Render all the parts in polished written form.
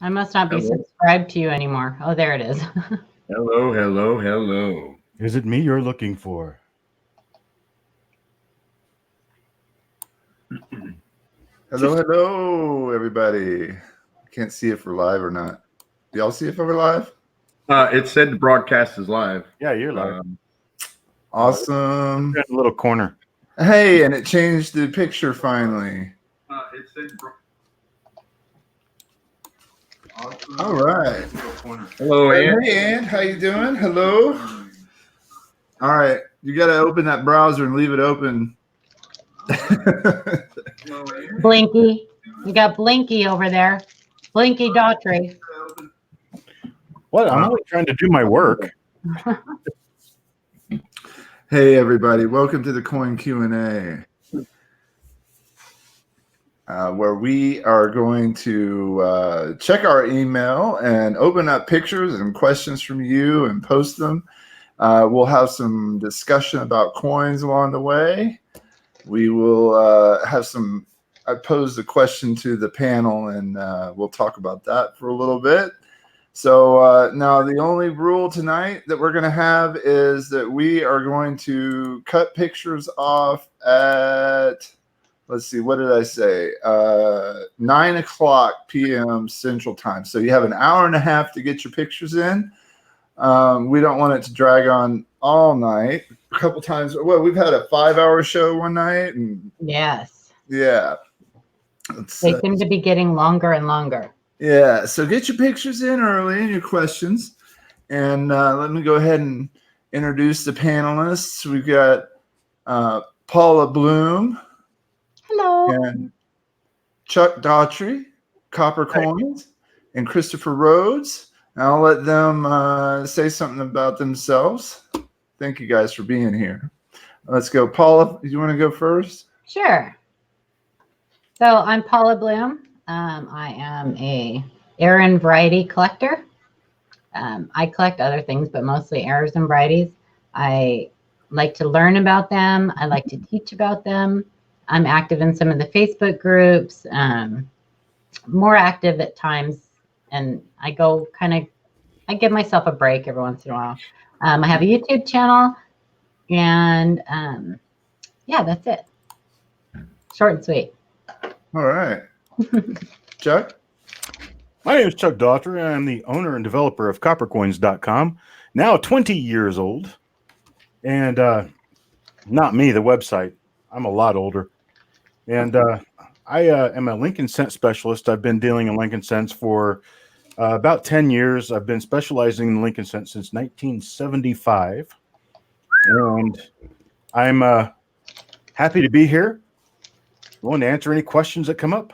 I must not be subscribed to you anymore. Oh, there it is. Hello, hello, hello. Is it me you're looking for? Hello, hello, everybody. Can't see if we're live or not. Do y'all see if we're live? It said the broadcast is live. Yeah, you're live. Awesome. In a little corner. Hey, and it changed the picture finally. It said Awesome. All right. Hello, Ann. Hey, Ann. How you doing? Hello. All right. You got to open that browser and leave it open. Blinky. You got Blinky over there. Blinky Daughtry. What? I'm only trying to do my work. Hey, everybody. Welcome to the Coin Q&A, where we are going to check our email and open up pictures and questions from you and post them. We'll have some discussion about coins along the way. We will have some. I posed a question to the panel, and we'll talk about that for a little bit. So now the only rule tonight that we're going to have is that we are going to cut pictures off at, let's see, what did I say? 9 o'clock p.m. Central Time. So you have an hour and a half to get your pictures in. We don't want it to drag on all night. A couple times, well, we've had a 5-hour show one night, and Yes. yeah, They seem to be getting longer and longer. yeah. So get your pictures in early and your questions, and let me go ahead and introduce the panelists. We've got Paula Bloom. Hello. And Chuck Daughtry, Copper Coins, and Christopher Rhodes. And I'll let them say something about themselves. Thank you guys for being here. Let's go. Paula, do you want to go first? Sure. So I'm Paula Bloom. I am a error and variety collector. I collect other things, but mostly errors and varieties. I like to learn about them. I like to teach about them. I'm active in some of the Facebook groups, more active at times, and I go I give myself a break every once in a while. I have a YouTube channel, and yeah, that's it. Short and sweet. All right. Chuck? My name is Chuck Daughtry. I'm the owner and developer of coppercoins.com, now 20 years old. And not me, the website. I'm a lot older. And I am a Lincoln Cent specialist. I've been dealing in Lincoln Cents for about 10 years. I've been specializing in Lincoln Cents since 1975. And I'm happy to be here. I want to answer any questions that come up.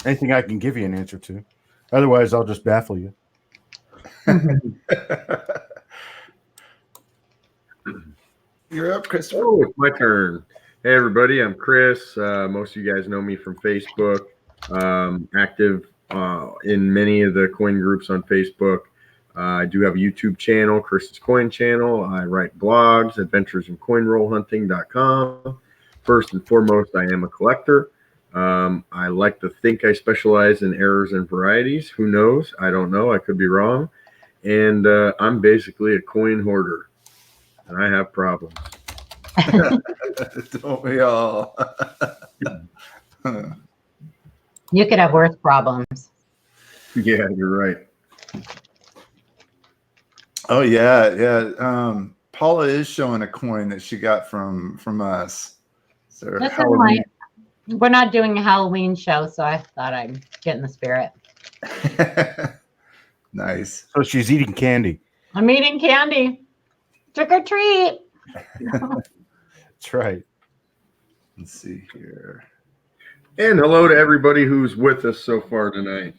Anything I can give you an answer to. Otherwise, I'll just baffle you. You're up, Christopher. Oh, it's my turn. Hey, everybody. I'm Chris. Most of you guys know me from Facebook. Active in many of the coin groups on Facebook. I do have a YouTube channel, Chris's Coin Channel. I write blogs, adventuresincoinrollhunting.com. First and foremost, I am a collector. I like to think I specialize in errors and varieties. Who knows? I don't know. I could be wrong. And I'm basically a coin hoarder. And I have problems. Don't we all? You could have worse problems. Yeah, you're right. Oh, yeah. Paula is showing a coin that she got from us. So we're not doing a Halloween show, so I thought I'd get in the spirit. Nice. So she's eating candy. I'm eating candy. Trick or treat. That's right. Let's see here. And hello to everybody who's with us so far tonight.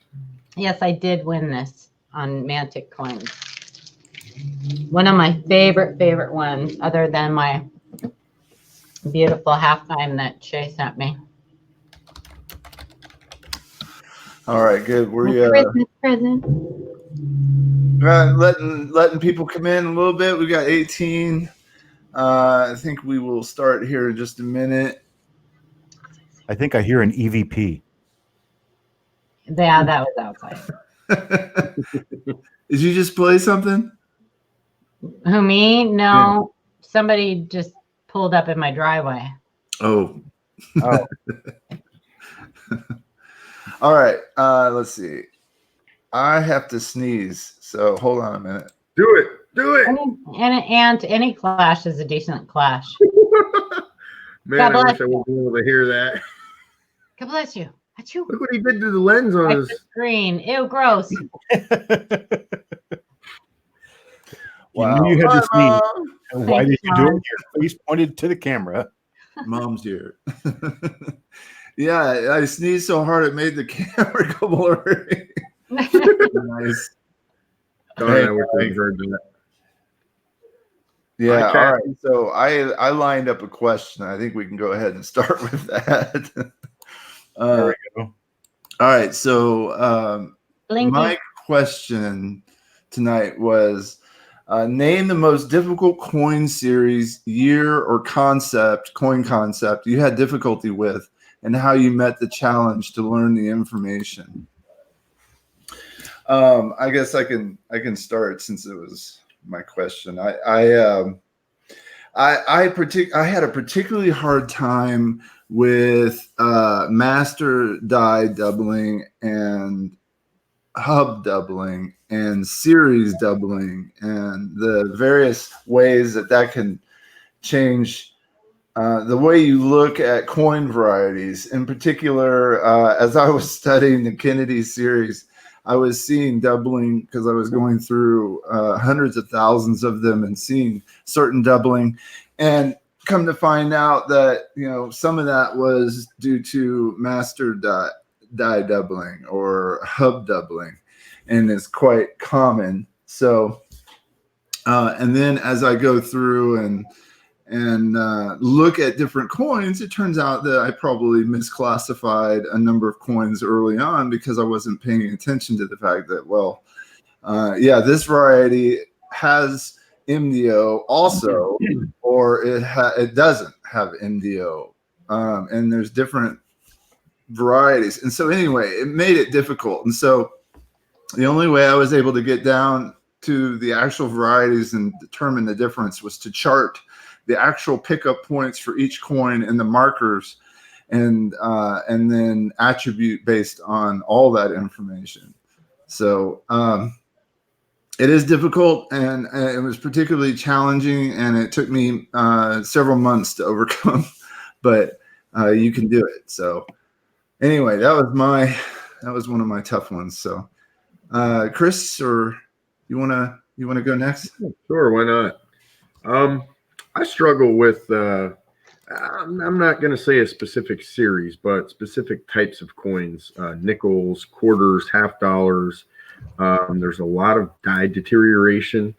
Yes, I did win this on Mantic coins. One of my favorite ones, other than my beautiful halftime that Shay sent me. All right, good. We're Christmas present. Letting people come in a little bit. We got 18. I think we will start here in just a minute. I think I hear an EVP. Yeah, that was outside. Did you just play something? Who, me? No. Somebody just pulled up in my driveway. Oh. Oh, All right. Let's see. I have to sneeze, so hold on a minute. Do it. Do it. And any clash is a decent clash. Man, God I bless wish I would be able to hear that. God bless you. Achoo. Look what he did to the lens on Like his. the screen. Ew, gross. You knew you had to Hi, sneeze. Mom. Why Thanks, did you do Mom. it? Your face pointed to the camera. Mom's here. Yeah, I sneezed so hard it made the camera go blurry. Nice. Darn, I wish I had heard that. Yeah, Okay. all right. So I lined up a question. I think we can go ahead and start with that. There we go. All right. So Blinky. my question tonight was name the most difficult coin series, year, or coin concept you had difficulty with, and how you met the challenge to learn the information. I guess I can start since it was my question. I had a particularly hard time with master die doubling and hub doubling and series doubling and the various ways that can change the way you look at coin varieties. In particular, as I was studying the Kennedy series, I was seeing doubling because I was going through hundreds of thousands of them and seeing certain doubling, and come to find out that some of that was due to master die doubling or hub doubling, and it's quite common. So, and then as I go through and look at different coins, it turns out that I probably misclassified a number of coins early on because I wasn't paying attention to the fact that, this variety has MDO also, or it doesn't have MDO, and there's different varieties. And so anyway, it made it difficult. And so the only way I was able to get down to the actual varieties and determine the difference was to chart the actual pickup points for each coin and the markers, and then attribute based on all that information. So it is difficult, and it was particularly challenging, and it took me several months to overcome, but you can do it. So anyway, that was one of my tough ones. So Chris, or you wanna go next? Sure, why not? I struggle with, I'm not going to say a specific series, but specific types of coins, nickels, quarters, half dollars. There's a lot of die deterioration.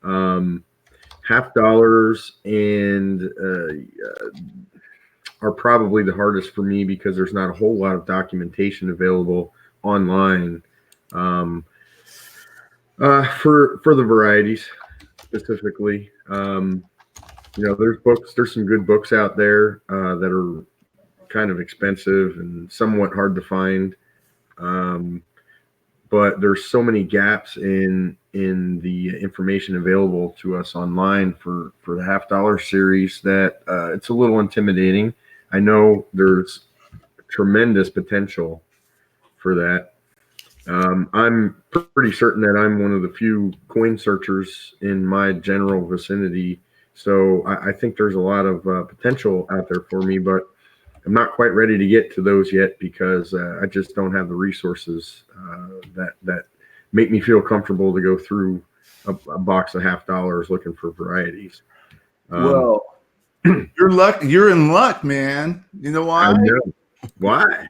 Half dollars and are probably the hardest for me because there's not a whole lot of documentation available online for the varieties specifically. There's some good books out there that are kind of expensive and somewhat hard to find. But there's so many gaps in the information available to us online for the half dollar series that it's a little intimidating. I know there's tremendous potential for that. I'm pretty certain that I'm one of the few coin searchers in my general vicinity. So I think there's a lot of potential out there for me, but I'm not quite ready to get to those yet because I just don't have the resources that make me feel comfortable to go through a box of half dollars looking for varieties. You're in luck, man. You know why? I know. Why?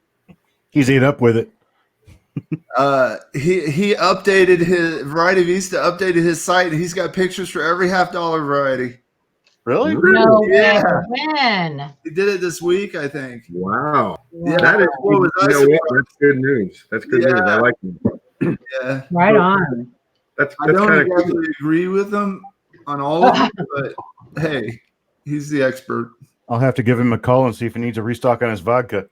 He's ate up with it. He updated his Variety Vista, updated his site, and he's got pictures for every half dollar variety. Really? No way. Yeah. When? He did it this week, I think. Wow. Yeah, That is, what was I you know what? surprised? That's good news. That's good news. I like it. Yeah. Right on. That's I don't kind of cool. exactly agree with him on all of it, but hey, he's the expert. I'll have to give him a call and see if he needs a restock on his vodka.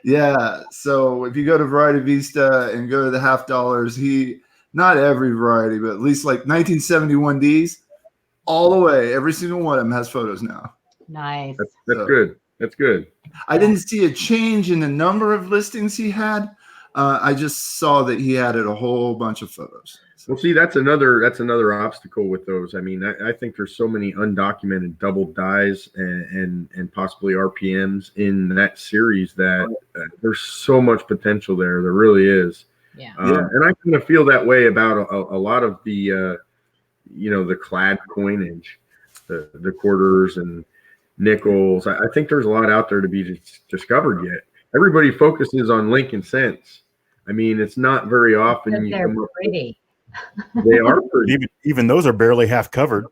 Yeah. So if you go to Variety Vista and go to the $50, not every variety, but at least like 1971Ds, all the way, every single one of them has photos now. Nice. That's So- good. That's good. I didn't see a change in the number of listings he had. I just saw that he added a whole bunch of photos. Well, see, that's another obstacle with those. I mean, I think there's so many undocumented double dies and possibly RPMs in that series that there's so much potential there. There really is. Yeah. And I kind of feel that way about a lot of the the clad coinage, the quarters and nickels. I think there's a lot out there to be discovered yet. Everybody focuses on Lincoln cents. I mean, it's not very often Because you they're come up with- pretty. They are pretty. Even those are barely half covered.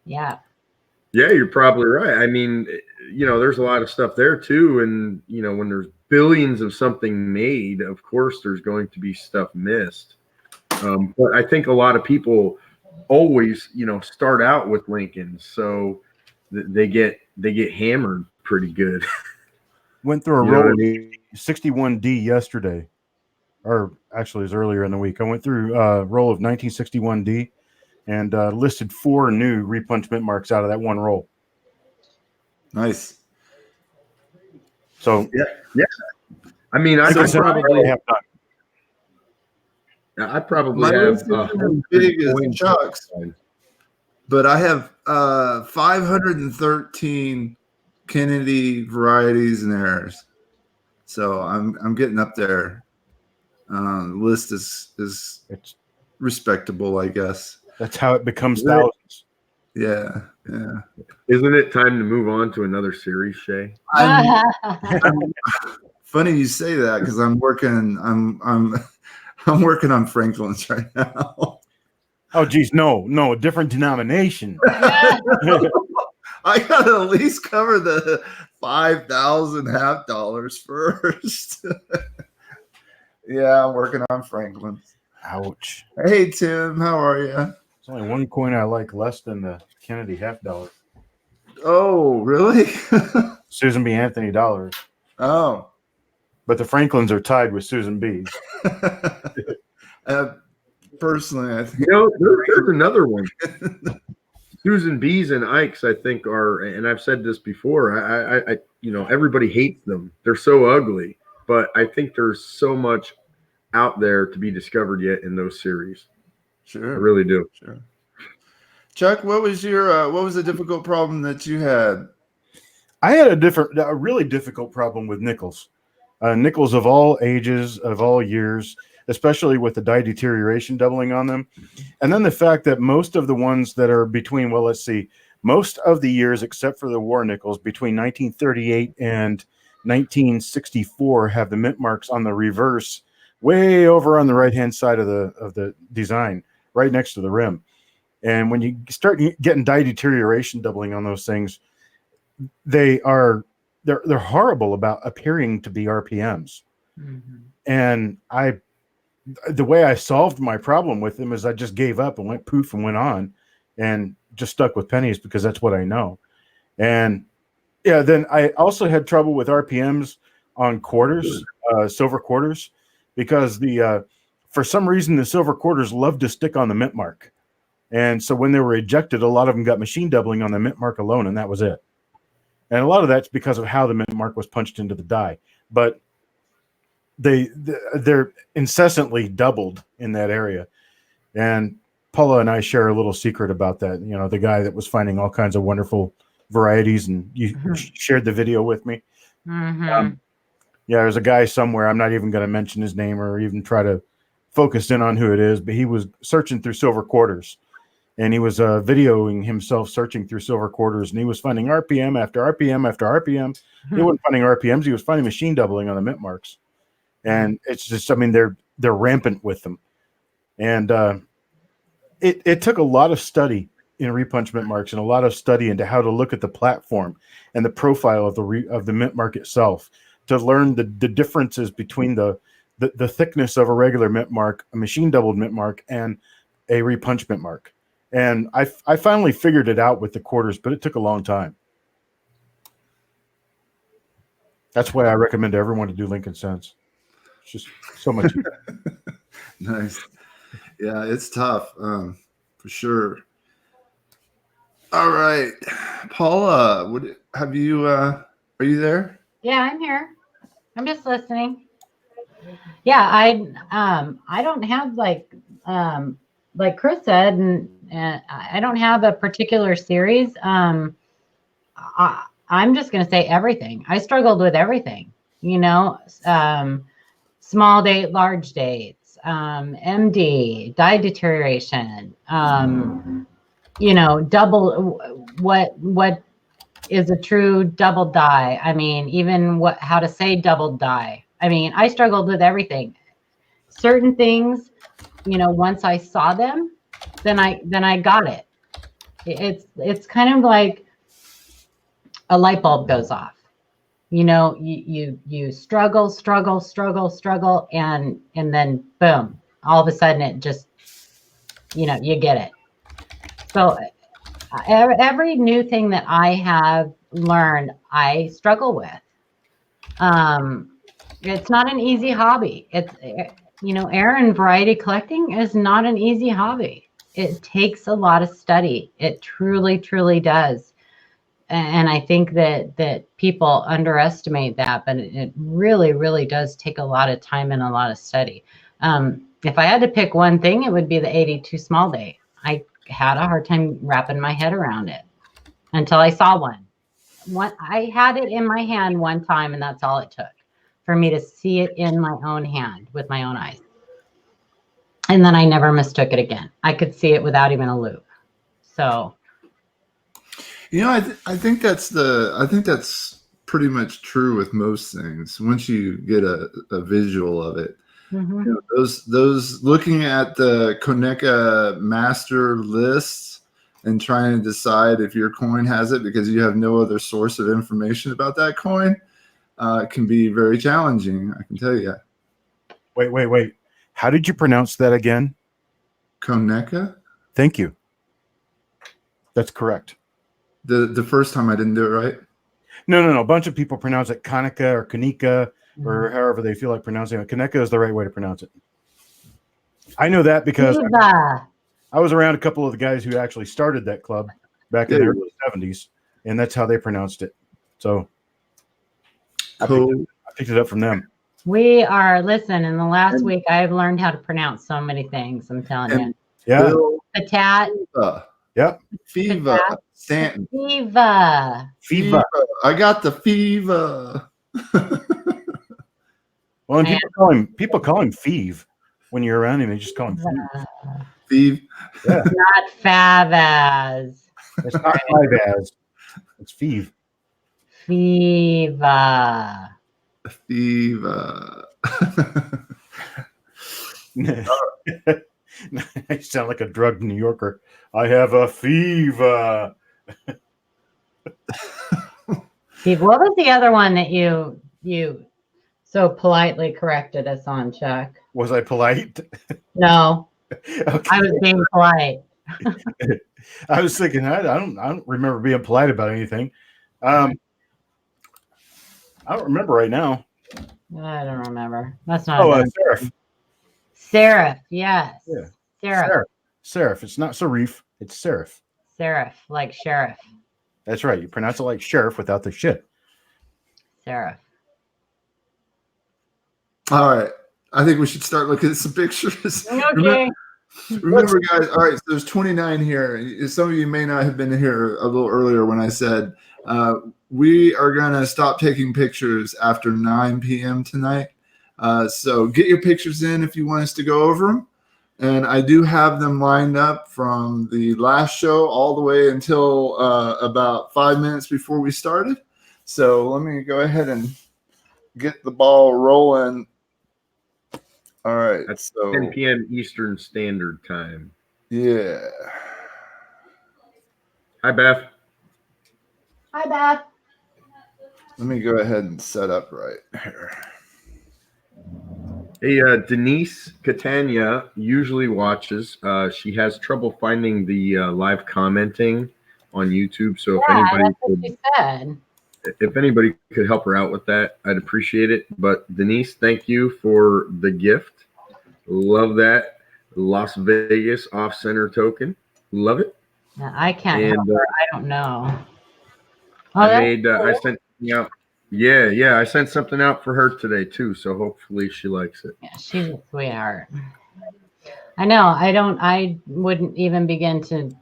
Yeah. Yeah, you're probably right. I mean, there's a lot of stuff there too. And, when there's billions of something made, of course, there's going to be stuff missed. But I think a lot of people always, start out with Lincolns. So they get hammered pretty good. Went through a You know roll what of I 61D yesterday, or actually it was earlier in the week. I went through a roll of 1961D and listed 4 new repunchment marks out of that one roll. Nice. So Yeah. I mean, I Lincoln cents probably have done. probably My have list isn't as big as Chuck's, but I have 513 Kennedy varieties and errors. So I'm getting up there. The list is It's respectable, I guess. that's how it becomes Yeah. thousands. Yeah. Isn't it time to move on to another series, Shay? Funny you say that because I'm working on Franklin's right now. Oh, geez, no, a different denomination. I gotta at least cover the 5,000 $50 first. Yeah, I'm working on Franklin's. Ouch. Hey Tim, how are you? There's only one coin I like less than the Kennedy $50. Oh, really? Susan B. Anthony dollars. Oh. But the Franklins are tied with Susan B's. Personally, I think There's another one. Susan B's and Ike's, I think, are, and I've said this before. I everybody hates them. They're so ugly, but I think there's so much out there to be discovered yet in those series. I sure. really do. Sure. Chuck, what was the difficult problem that you had? I had a really difficult problem with nickels. Nickels of all ages, of all years, especially with the die deterioration doubling on them. And then the fact that most of the ones that are between, most of the years except for the war nickels between 1938 and 1964 have the mint marks on the reverse, way over on the right-hand side of the design, right next to the rim. And when you start getting die deterioration doubling on those things, they're horrible about appearing to be RPMs. Mhm. And the way I solved my problem with them is I just gave up and went poof and went on and just stuck with pennies because that's what I know. And yeah, then I also had trouble with RPMs on quarters, silver quarters, because for some reason the silver quarters love to stick on the mint mark. And so when they were ejected, a lot of them got machine doubling on the mint mark alone, and that was it. And a lot of that's because of how the mint mark was punched into the die. But they're incessantly doubled in that area. And Paula and I share a little secret about that. The guy that was finding all kinds of wonderful varieties, and you shared the video with me. Mhm. Yeah, there's a guy somewhere. I'm not even going to mention his name or even try to focus in on who it is, but he was searching through silver quarters. And he was videoing himself searching through silver quarters, and he was finding RPM after RPM after RPM. He wasn't finding RPMs; he was finding machine doubling on the mint marks. And it's just, they're rampant with them. And it took a lot of study in repunch mint marks and a lot of study into how to look at the platform and the profile of the mint mark itself to learn the differences between the thickness of a regular mint mark, a machine doubled mint mark, and a repunch mint mark. And I finally figured it out with the quarters, but it took a long time. That's why I recommend everyone to do Lincoln Cents. It's just so much. Nice. Yeah, it's tough, for sure. All right, Paula, are you there? Yeah, I'm here. I'm just listening. Yeah, I don't have like Chris said, and I don't have a particular series. I'm just going to say everything. I struggled with everything, small date, large dates, MD, die deterioration, double, what is a true double die. I mean, even how to say double die. I mean, I struggled with everything. Certain things, once I saw them, then I got it. It's kind of like a light bulb goes off. You struggle, and then boom, all of a sudden it just, you get it. So every new thing that I have learned, I struggle with. It's not an easy hobby. It's, Aaron, variety collecting is not an easy hobby. It takes a lot of study. It truly, truly does. And I think that people underestimate that, but it really, really does take a lot of time and a lot of study. If I had to pick one thing, it would be the 82 small day. I had a hard time wrapping my head around it until I saw one. I had it in my hand one time, and that's all it took for me to see it in my own hand with my own eyes. And then I never mistook it again. I could see it without even a loupe. So, I think that's pretty much true with most things. Once you get a visual of it, those looking at the Konica master lists and trying to decide if your coin has it because you have no other source of information about that coin can be very challenging. I can tell you. Wait. How did you pronounce that again? Konica? Thank you. That's correct. The first time I didn't do it right? No. A bunch of people pronounce it Konica or Konica or however they feel like pronouncing it. Konica is the right way to pronounce it. I know that because I was around a couple of the guys who actually started that club back in the early 70s, and that's how they pronounced it. So I picked it up from them. Listen, in the last week, I've learned how to pronounce so many things. I'm telling you. Yeah. Patat. Yep. Fever. Stanton. Fever. I got the fever. Well, and people call him Feeve when you're around him. They just call him Feeve. Feeve. Yeah. Not Favaz. It's not Favaz. It's Feeve. Fever. Fever. I sound like a drugged New Yorker. I have a fever. Steve, what was the other one that you so politely corrected us on, Chuck? Was I polite? No. Okay. I was being polite. I was thinking, I don't remember being polite about anything. I don't remember right now. I don't remember. That's not. Seraph. Seraph, yes. Yeah. Seraph. Seraph. It's not Serif. It's Seraph. Seraph, like sheriff. That's right. You pronounce it like sheriff without the shit. Seraph. All right. I think we should start looking at some pictures. Okay. Remember, guys. All right. So there's 29 here. Some of you may not have been here a little earlier when I said we are going to stop taking pictures after 9 p.m. tonight. So get your pictures in if you want us to go over them. And I do have them lined up from the last show all the way until about 5 minutes before we started. So let me go ahead and get the ball rolling. All right. That's 10 p.m. Eastern Standard Time. Yeah. Hi, Beth. Hi, Beth. Let me go ahead and set up right here. Hey, Denise Catania usually watches. She has trouble finding the live commenting on YouTube. So Yeah, that's what she said. if anybody could help her out with that, I'd appreciate it. But Denise, thank you for the gift. Love that Las Vegas off-center token. Love it. No, I can't And help her. I don't know. Oh, I that's made. I cool. sent something out. Yeah. I sent something out for her today too. So hopefully she likes it. Yeah, she's a sweetheart. I know. I wouldn't even begin to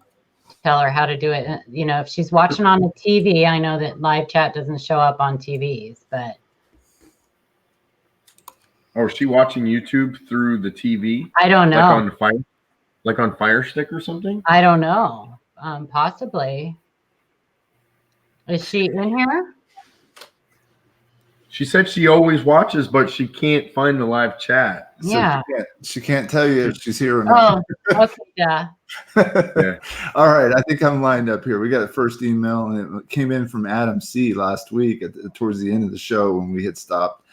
tell her how to do it. You know, if she's watching on the TV, I know that live chat doesn't show up on TVs, but. Oh, is she watching YouTube through the TV? I don't know. Like on Fire Stick or something? I don't know. Possibly. Is she in here? She said she always watches, but she can't find the live chat. So Yeah. she can't tell you if she's here or not. Oh, okay, yeah. Yeah. All right, I think I'm lined up here. We got a first email, and it came in from Adam C. last week towards the end of the show when we had stopped.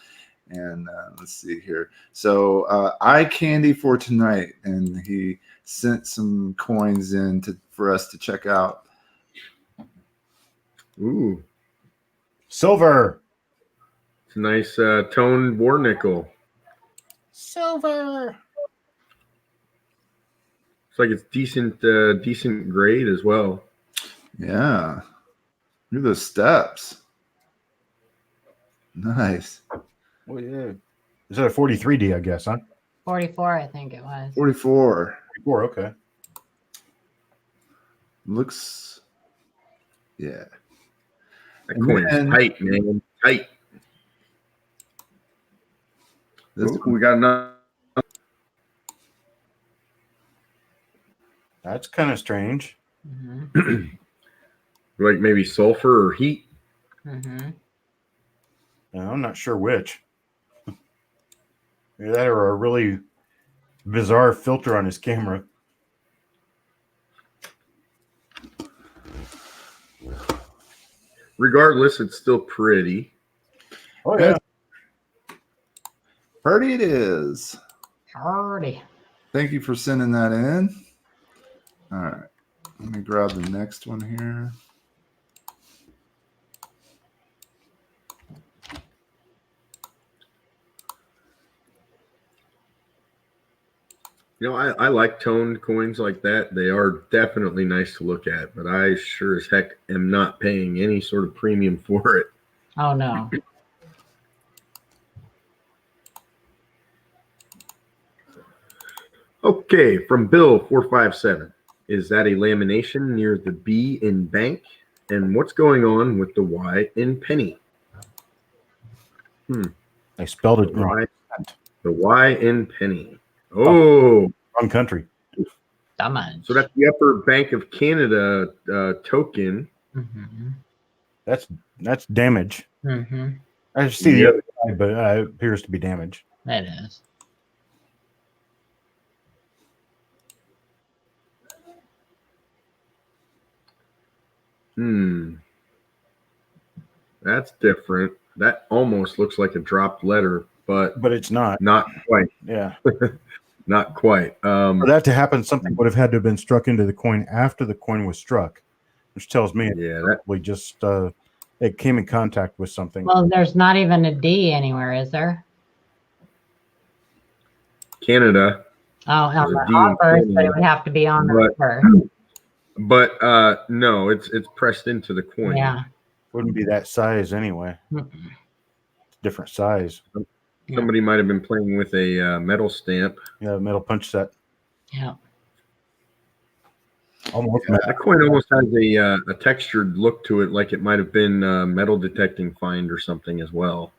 And let's see here. So eye candy for tonight, and he sent some coins in for us to check out. Ooh, Silver. it's a nice toned war nickel. Silver. It's like it's decent grade as well. Yeah, look at those steps. Nice. Oh, yeah. Is that a 43D, I guess, huh? 44, I think it was. 44. 44, okay. Looks, yeah. That coin's tight, man. Tight. Ooh, we got another. That's kind of strange. Mm-hmm. Like maybe sulfur or heat. Mm-hmm. No, I'm not sure which. Either that or a really bizarre filter on his camera. Regardless, it's still pretty. Oh, yeah. Pretty it is. Hardy. Thank you for sending that in. All right. Let me grab the next one here. You know, I like toned coins like that. They are definitely nice to look at, but I sure as heck am not paying any sort of premium for it. Oh, no. Okay, from Bill457. Is that a lamination near the B in bank? And what's going on with the Y in penny? I spelled it wrong. The Y in penny. Oh, Wrong country. Damage. so that's the Upper Bank of Canada token. Mm-hmm. That's damage. Mm-hmm. I just see the other side, but it appears to be damage. It is. That's different. That almost looks like a dropped letter, but it's not. not quite. Yeah. Not quite. For that to happen, something would have had to have been struck into the coin after the coin was struck, which tells me probably just it came in contact with something. Well, there's not even a D anywhere, is there? Canada. Oh, on There's a the D in offers, but it Canada. would have to be on the offer. But no, it's pressed into the coin. Yeah. Wouldn't be that size anyway. Mm-mm. Different size. Somebody might have been playing with a metal stamp. Yeah, metal punch set. Yeah. Almost That coin almost has a textured look to it, like it might have been metal detecting find or something as well.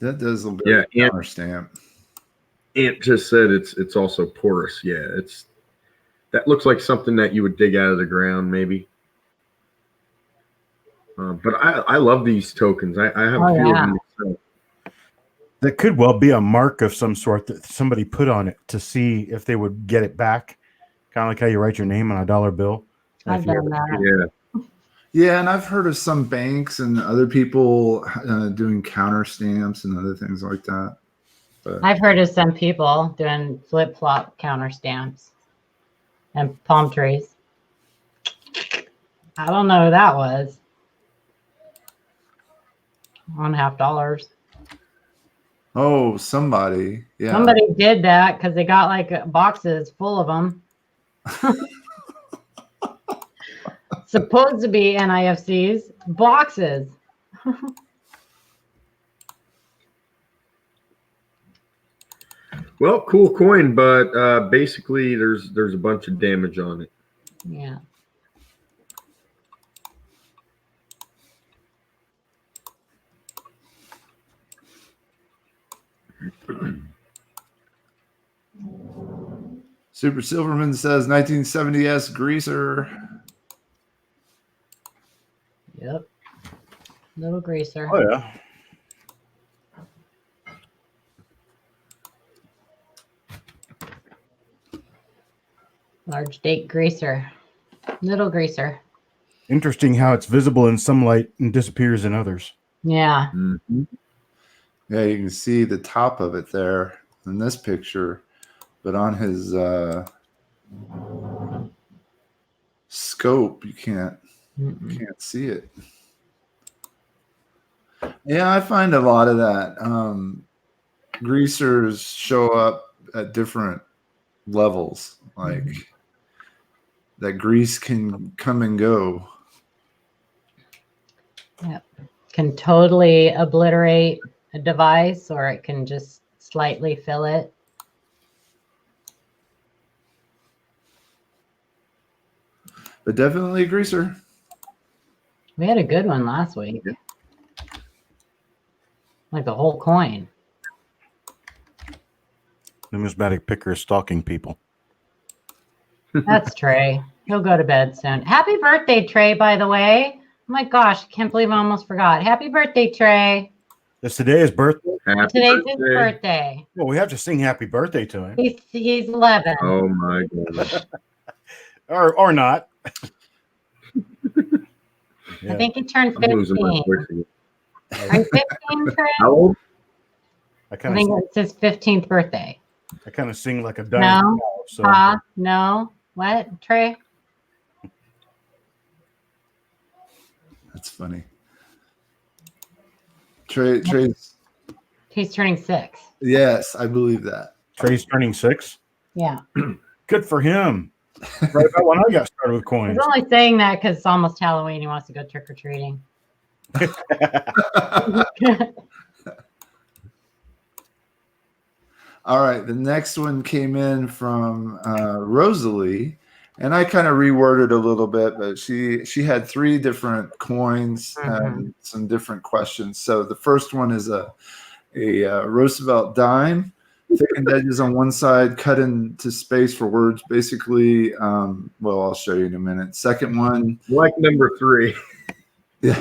That does look like a counter stamp. Ant just said it's also porous. Yeah, that looks like something that you would dig out of the ground, maybe. But I love these tokens. I have a few of them myself. That could well be a mark of some sort that somebody put on it to see if they would get it back. Kind of like how you write your name on a dollar bill. I've done that. Yeah. Yeah, and I've heard of some banks and other people doing counter stamps and other things like that. But I've heard of some people doing flip-flop counter stamps and palm trees. I don't know who that was. $1.50. oh, somebody, yeah. Somebody did that because they got like boxes full of them. Supposed to be NIFCs, boxes. Well, cool coin, but basically there's a bunch of damage on it. Yeah. Super Silverman says 1970s greaser. Yep. Little greaser. Oh yeah. Large date greaser. Little greaser. Interesting how it's visible in some light and disappears in others. Yeah. Mm-hmm. Yeah, you can see the top of it there in this picture, but on his scope, you can't see it. Yeah, I find a lot of that. Greasers show up at different levels. Like that grease can come and go. Yep. Can totally obliterate a device, or it can just slightly fill it. But definitely a greaser. We had a good one last week. Yeah. Like the whole coin. Numismatic picker is stalking people. That's Trey. He'll go to bed soon. Happy birthday, Trey, by the way. Oh my gosh, I can't believe I almost forgot. Happy birthday, Trey. Is today his birthday? Happy Today's birthday. his birthday. Well, we have to sing happy birthday to him. He's 11. Oh my goodness. Or not. I think he turned I'm losing my 15. voice again. Are you 15, Trey? How old? I I kind think of it's his 15th birthday. sing like a dying No. cow, so No. What, Trey? That's funny. Trey's. He's turning 6. Yes, I believe that. Trey's turning 6. Yeah. Good for him. Right about when I got started with He's coins. only saying that because it's almost Halloween. He wants to go trick-or-treating. All right, the next one came in from Rosalie, and I kind of reworded a little bit, but she had 3 different coins and some different questions. So the first one is a Roosevelt dime, thickened edges on one side, cut into space for words. Basically, well, I'll show you in a minute. Second one, Like number 3. yeah.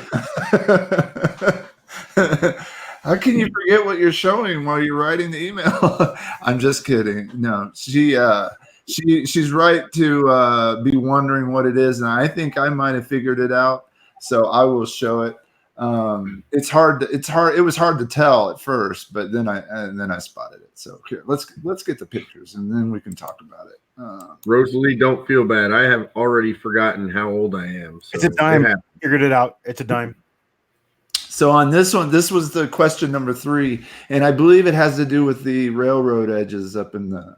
How can you forget what you're showing while you're writing the email? I'm just kidding. No, she's right to be wondering what it is, and I think I might have figured it out. So I will show it. It's hard. It was hard to tell at first, but then I spotted it. So here, let's get the pictures, and then we can talk about it. Rosalie, don't feel bad. I have already forgotten how old I am. So It's a dime. Figured it out. It's a dime. So on this one, this was the question number 3, and I believe it has to do with the railroad edges up in the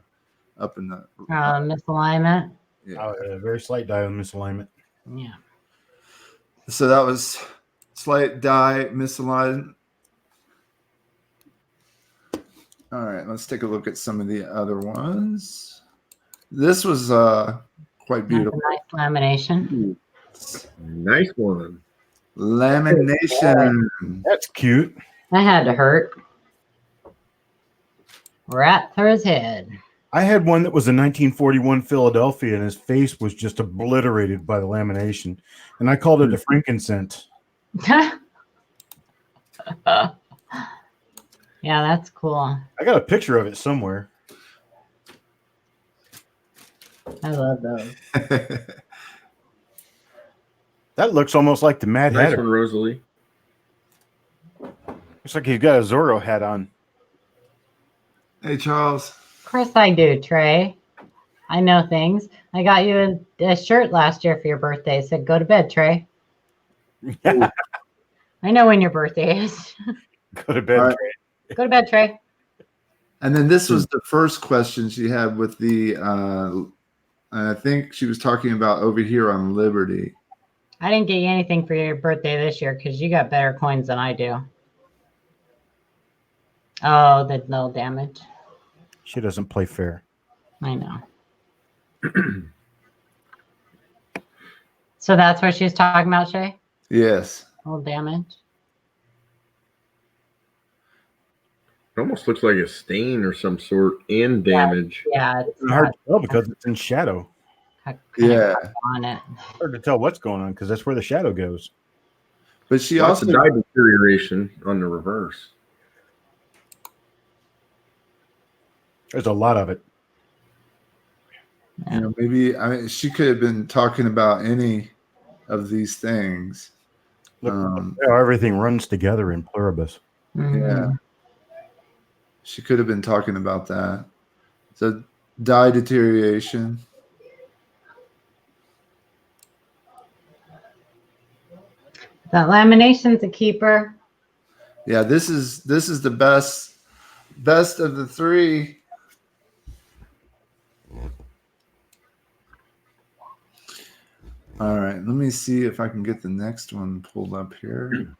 Misalignment. yeah. A very slight die on misalignment. Yeah. So that was slight die misalignment. All right, let's take a look at some of the other ones. This was quite beautiful. That's a nice lamination. Nice one. Lamination. That's cute. That had to hurt. Right through his head. I had one that was a 1941 Philadelphia, and his face was just obliterated by the lamination, and I called it a frankincense. Yeah, that's cool. I got a picture of it somewhere. I love those. That looks almost like the Mad Nice Hatter. one, Rosalie. Looks like he's got a Zorro hat on. Hey, Charles. Of course I do, Trey. I know things. I got you a shirt last year for your birthday. It said, "Go to bed, Trey." I know when your birthday is. Go to bed. All right. Trey. Go to bed, Trey. And then this was the first question she had with the, I think she was talking about over here on Liberty. I didn't get you anything for your birthday this year because you got better coins than I do. Oh, the null damage. She doesn't play fair. I know. So that's what she's talking about, Shay? Yes. Null damage. It almost looks like a stain or some sort and damage. Yeah, It's it's hard to tell because it's in shadow. Yeah. on it. Hard to tell what's going on because that's where the shadow goes. But she Lots also, of dye deterioration on the reverse. There's a lot of it. you know, maybe, I mean, she could have been talking about any of these things. Look how everything runs together in pluribus. Yeah. She could have been talking about that. So dye deterioration. That lamination's a keeper. Yeah, this is the best of the three. All right, let me see if I can get the next one pulled up here.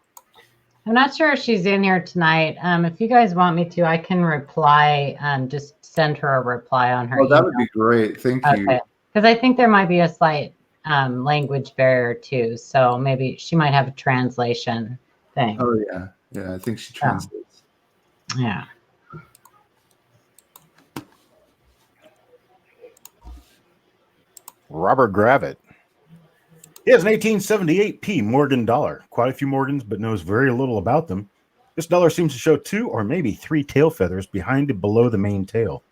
I'm not sure if she's in here tonight. If you guys want me to, I can reply. Just send her a reply on her. Oh, that would be great. Thank you. Because I think there might be a slight language barrier too. So maybe she might have a translation thing. Oh yeah, yeah. I think she translates. Yeah. Robert Gravitt. He has an 1878p Morgan dollar. Quite a few Morgans, but knows very little about them. This dollar seems to show 2 or maybe 3 tail feathers behind and below the main tail.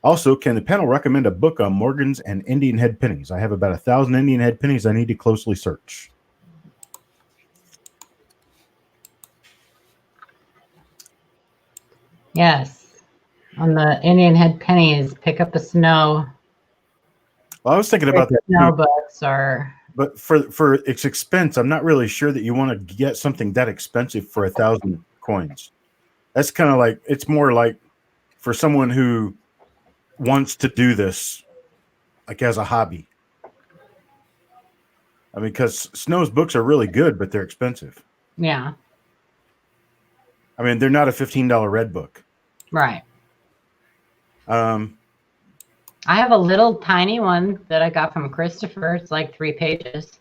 Also, can the panel recommend a book on Morgans and Indian head pennies? I have about 1,000 Indian head pennies I need to closely search. Yes. On the Indian head pennies, pick up a snow. Well, I was thinking about that snow too. books or. But for its expense, I'm not really sure that you want to get something that expensive for 1,000 coins. That's kind of like, it's more like for someone who wants to do this, like as a hobby. I mean, because Snow's books are really good, but they're expensive. Yeah. I mean, they're not a $15 red book. Right. I have a little tiny one that I got from Christopher. It's like 3 pages.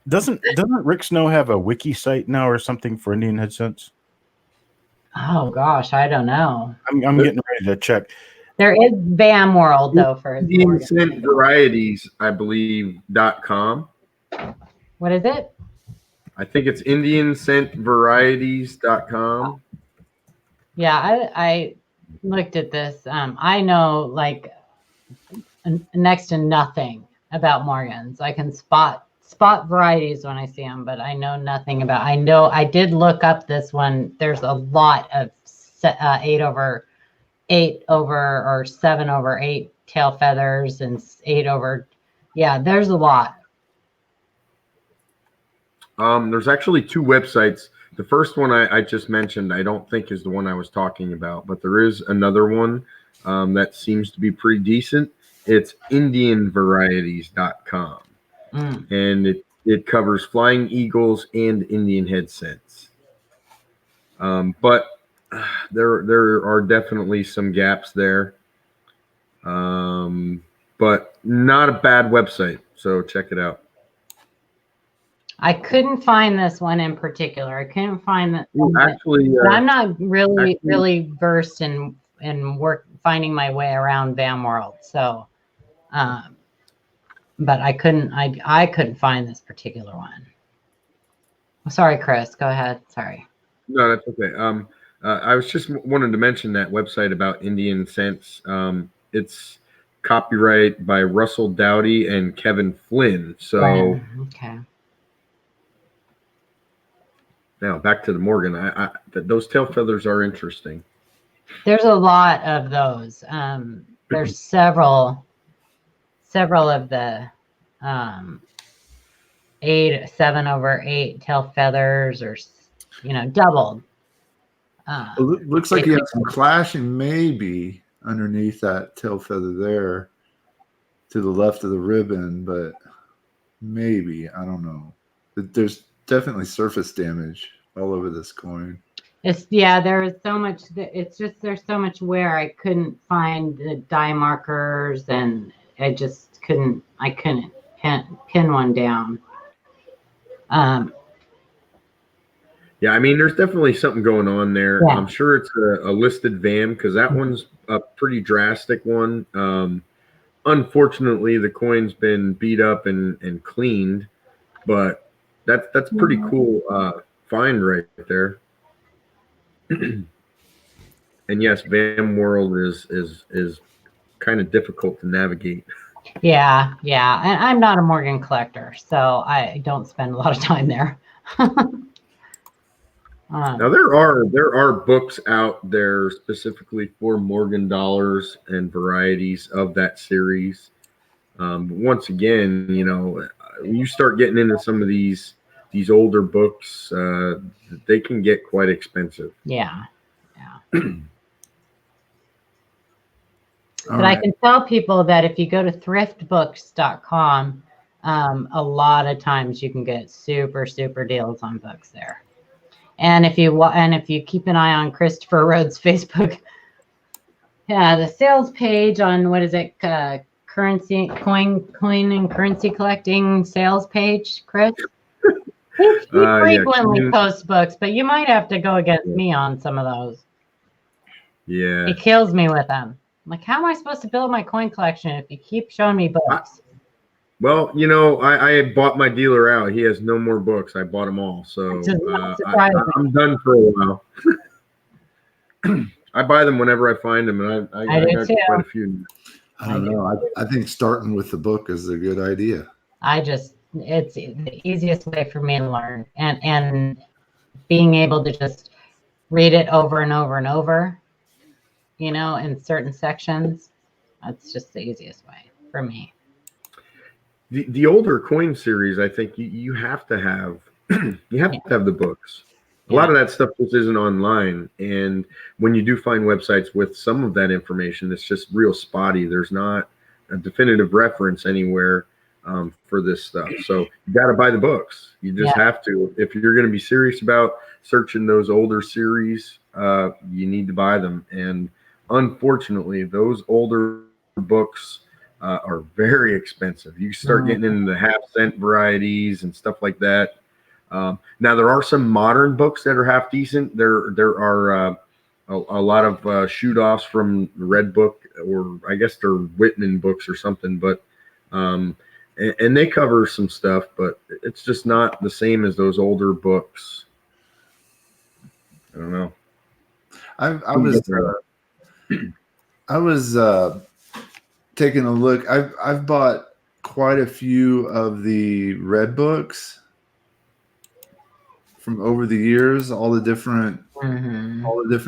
Doesn't Rick Snow have a wiki site now or something for Indian head cents? Oh gosh, I don't know. I'm getting ready to check. There is BAM World though for Indian Scent Varieties, I believe, .com. What is it? I think it's IndianScentVarieties.com. Yeah, I looked at this. I know like next to nothing about Morgans. I can spot varieties when I see them, but I know nothing about. I know I did look up this one. There's a lot of 8/8 or 7/8 tail feathers and 8/. Yeah, there's a lot. There's actually 2 websites. The first one I just mentioned, I don't think is the one I was talking about, but there is another one that seems to be pretty decent. It's IndianVarieties.com. And it covers flying eagles and Indian head scents. But there are definitely some gaps there. But not a bad website, so check it out. I couldn't find this one in particular. I couldn't find that. Actually, I'm not really versed in finding my way around BAM World. So, but I couldn't find this particular one. Sorry, Chris. Go ahead. Sorry. No, that's okay. I was just wanted to mention that website about Indian scents. It's copyright by Russell Dowdy and Kevin Flynn. So okay. Now back to the Morgan. Those tail feathers are interesting. There's a lot of those. There's several of the 7/8 tail feathers, or doubled. Looks like you have some clashing maybe underneath that tail feather there to the left of the ribbon, but maybe, I don't know. There's definitely surface damage all over this coin. There is so much. It's just there's so much wear. I couldn't find the die markers, and I just couldn't. I couldn't pin one down. Yeah, I mean, there's definitely something going on there. Yeah. I'm sure it's a listed VAM because that one's a pretty drastic one. Unfortunately, the coin's been beat up and cleaned, but that's pretty cool find right there. And yes, VAM world is kind of difficult to navigate. Yeah, and I'm not a Morgan collector, so I don't spend a lot of time there. Now there are books out there specifically for Morgan dollars and varieties of that series. Once again, when you start getting into some of these older books, they can get quite expensive. Yeah. But I can tell people that if you go to thriftbooks.com, a lot of times you can get super, super deals on books there. And if you keep an eye on Christopher Rhodes' Facebook, the sales page on what is it, coin and currency collecting sales page, Chris? He frequently posts books, but you might have to go against me on some of those. Yeah, he kills me with them. I'm like, how am I supposed to build my coin collection if you keep showing me books? Well, I bought my dealer out. He has no more books. I bought them all. So I'm done for a while. I buy them whenever I find them, and I got quite a few. I don't know. I think starting with the book is a good idea. It's the easiest way for me to learn, and being able to just read it over and over and over, in certain sections. That's just the easiest way for me. The older coin series, I think you have to have to have the books. A lot of that stuff just isn't online, and when you do find websites with some of that information, it's just real spotty. There's not a definitive reference anywhere for this stuff. So you got to buy the books. You just have to. If you're going to be serious about searching those older series, you need to buy them. And unfortunately, those older books are very expensive. You start getting into the half-cent varieties and stuff like that. Now there are some modern books that are half decent. There are a lot of shoot-offs from the Red Book, or I guess they're Whitman books or something. But and they cover some stuff, but it's just not the same as those older books. I don't know. I was taking a look. I've bought quite a few of the Red Books from over the years, all the different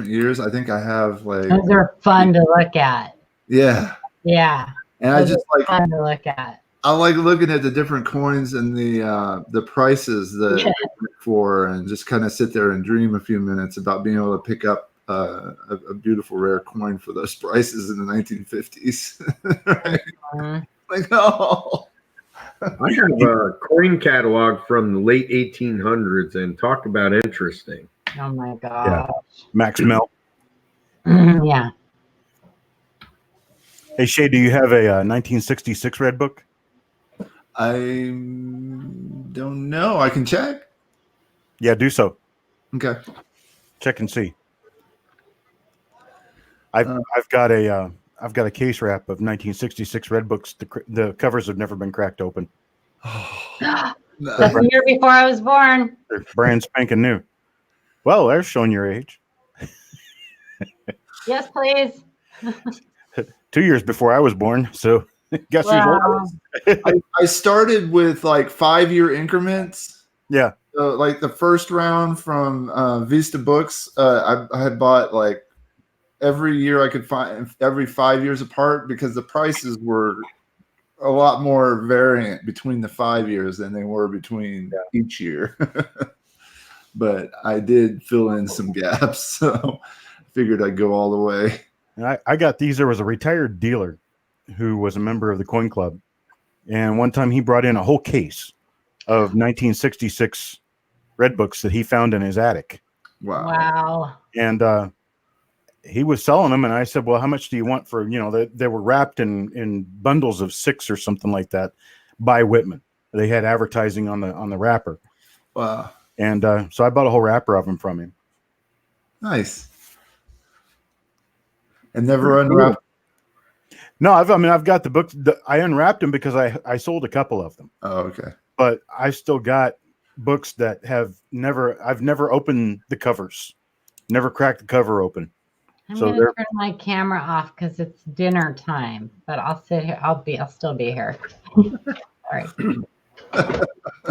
years. I think I have like, those are fun to look at. Yeah. And those I just like fun to look at. I like looking at the different coins and the prices that they're for, and just kind of sit there and dream a few minutes about being able to pick up a beautiful rare coin for those prices in the 1950s. Right? Like, oh. I have a coin catalog from the late 1800s, and talk about interesting. Oh my gosh. Yeah. Max Mel. Yeah. Hey, Shay, do you have a 1966 Red Book? I don't know. I can check. Yeah, do so. Okay. Check and see. I've got a case wrap of 1966 Red Books. The covers have never been cracked open. That's the year before I was born. They're brand spanking new. Well, they're showing your age. Yes, please. 2 years before I was born, so guess who's older? I started with like 5-year increments. Yeah. So like the first round from Vista Books, I had bought like every year I could find every 5 years apart because the prices were a lot more variant between the 5 years than they were between each year. But I did fill in some gaps, so I figured I'd go all the way. And I got these. There was a retired dealer who was a member of the Coin Club. And one time he brought in a whole case of 1966 red books that he found in his attic. Wow. And he was selling them. And I said, well, how much do you want for, they were wrapped in bundles of 6 or something like that by Whitman. They had advertising on the wrapper. Wow. And so I bought a whole wrapper of them from him. Nice. And never unwrapped. No, I've got the books. I unwrapped them because I sold a couple of them. Oh, okay. But I still got books that I've never opened the covers, never cracked the cover open. I'm going to turn my camera off because it's dinner time, but I'll sit here. I'll still be here. All right.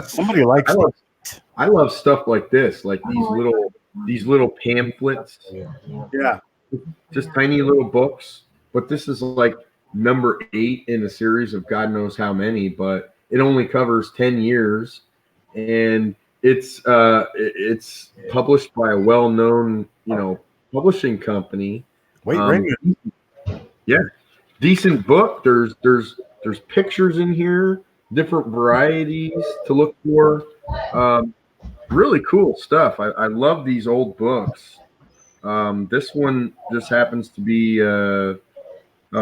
Somebody likes it. I love stuff like this, like these little pamphlets. Yeah. Just tiny little books. But this is like number 8 in a series of God knows how many, but it only covers 10 years. And it's published by a well-known, publishing company. Yeah. Decent book. There's pictures in here, different varieties to look for. Really cool stuff. I love these old books. This one just happens to be oh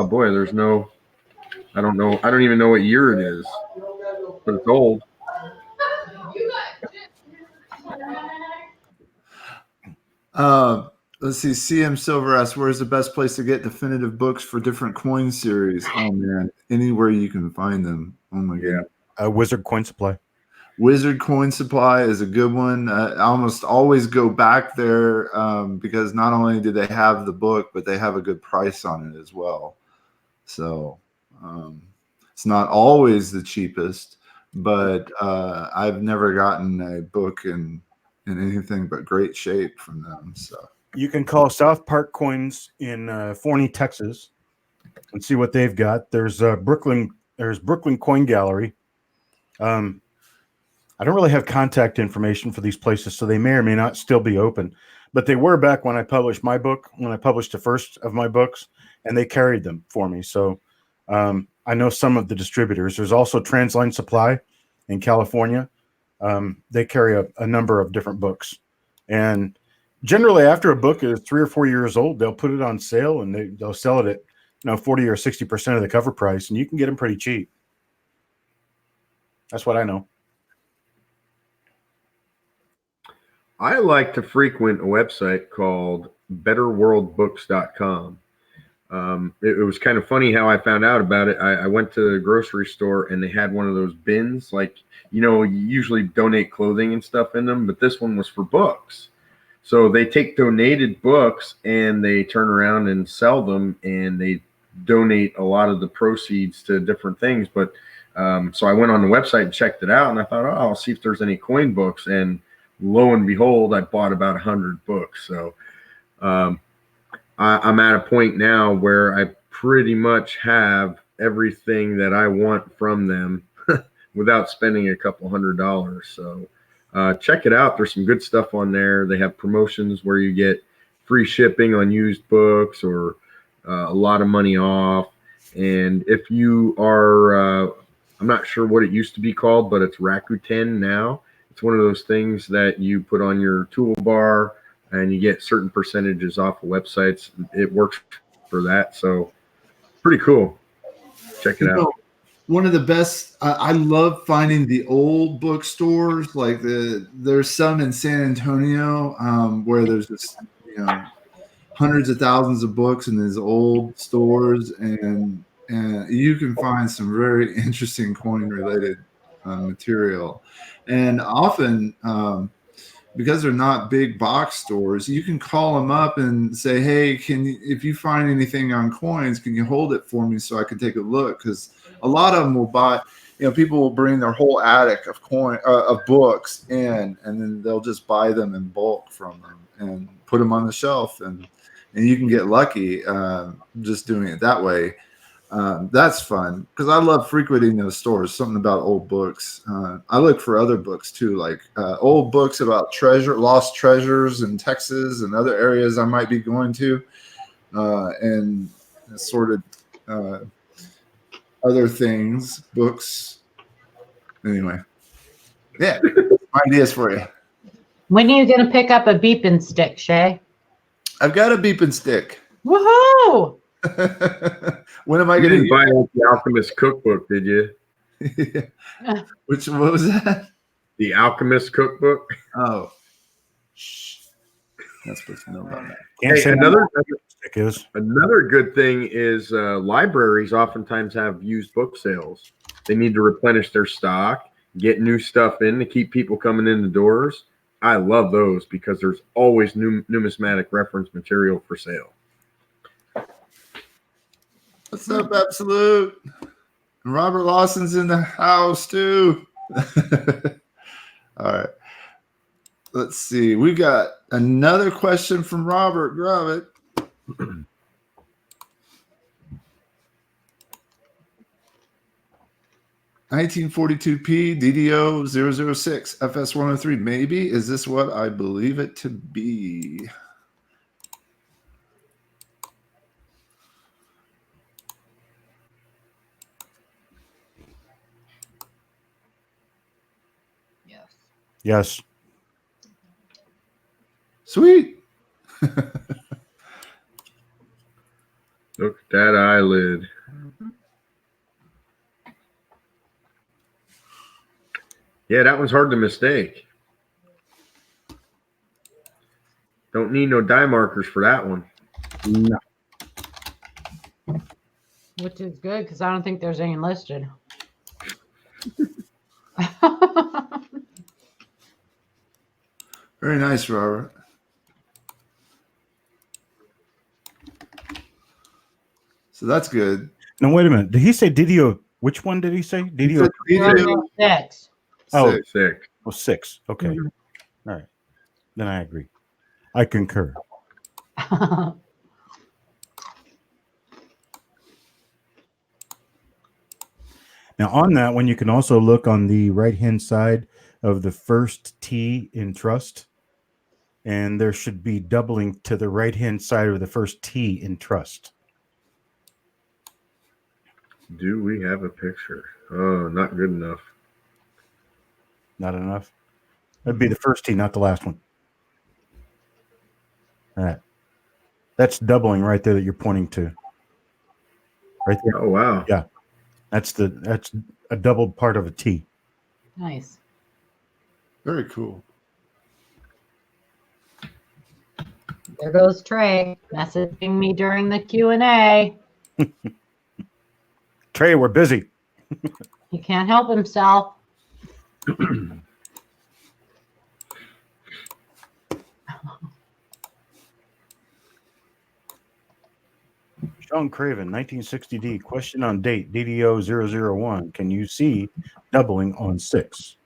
boy, I don't know. I don't even know what year it is, but it's old. Let's see. CM Silver asks, where's the best place to get definitive books for different coin series? Oh man, anywhere you can find them. Oh my god. Wizard Coin Supply. Wizard Coin Supply is a good one. I almost always go back there because not only do they have the book, but they have a good price on it as well. So it's not always the cheapest, but I've never gotten a book in anything but great shape from them. So you can call South Park Coins in Forney, Texas, and see what they've got. There's Brooklyn Coin Gallery. I don't really have contact information for these places, so they may or may not still be open. But they were back when I published my book, when I published the first of my books, and they carried them for me. So I know some of the distributors. There's also Transline Supply in California. They carry a number of different books. And generally, after a book is 3 or 4 years old, they'll put it on sale, and they'll sell it at 40 or 60% of the cover price, and you can get them pretty cheap. That's what I know. I like to frequent a website called betterworldbooks.com. It was kind of funny how I found out about it. I went to the grocery store and they had one of those bins, like, you usually donate clothing and stuff in them, but this one was for books. So they take donated books and they turn around and sell them, and they donate a lot of the proceeds to different things. But so I went on the website and checked it out, and I thought, I'll see if there's any coin books. And lo and behold, I bought about 100 books. So I'm at a point now where I pretty much have everything that I want from them without spending a couple $100. So check it out. There's some good stuff on there. They have promotions where you get free shipping on used books or a lot of money off. And if you are, I'm not sure what it used to be called, but it's Rakuten now. It's one of those things that you put on your toolbar and you get certain percentages off of websites. It works for that. So pretty cool. Check it out. One of the best, I love finding the old bookstores. Like there's some in San Antonio where there's just, hundreds of thousands of books in these old stores. And you can find some very interesting coin related material. And often, because they're not big box stores, you can call them up and say, hey, if you find anything on coins, can you hold it for me so I can take a look? Because a lot of them will buy, people will bring their whole attic of books in, and then they'll just buy them in bulk from them and put them on the shelf. And, and you can get lucky just doing it that way. That's fun because I love frequenting those stores. Something about old books. I look for other books too, like old books about lost treasures in Texas and other areas I might be going to, and assorted other things, books. Anyway, yeah, ideas for you. When are you going to pick up a beeping stick, Shay? I've got a beeping stick. Woohoo! When am I You going didn't to buy the Alchemist cookbook, did you? What was that? The Alchemist cookbook. Oh, shh. Not supposed to know about that. Can't Hey, say another good thing is libraries oftentimes have used book sales. They need to replenish their stock, get new stuff in to keep people coming in the doors. I love those because there's always new numismatic reference material for sale. What's up, Absolute? Robert Lawson's in the house too. All right. Let's see. We got another question from Robert. Grab it. 1942P DDO 006 FS 103. Maybe is this what I believe it to be? Yes. Yes. Sweet. Look at that eyelid. Yeah, that one's hard to mistake. Don't need no dye markers for that one. No. Which is good because I don't think there's any listed. Very nice, Robert. So that's good. No, wait a minute. Did he say DDO? Which one did he say? DDO? DDO 6. Oh, 6. well, 6. Okay. Mhm. All right. Then I agree. I concur. Now, on that one, you can also look on the right-hand side of the first T in trust, and there should be doubling to the right-hand side of the first T in trust. Do we have a picture? Oh, not good enough. Not enough? That'd be the first T, not the last one. All right. That's doubling right there that you're pointing to. Right there. Oh, wow. Yeah. That's a doubled part of a T. Nice. Very cool. There goes Trey messaging me during the Q&A. Trey, we're busy. He can't help himself. Sean Craven, 1960D. Question on date, DDO 001. Can you see doubling on 6?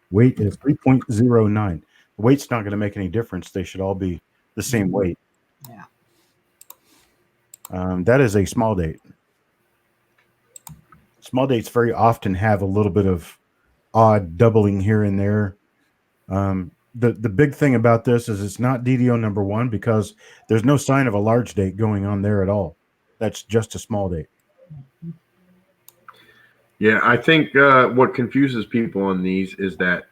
Weight is 3.09. The weight's not going to make any difference. They should all be the same weight. Yeah. That is a small date. Small dates very often have a little bit of odd doubling here and there. The big thing about this is it's not DDO number 1 because there's no sign of a large date going on there at all. That's just a small date. Yeah, I think what confuses people on these is that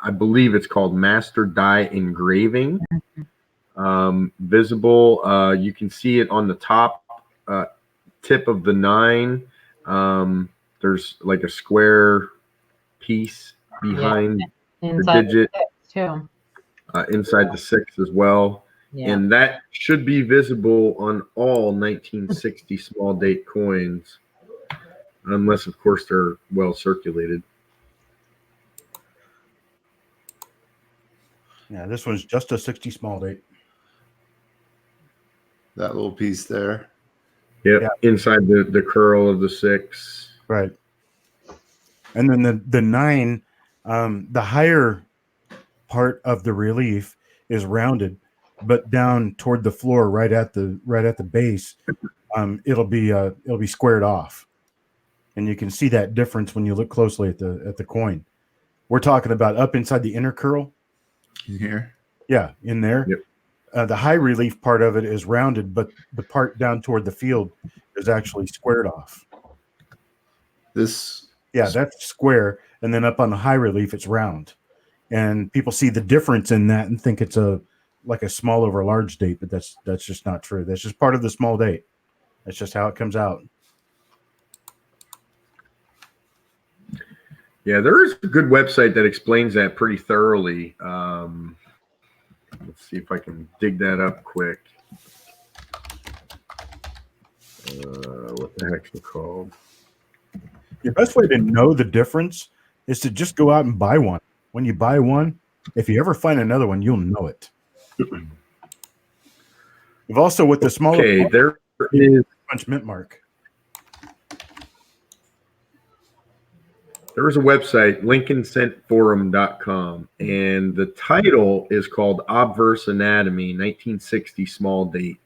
I believe it's called master die engraving. Visible, you can see it on the top tip of the 9. There's like a square piece behind the digit, too. inside the 6 as well. Yeah. And that should be visible on all 1960 small date coins, unless, of course, they're well circulated. Yeah, this one's just a 60 small date. That little piece there. Yep, Yeah. inside the curl of the 6. Right. And then the 9, the higher part of the relief is rounded, but down toward the floor, right at the base, it'll be squared off, and you can see that difference when you look closely at the coin. We're talking about up inside the inner curl. Here. Yeah, in there. Yep. The high relief part of it is rounded, but the part down toward the field is actually squared off. Yeah, that's square, and then up on the high relief, it's round. And people see the difference in that and think it's like a small over a large date, but that's just not true. That's just part of the small date. That's just how it comes out. Yeah, there is a good website that explains that pretty thoroughly. Let's see if I can dig that up quick. What the heck's it called? The best way to know the difference is to just go out and buy one. When you buy one, if you ever find another one, you'll know it. You've also, with the smaller, there is punch mint mark. There is a website, lincolncentforum.com, and the title is called Obverse Anatomy, 1960 small date.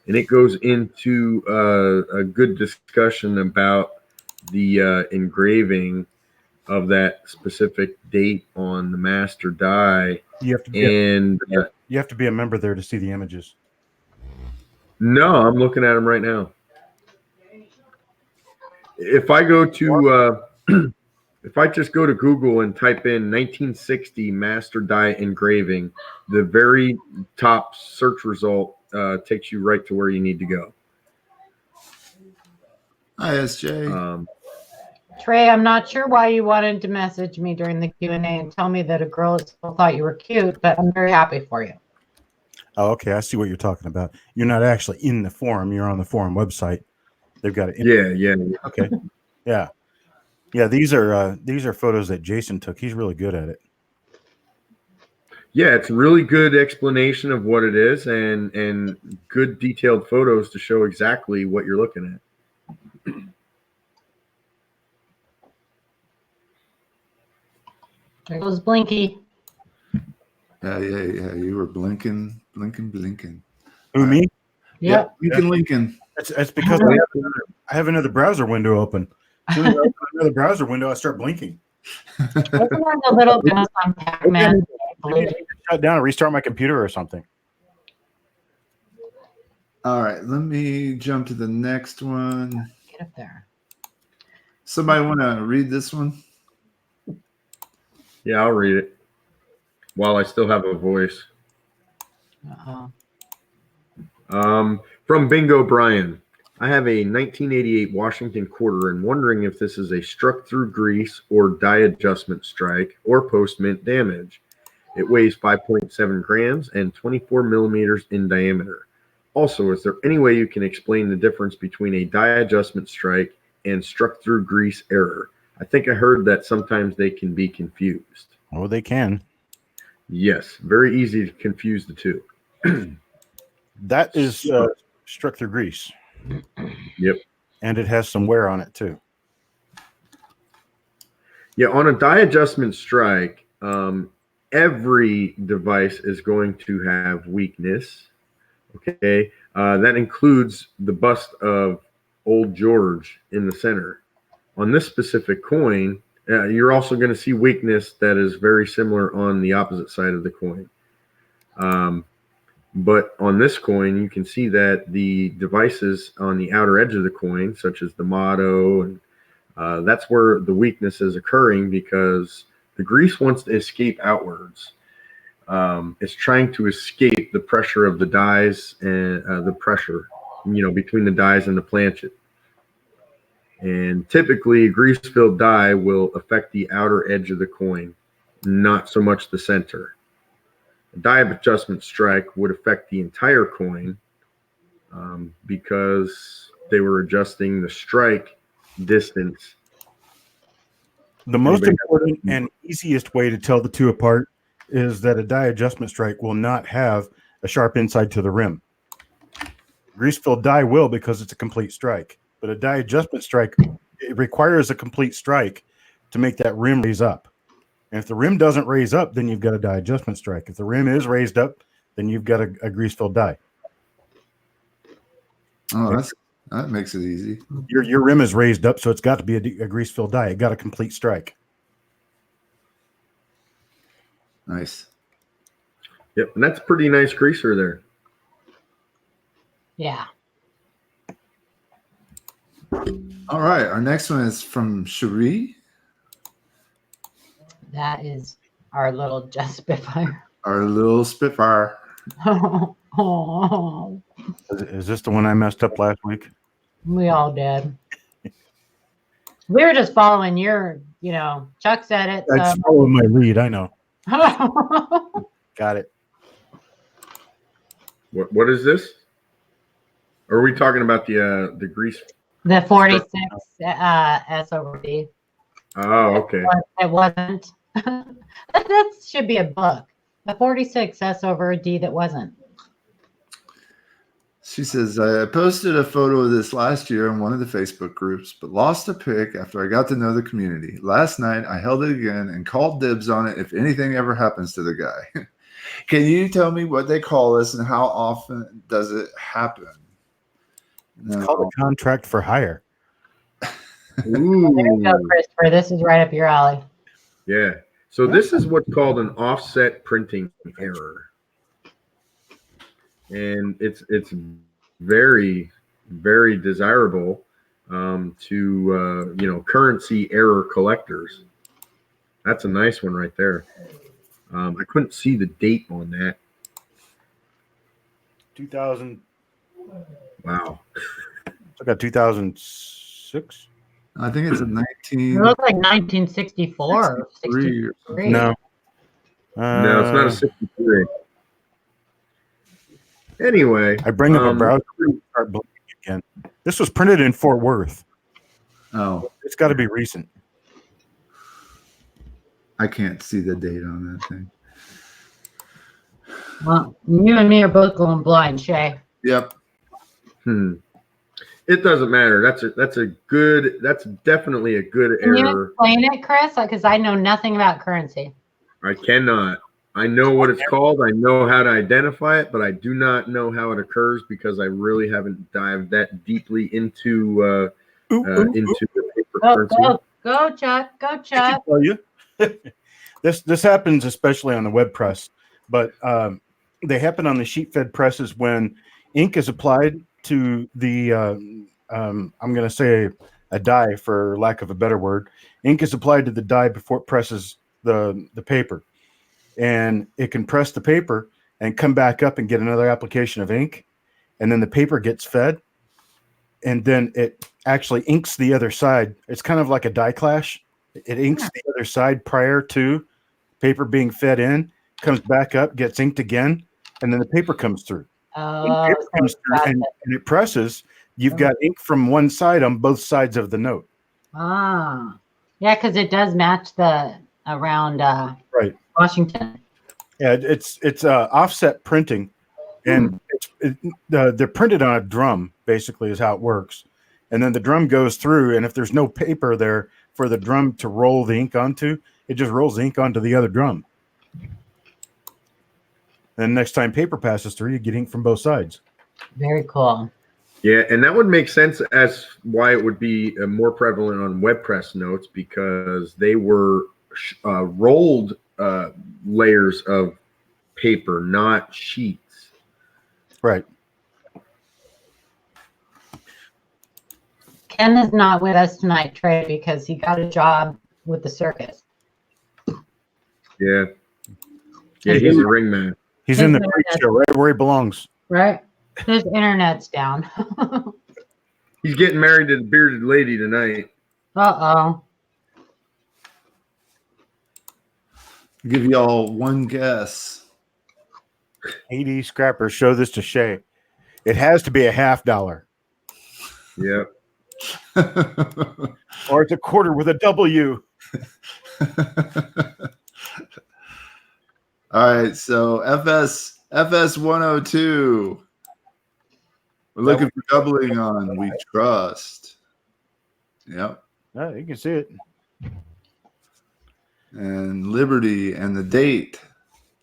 And it goes into a good discussion about the engraving of that specific date on the master die. You have to be a member there to see the images. No, I'm looking at them right now. If I go to if I just go to Google and type in 1960 master die engraving, the very top search result takes you right to where you need to go. Hi, SJ. Trey, I'm not sure why you wanted to message me during the Q&A and tell me that a girl still thought you were cute, but I'm very happy for you. Oh, okay. I see what you're talking about. You're not actually in the forum. You're on the forum website. They've got it. Yeah. Okay. Yeah. Yeah. These are photos that Jason took. He's really good at it. Yeah, it's a really good explanation of what it is and good detailed photos to show exactly what you're looking at. There goes Blinky. Yeah. You were blinking. Who, me? Yep. Lincoln. That's because I have another browser window open. As soon as I open another browser window, I start blinking. Open a little bit of contact, man. Shut down and restart my computer or something. All right, let me jump to the next one. Get up there. Somebody want to read this one? Yeah, I'll read it while I still have a voice. Uh-oh. From Bingo Brian. I have a 1988 Washington quarter and wondering if this is a struck through grease or die adjustment strike or post mint damage. It weighs 5.7 grams and 24 millimeters in diameter. Also, is there any way you can explain the difference between a die adjustment strike and struck through grease error? I think I heard that sometimes they can be confused. Oh, they can. Yes, very easy to confuse the two. That is struck through grease. Yep. And it has some wear on it too. Yeah, on a die adjustment strike, every device is going to have weakness. Okay, that includes the bust of Old George in the center. On this specific coin, you're also going to see weakness that is very similar on the opposite side of the coin. But on this coin, you can see that the devices on the outer edge of the coin, such as the motto, and that's where the weakness is occurring because the grease wants to escape outwards. It's trying to escape the pressure of the dies and the pressure, between the dies and the planchet. And typically, a grease-filled die will affect the outer edge of the coin, not so much the center. A die adjustment strike would affect the entire coin because they were adjusting the strike distance. The most important and easiest way to tell the two apart is that a die adjustment strike will not have a sharp inside to the rim. Grease-filled die will because it's a complete strike. But a die adjustment strike, it requires a complete strike to make that rim raise up. And if the rim doesn't raise up, then you've got a die adjustment strike. If the rim is raised up, then you've got a grease-filled die. Oh, that makes it easy. Your rim is raised up, so it's got to be a grease-filled die. It got a complete strike. Nice. Yep, and that's a pretty nice greaser there. Yeah. All right. Our next one is from Cherie. That is our little Just Spitfire. Our little Spitfire. Oh, Is this the one I messed up last week? we all did. We were just following your, Chuck said it. That's following my lead. I know. Got it. What is this? Or are we talking about the grease? The 46 S over D. Oh, okay. It wasn't. that should be a book. The 46 S over D that wasn't. She says, I posted a photo of this last year in one of the Facebook groups, but lost a pic after I got to know the community. Last night, I held it again and called dibs on it if anything ever happens to the guy. Can you tell me what they call this and how often does it happen? It's called a contract for hire. Ooh. There you go, Christopher. This is right up your alley. Yeah. So this is what's called an offset printing error. And it's very, very desirable to currency error collectors. That's a nice one right there. I couldn't see the date on that. 2000. Wow. I got 2006. I think it's a 19. It looks like 1964 or 63. 63. No. No, it's not a 63. Anyway, I bring up a browser and start blinking again. This was printed in Fort Worth. Oh, It's got to be recent. I can't see the date on that thing. Well, you and me are both going blind, Shay. Yep. It doesn't matter. That's definitely a good Can you error. explain it, Chris? Because I know nothing about currency. I cannot. I know what it's called. I know how to identify it, but I do not know how it occurs because I really haven't dived that deeply into the paper currency. Go, Chuck. Go, I can Chuck. tell you. This happens especially on the web press, but they happen on the sheet fed presses when ink is applied to the I'm going to say a die for lack of a better word. Ink is applied to the die before it presses the paper, and it can press the paper and come back up and get another application of ink, and then the paper gets fed, and then it actually inks the other side. It's kind of like a die clash. It inks the other side prior to paper being fed in, comes back up, gets inked again, and then the paper comes through. When the paper comes through and it presses, you've got ink from one side on both sides of the note. Ah, yeah, because it does match the around Right. Washington. Yeah, it's offset printing, and they're printed on a drum. Basically, is how it works, and then the drum goes through. And if there's no paper there for the drum to roll the ink onto, it just rolls the ink onto the other drum. And next time paper passes through, you get ink from both sides. Very cool. Yeah, and that would make sense as why it would be more prevalent on WebPress notes because they were rolled layers of paper, not sheets. Right. Ken is not with us tonight, Trey, because he got a job with the circus. Yeah. Yeah, he's a ringman. He's in the freak show right where he belongs. Right? His internet's down. He's getting married to the bearded lady tonight. Uh-oh. I'll give you all one guess. 80 scrappers, show this to Shay. It has to be $50. Yep. Or it's a quarter with a W. All right, so FS 102. We're looking for doubling on We Trust. Yep. You can see it. And Liberty and the date.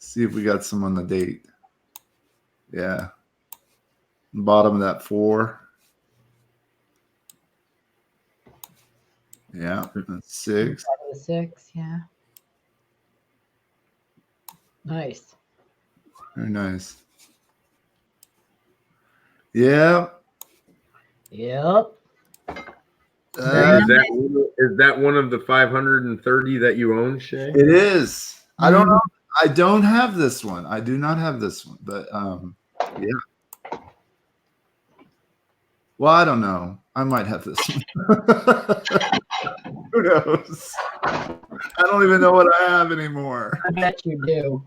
See if we got some on the date. Yeah. Bottom of that 4. Yeah, that's 6. Top of the 6, yeah. Nice. Very nice. Yeah. Yep. Is that one of the 530 that you own, Shay? It is. I don't know. I don't have this one. I do not have this one, but yeah. Well, I don't know. I might have this one. Who knows? I don't even know what I have anymore. I bet you do.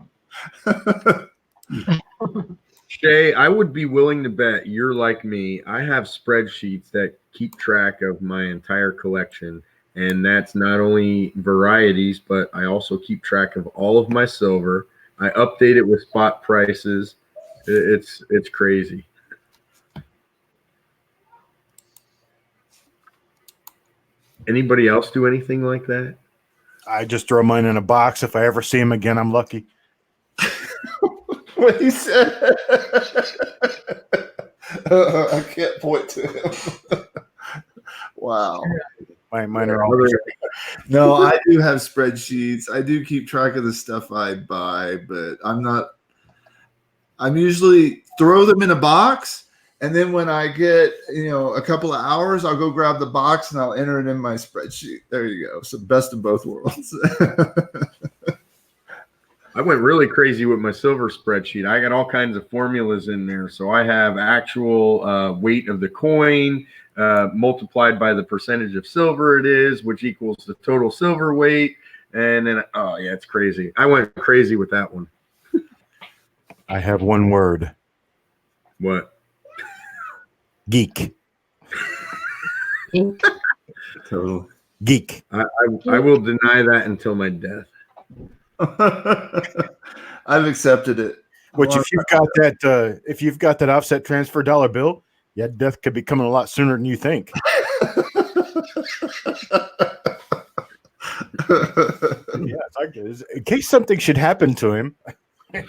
Shay, I would be willing to bet you're like me. I have spreadsheets that keep track of my entire collection, and that's not only varieties, but I also keep track of all of my silver. I update it with spot prices. It's crazy. Anybody else do anything like that? I just throw mine in a box. If I ever see him again, I'm lucky. What he said. I can't point to him. Wow. Mine are all. No, I do have spreadsheets. I do keep track of the stuff I buy, but I'm usually throw them in a box, and then when I get, a couple of hours, I'll go grab the box and I'll enter it in my spreadsheet. There you go. So best of both worlds. I went really crazy with my silver spreadsheet. I got all kinds of formulas in there. So I have actual weight of the coin multiplied by the percentage of silver it is, which equals the total silver weight. And then, oh, yeah, it's crazy. I went crazy with that one. I have one word. What? Geek. Totally. Geek. I will deny that until my death. I've accepted it. Which, if you've got that offset transfer dollar bill, yeah, death could be coming a lot sooner than you think. In case something should happen to him.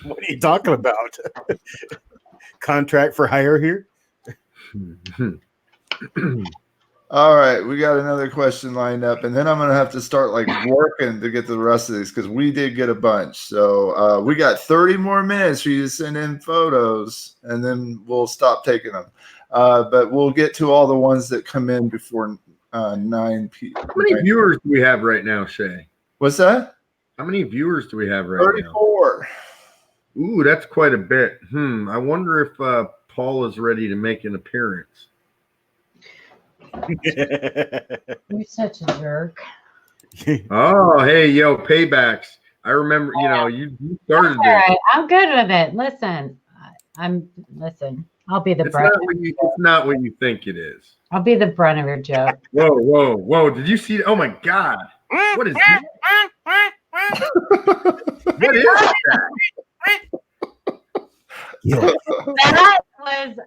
What are you talking about? Contract for hire here? All right, we got another question lined up, and then I'm going to have to start working to get to the rest of these because we did get a bunch. So we got 30 more minutes for you to send in photos, and then we'll stop taking them. But we'll get to all the ones that come in before 9 p.m. How many viewers do we have right now, Shay? What's that? How many viewers do we have right 34. now? Ooh, that's quite a bit. I wonder if Paul is ready to make an appearance. You're such a jerk. Oh, hey, yo, paybacks. I remember, you started All right, I'm good with it. Listen, I'll be the brunt. It's not what you think it is. I'll be the brunt of your joke. Whoa. Did you see? Oh, my God. What is that? What is that? That was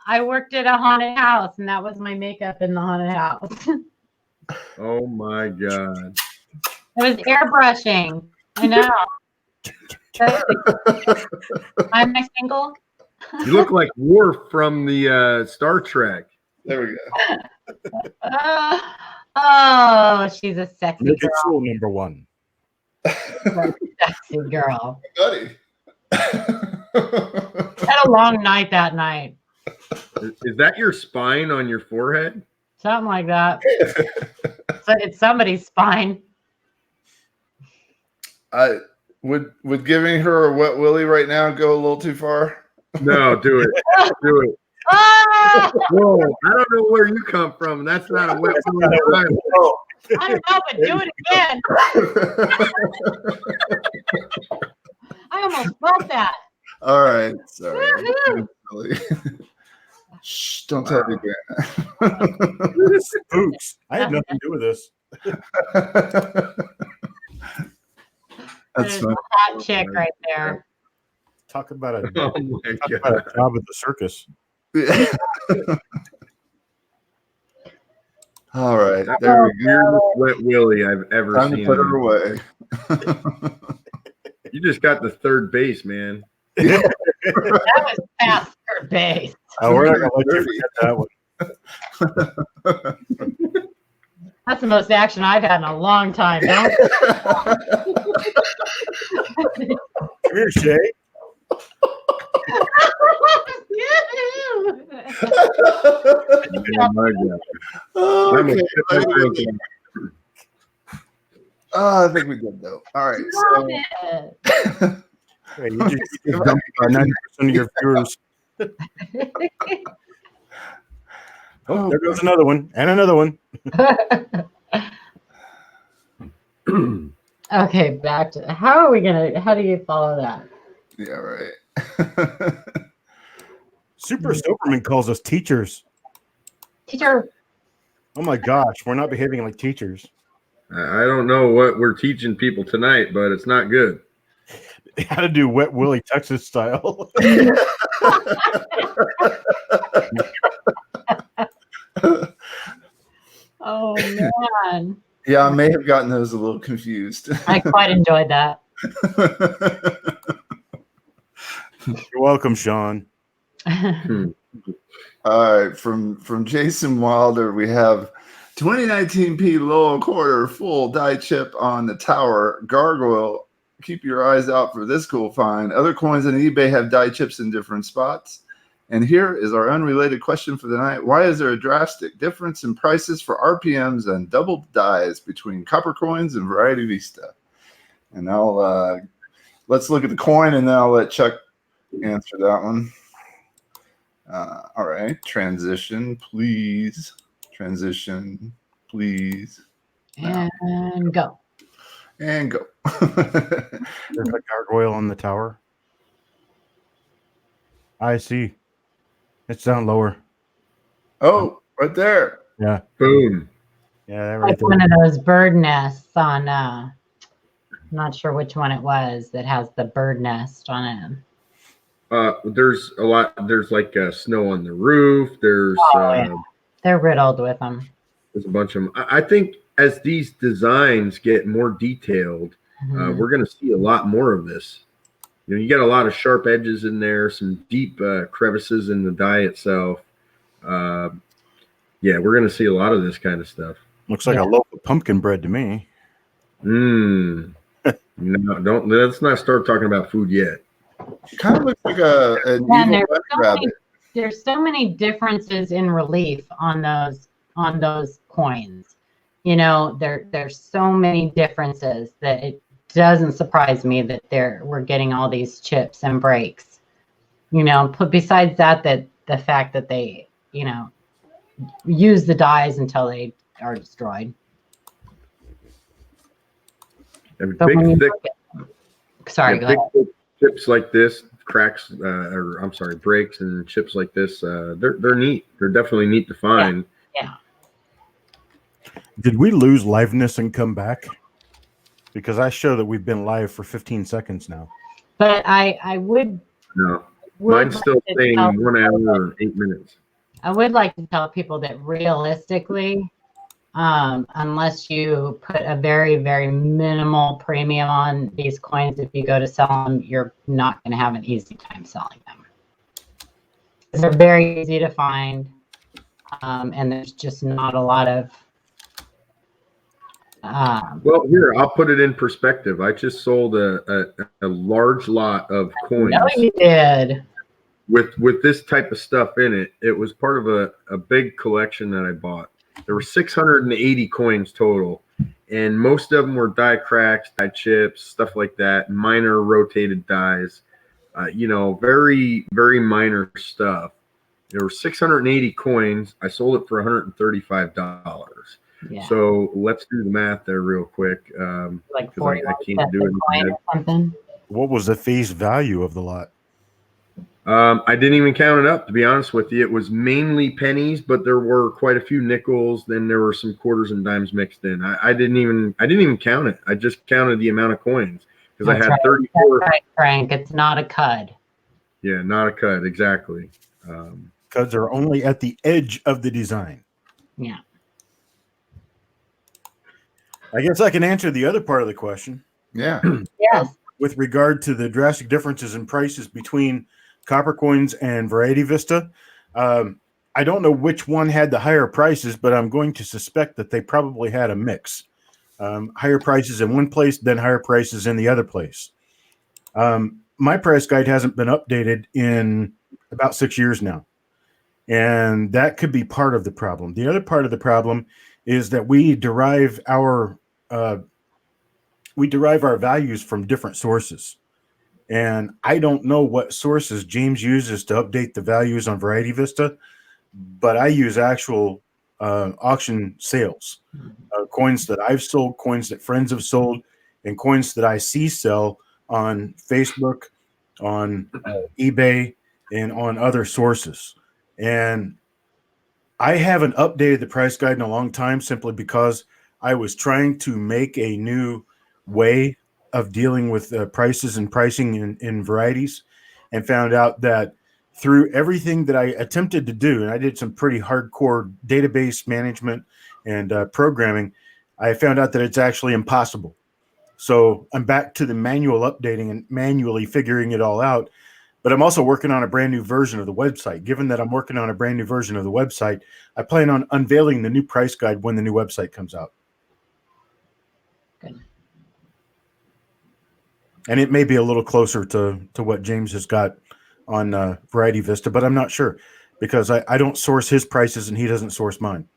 I worked at a haunted house, and that was my makeup in the haunted house. Oh my God. It was airbrushing. I know. Am I single? You look like Worf from the Star Trek. There we go. Oh, she's a sexy Look at girl. rule number 1. Sexy girl. Buddy. Had a long night that night. Is that your spine on your forehead? Something like that. So it's somebody's spine. Would giving her a wet willy right now go a little too far? No, do it. Do it. Oh! Whoa, I don't know where you come from. That's not a wet willy. I don't know, but do it again. I almost felt that. All right. Sorry. Shh, don't tell me again. Oops. I had nothing to do with this. That's There's fun. a hot chick right there. Talk about a Oh my job God. at the circus. All right. There we go. Weirdest wet willy I've ever Time seen. to put her away. You just got the third base, man. That was faster base. Oh, we're not gonna let you forget that one. That's the most action I've had in a long time. Don't. Come here, Shay. Okay. I think we did though. All right. Stop So it. Hey, you just dumped 90% of your viewers. Oh, there goes another one, and another one. Okay, back to how do you follow that? yeah, right. Super Soberman calls us teachers. Teacher. Oh my gosh, we're not behaving like teachers. I don't know what we're teaching people tonight, but it's not good. How to do Wet Willie Texas style. Oh man. Yeah, I may have gotten those a little confused. I quite enjoyed that. You're welcome, Sean. All right, from Jason Wilder, we have 2019P Lowell quarter full die chip on the tower. Gargoyle, keep your eyes out for this cool find. Other coins on eBay have die chips in different spots. And here is our unrelated question for the night. Why is there a drastic difference in prices for RPMs and double dies between copper coins and Variety Vista? And let's look at the coin, and then I'll let Chuck answer that one. All right, transition, please. Transition, please. And go. And go. There's a gargoyle on the tower. I see. It's down lower. Oh, right there. Yeah. Boom. Yeah, that right Like there. one of those bird nests on I'm not sure which one it was that has the bird nest on it. There's a lot. There's like snow on the roof. There's Yeah. They're riddled with them. there's a bunch of them. I think as these designs get more detailed, we're going to see a lot more of this. You know, you got a lot of sharp edges in there, some deep crevices in the die itself. Yeah, we're going to see a lot of this kind of stuff. Looks like a loaf of pumpkin bread to me. No, let's not start talking about food yet. Kind of looks like a evil wet rabbit. There's so many differences in relief on those coins. You know, there's so many differences that it doesn't surprise me that we're getting all these chips and breaks. You know, besides that the fact that they, you know, use the dies until they are destroyed. And But when you big, thick, look at, sorry, go big ahead. thick chips like this, cracks, breaks and chips like this. They're neat. They're definitely neat to find. Yeah. Did we lose liveness and come back? Because I show that we've been live for 15 seconds now. But I would. No, would mine's like still to saying tell 1 hour and 8 minutes. I would like to tell people that realistically, unless you put a very, very minimal premium on these coins, if you go to sell them, you're not going to have an easy time selling them. They're very easy to find, and there's just not a lot of. Well, here, I'll put it in perspective. I just sold a large lot of coins. No, you did. With this type of stuff in it. It was part of a big collection that I bought. There were 680 coins total, and most of them were die cracks, die chips, stuff like that, minor rotated dies, you know, very, very minor stuff. There were 680 coins. I sold it for $135. Yeah. So let's do the math there real quick. Like 'cause I can't do it in my head. or something. What was the face value of the lot? I didn't even count it up, to be honest with you. It was mainly pennies, but there were quite a few nickels. Then there were some quarters and dimes mixed in. I didn't even count it. I just counted the amount of coins because I had 34. That's right, Frank. It's not a cud. Yeah, not a cut, exactly. Cuds are only at the edge of the design. Yeah. I guess I can answer the other part of the question. Yeah. Yes. with regard to the drastic differences in prices between copper coins and Variety Vista. I don't know which one had the higher prices, but I'm going to suspect that they probably had a mix. Higher prices in one place, then higher prices in the other place. My price guide hasn't been updated in about 6 years now. And that could be part of the problem. The other part of the problem is that we derive our values from different sources. And I don't know what sources James uses to update the values on Variety Vista, but I use actual auction sales, coins that I've sold, coins that friends have sold, and coins that I see sell on Facebook, on eBay, and on other sources. And I haven't updated the price guide in a long time simply because I was trying to make a new way of dealing with prices and pricing in varieties, and found out that through everything that I attempted to do, and I did some pretty hardcore database management and programming, I found out that it's actually impossible. So I'm back to the manual updating and manually figuring it all out. But I'm also working on a brand new version of the website. Given that I'm working on a brand new version of the website, I plan on unveiling the new price guide when the new website comes out. Good. And it may be a little closer to what James has got on Variety Vista, but I'm not sure because I don't source his prices and he doesn't source mine.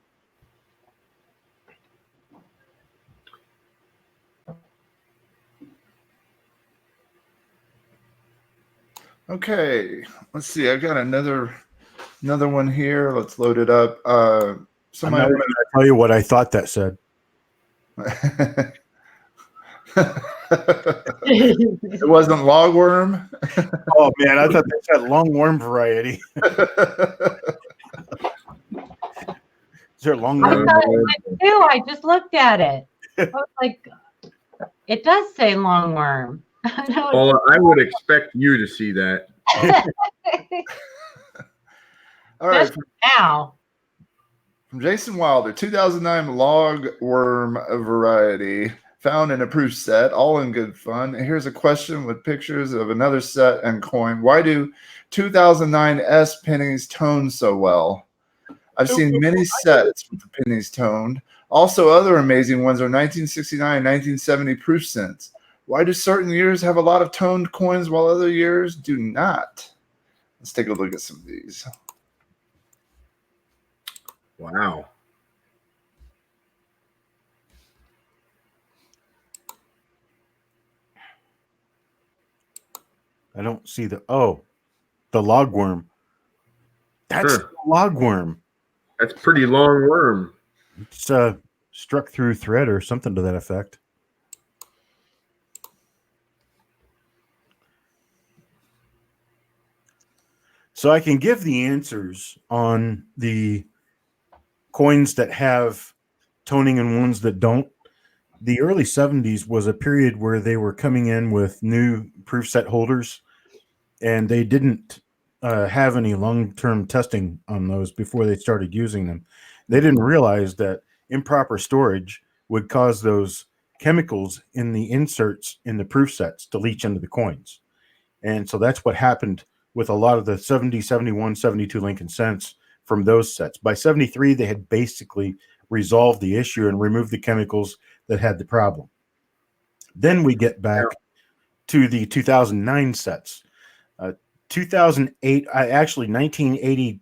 Okay, let's see. I got another one here. Let's load it up. I'm not going to tell you what I thought that said. It wasn't logworm. Oh man, I thought they said longworm variety. Is there longworm? I thought it was too. I just looked at it. I was like, it does say longworm. Paula, I would expect you to see that. All right. Just now. From Jason Wilder, 2009 logworm variety found in a proof set, all in good fun. Here's a question with pictures of another set and coin. Why do 2009 S pennies tone so well? I've seen many sets with the pennies toned. Also, other amazing ones are 1969 and 1970 proof cents. Why do certain years have a lot of toned coins while other years do not? Let's take a look at some of these. Wow. I don't see the logworm. That's the logworm. That's pretty long worm. It's struck through thread or something to that effect. So I can give the answers on the coins that have toning and ones that don't. The early 70s was a period where they were coming in with new proof set holders, and they didn't have any long-term testing on those before they started using them. They didn't realize that improper storage would cause those chemicals in the inserts in the proof sets to leach into the coins. And so that's what happened with a lot of the 70, 71, 72 Lincoln cents from those sets. By 73, they had basically resolved the issue and removed the chemicals that had the problem. Then we get back to the 2009 sets. 2008, actually 1980,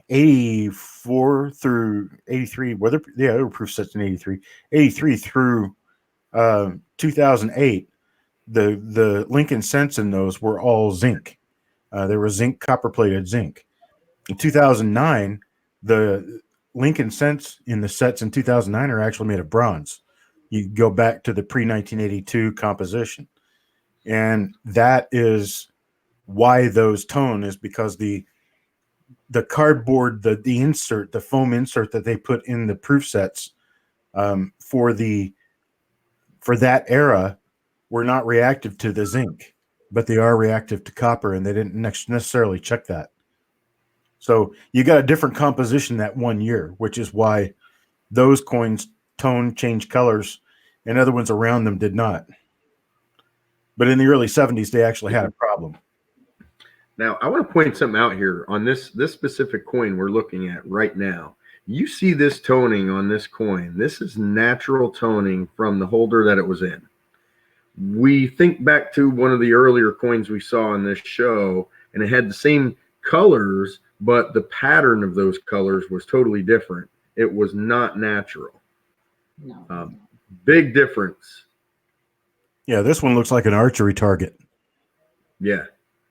84 through 83, there were proof sets in 83. 83 through 2008, the Lincoln cents in those were all zinc. They were zinc, copper-plated zinc. In 2009, the Lincoln cents in the sets in 2009 are actually made of bronze. You go back to the pre-1982 composition. And that is why those tone, is because the cardboard, the insert, the foam insert that they put in the proof sets for that era were not reactive to the zinc, but they are reactive to copper, and they didn't necessarily check that. So you got a different composition that one year, which is why those coins tone, change colors, and other ones around them did not. But in the early 70s, they actually had a problem. Now, I want to point something out here on this specific coin we're looking at right now. You see this toning on this coin. This is natural toning from the holder that it was in. We think back to one of the earlier coins we saw on this show, and it had the same colors, but the pattern of those colors was totally different. It was not natural. No. Big difference. Yeah, this one looks like an archery target. Yeah.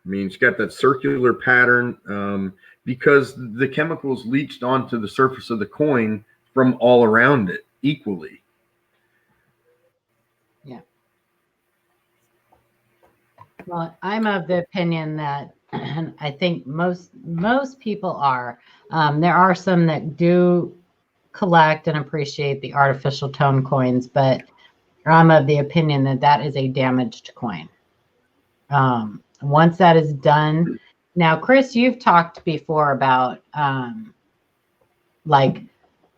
I mean, it's got that circular pattern because the chemicals leached onto the surface of the coin from all around it equally. Yeah. Well, I'm of the opinion that, and I think most people are, there are some that do collect and appreciate the artificial tone coins, but I'm of the opinion that that is a damaged coin. Once that is done, now, Chris, you've talked before about like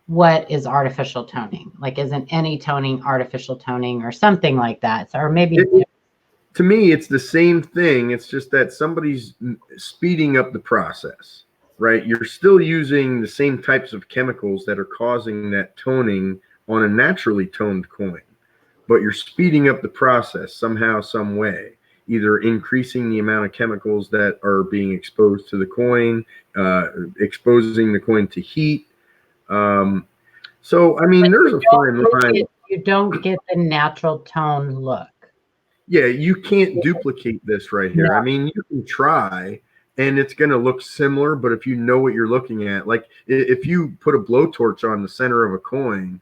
what is artificial toning? Like, isn't any toning artificial toning or something like that? So, or maybe to me, it's the same thing. It's just that somebody's speeding up the process, right? You're still using the same types of chemicals that are causing that toning on a naturally toned coin, but you're speeding up the process somehow, some way, either increasing the amount of chemicals that are being exposed to the coin, exposing the coin to heat. So, I mean, there's a fine line. You don't get the natural tone look. Yeah, you can't duplicate this right here. No. I mean, you can try, and it's going to look similar, but if you know what you're looking at, like if you put a blowtorch on the center of a coin,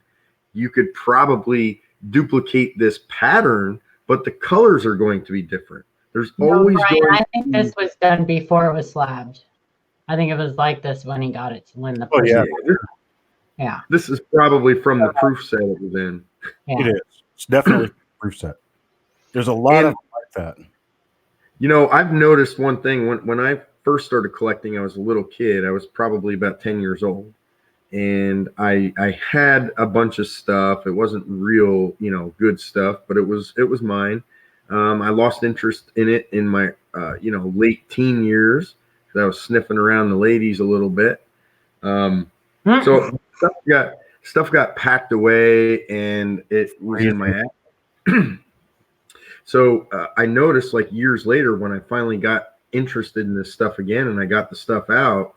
you could probably duplicate this pattern, but the colors are going to be different. There's always Brian, going I think this was done before it was slabbed. I think it was like this when he got it, when the yeah. Yeah. This is probably from the proof set it was in. Yeah. It is. It's definitely a proof set. There's a lot of like that. You know, I've noticed one thing. When I first started collecting, I was a little kid. I was probably about 10 years old. And I had a bunch of stuff. It wasn't real, good stuff, but it was mine. I lost interest in it in my, late teen years because I was sniffing around the ladies a little bit. So stuff got packed away, and it was in my app. So I noticed, like, years later when I finally got interested in this stuff again, and I got the stuff out.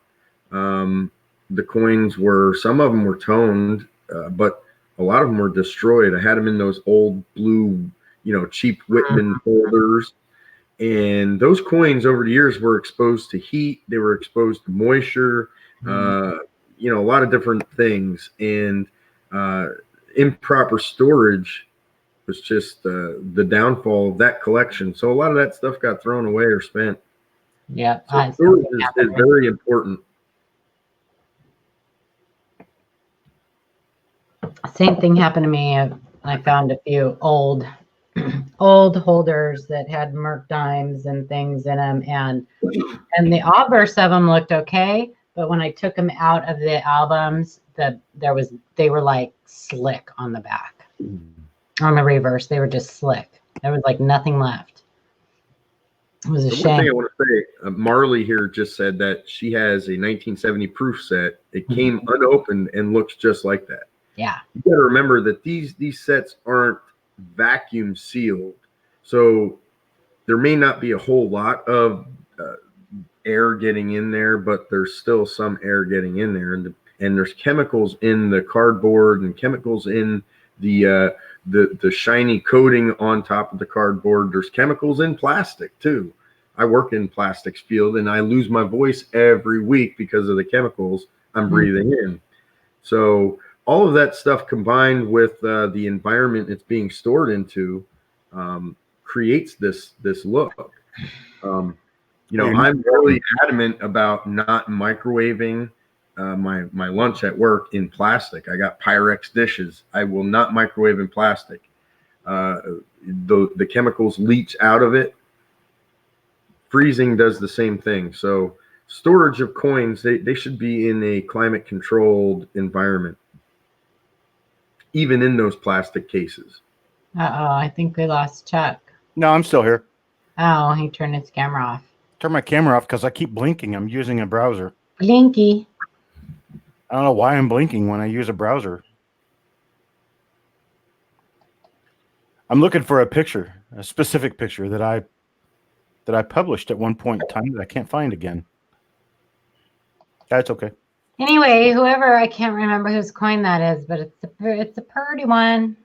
The coins some of them were toned, but a lot of them were destroyed. I had them in those old blue, cheap Whitman folders. And those coins over the years were exposed to heat. They were exposed to moisture, a lot of different things. And improper storage was just the downfall of that collection. So a lot of that stuff got thrown away or spent. Yeah. So storage is very important. Same thing happened to me. I found a few old holders that had Merc dimes and things in them, and the obverse of them looked okay, but when I took them out of the albums, they were like slick on the back. On the reverse, they were just slick. There was like nothing left. It was a shame. One thing I want to say, Marley here just said that she has a 1970 proof set. It came unopened and looks just like that. Yeah. You got to remember that these sets aren't vacuum sealed, so there may not be a whole lot of air getting in there, but there's still some air getting in there, and there's chemicals in the cardboard and chemicals in the shiny coating on top of the cardboard. There's chemicals in plastic too. I work in plastics field, and I lose my voice every week because of the chemicals I'm breathing in. So all of that stuff combined with the environment it's being stored into creates this look. I'm really adamant about not microwaving my lunch at work in plastic. I got Pyrex dishes. I will not microwave in plastic. The chemicals leach out of it. Freezing does the same thing. So storage of coins, they should be in a climate controlled environment, even in those plastic cases. I think we lost Chuck. No, I'm still here. Oh, he turned his camera off. Turn my camera off because I keep blinking. I'm using a browser. Blinky. I don't know why I'm blinking when I use a browser. I'm looking for a picture, a specific picture that I published at one point in time that I can't find again. That's okay. Anyway, whoever, I can't remember whose coin that is, but it's a pretty one.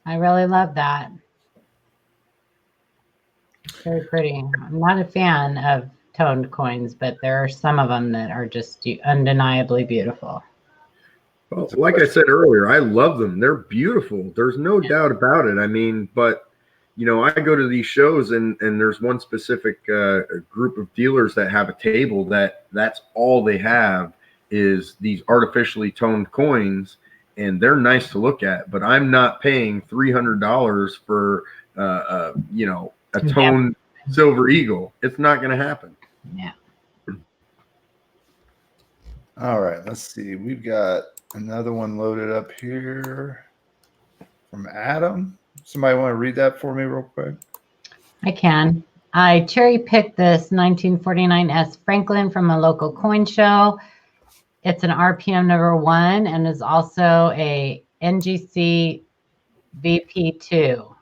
I really love that. Very pretty. I'm not a fan of toned coins, but there are some of them that are just undeniably beautiful. Well, like I said earlier, I love them. They're beautiful. There's no doubt about it. I mean, but I go to these shows and there's one specific group of dealers that have a table that's all they have is these artificially toned coins, and they're nice to look at. But I'm not paying $300 for a toned silver eagle. It's not going to happen. Yeah. All right, let's see. We've got another one loaded up here from Adam. Somebody want to read that for me real quick? I can. I cherry picked this 1949 S Franklin from a local coin show. It's an RPM number 1 and is also a NGC VP2.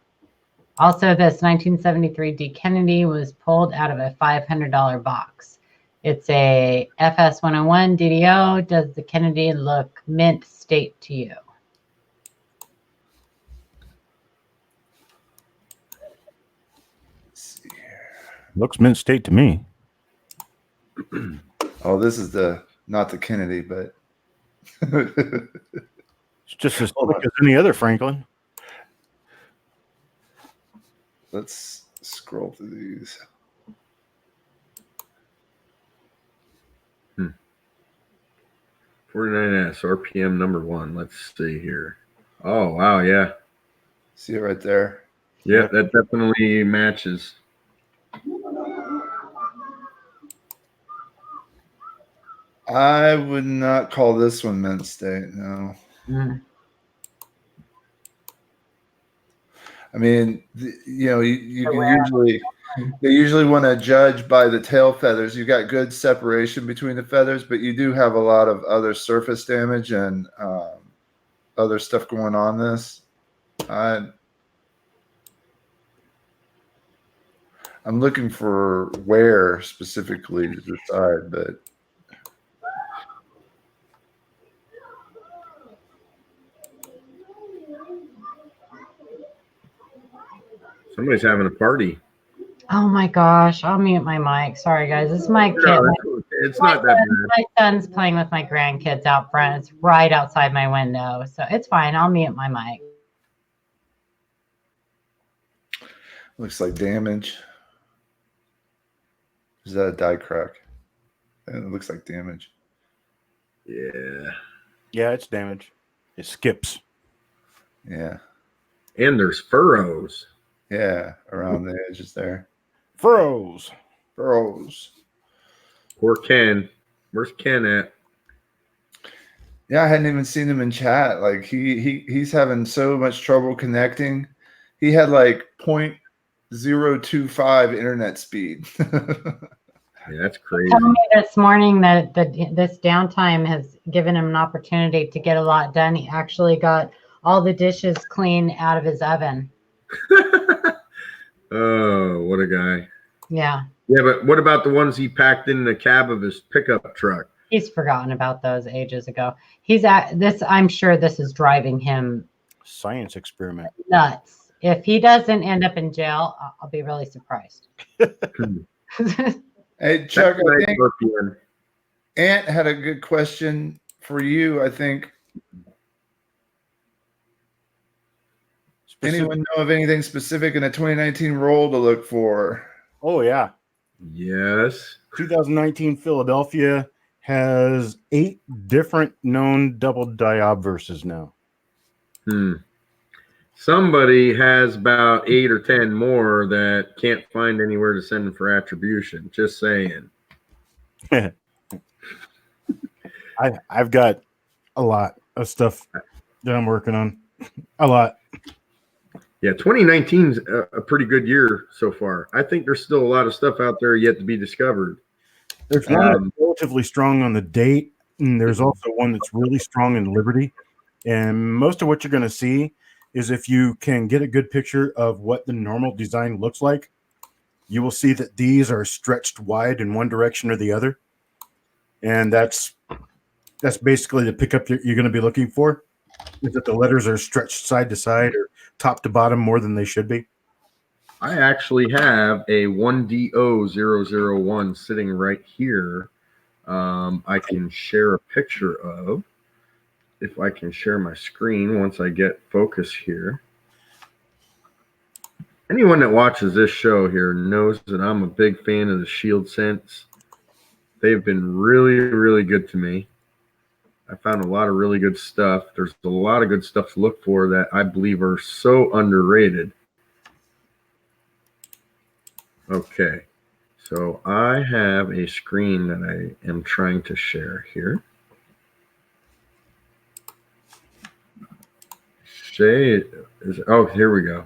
Also, this 1973 D Kennedy was pulled out of a $500 box. It's a FS101 DDO. Does the Kennedy look mint state to you? Let's see here. Looks mint state to me. Oh, this is not the Kennedy, but It's just as slick as any other Franklin. let's scroll through these. 49S RPM number 1. Let's see here. Oh wow, yeah. See it right there. Yeah, that definitely matches. I would not call this one mint state. No. Mm. I mean, they usually want to judge by the tail feathers. You've got good separation between the feathers, but you do have a lot of other surface damage and other stuff going on this. I'm looking for where specifically to decide, but Somebody's having a party. Oh my gosh, I'll mute my mic. Sorry guys, this is my kid. No, it's not that bad. My son's playing with my grandkids out front. It's right outside my window, so it's fine. I'll mute my mic. looks like damage. Is that a die crack? It looks like damage. Yeah. Yeah, it's damage. It skips. Yeah. And there's furrows. Yeah, around the edges there. Furrows. Furrows. Poor Ken. Where's Ken at? Yeah, I hadn't even seen him in chat. Like he's having so much trouble connecting. He had like 0.025 internet speed. Yeah, that's crazy. Tell me this morning that this downtime has given him an opportunity to get a lot done. He actually got all the dishes clean out of his oven. Oh, what a guy. Yeah. Yeah, but what about the ones he packed in the cab of his pickup truck? He's forgotten about those ages ago. He's at this. I'm sure this is driving him Science experiment. nuts. If he doesn't end up in jail, I'll be really surprised. Hey, Chuck, That's I nice think RPM. Ant had a good question for you. I think. Anyone know of anything specific in a 2019 roll to look for? Oh, yeah. Yes. 2019 Philadelphia has 8 different known double die obverses now. Somebody has about 8 or 10 more that can't find anywhere to send them for attribution. Just saying. I've got a lot of stuff that I'm working on. A lot. Yeah, 2019 is a pretty good year so far. I think there's still a lot of stuff out there yet to be discovered. There's one that's relatively strong on the date, and there's also one that's really strong in Liberty. And most of what you're going to see is if you can get a good picture of what the normal design looks like, you will see that these are stretched wide in one direction or the other. And that's basically the pickup you're going to be looking for, is that the letters are stretched side to side or top to bottom more than they should be. I actually have a 1DO001 sitting right here. I can share a picture of, if I can share my screen once I get focus here. Anyone that watches this show here knows that I'm a big fan of the Shield scents. They've been really, really good to me. I found a lot of really good stuff. There's a lot of good stuff to look for that I believe are so underrated. Okay, so I have a screen that I am trying to share here. Oh, here we go.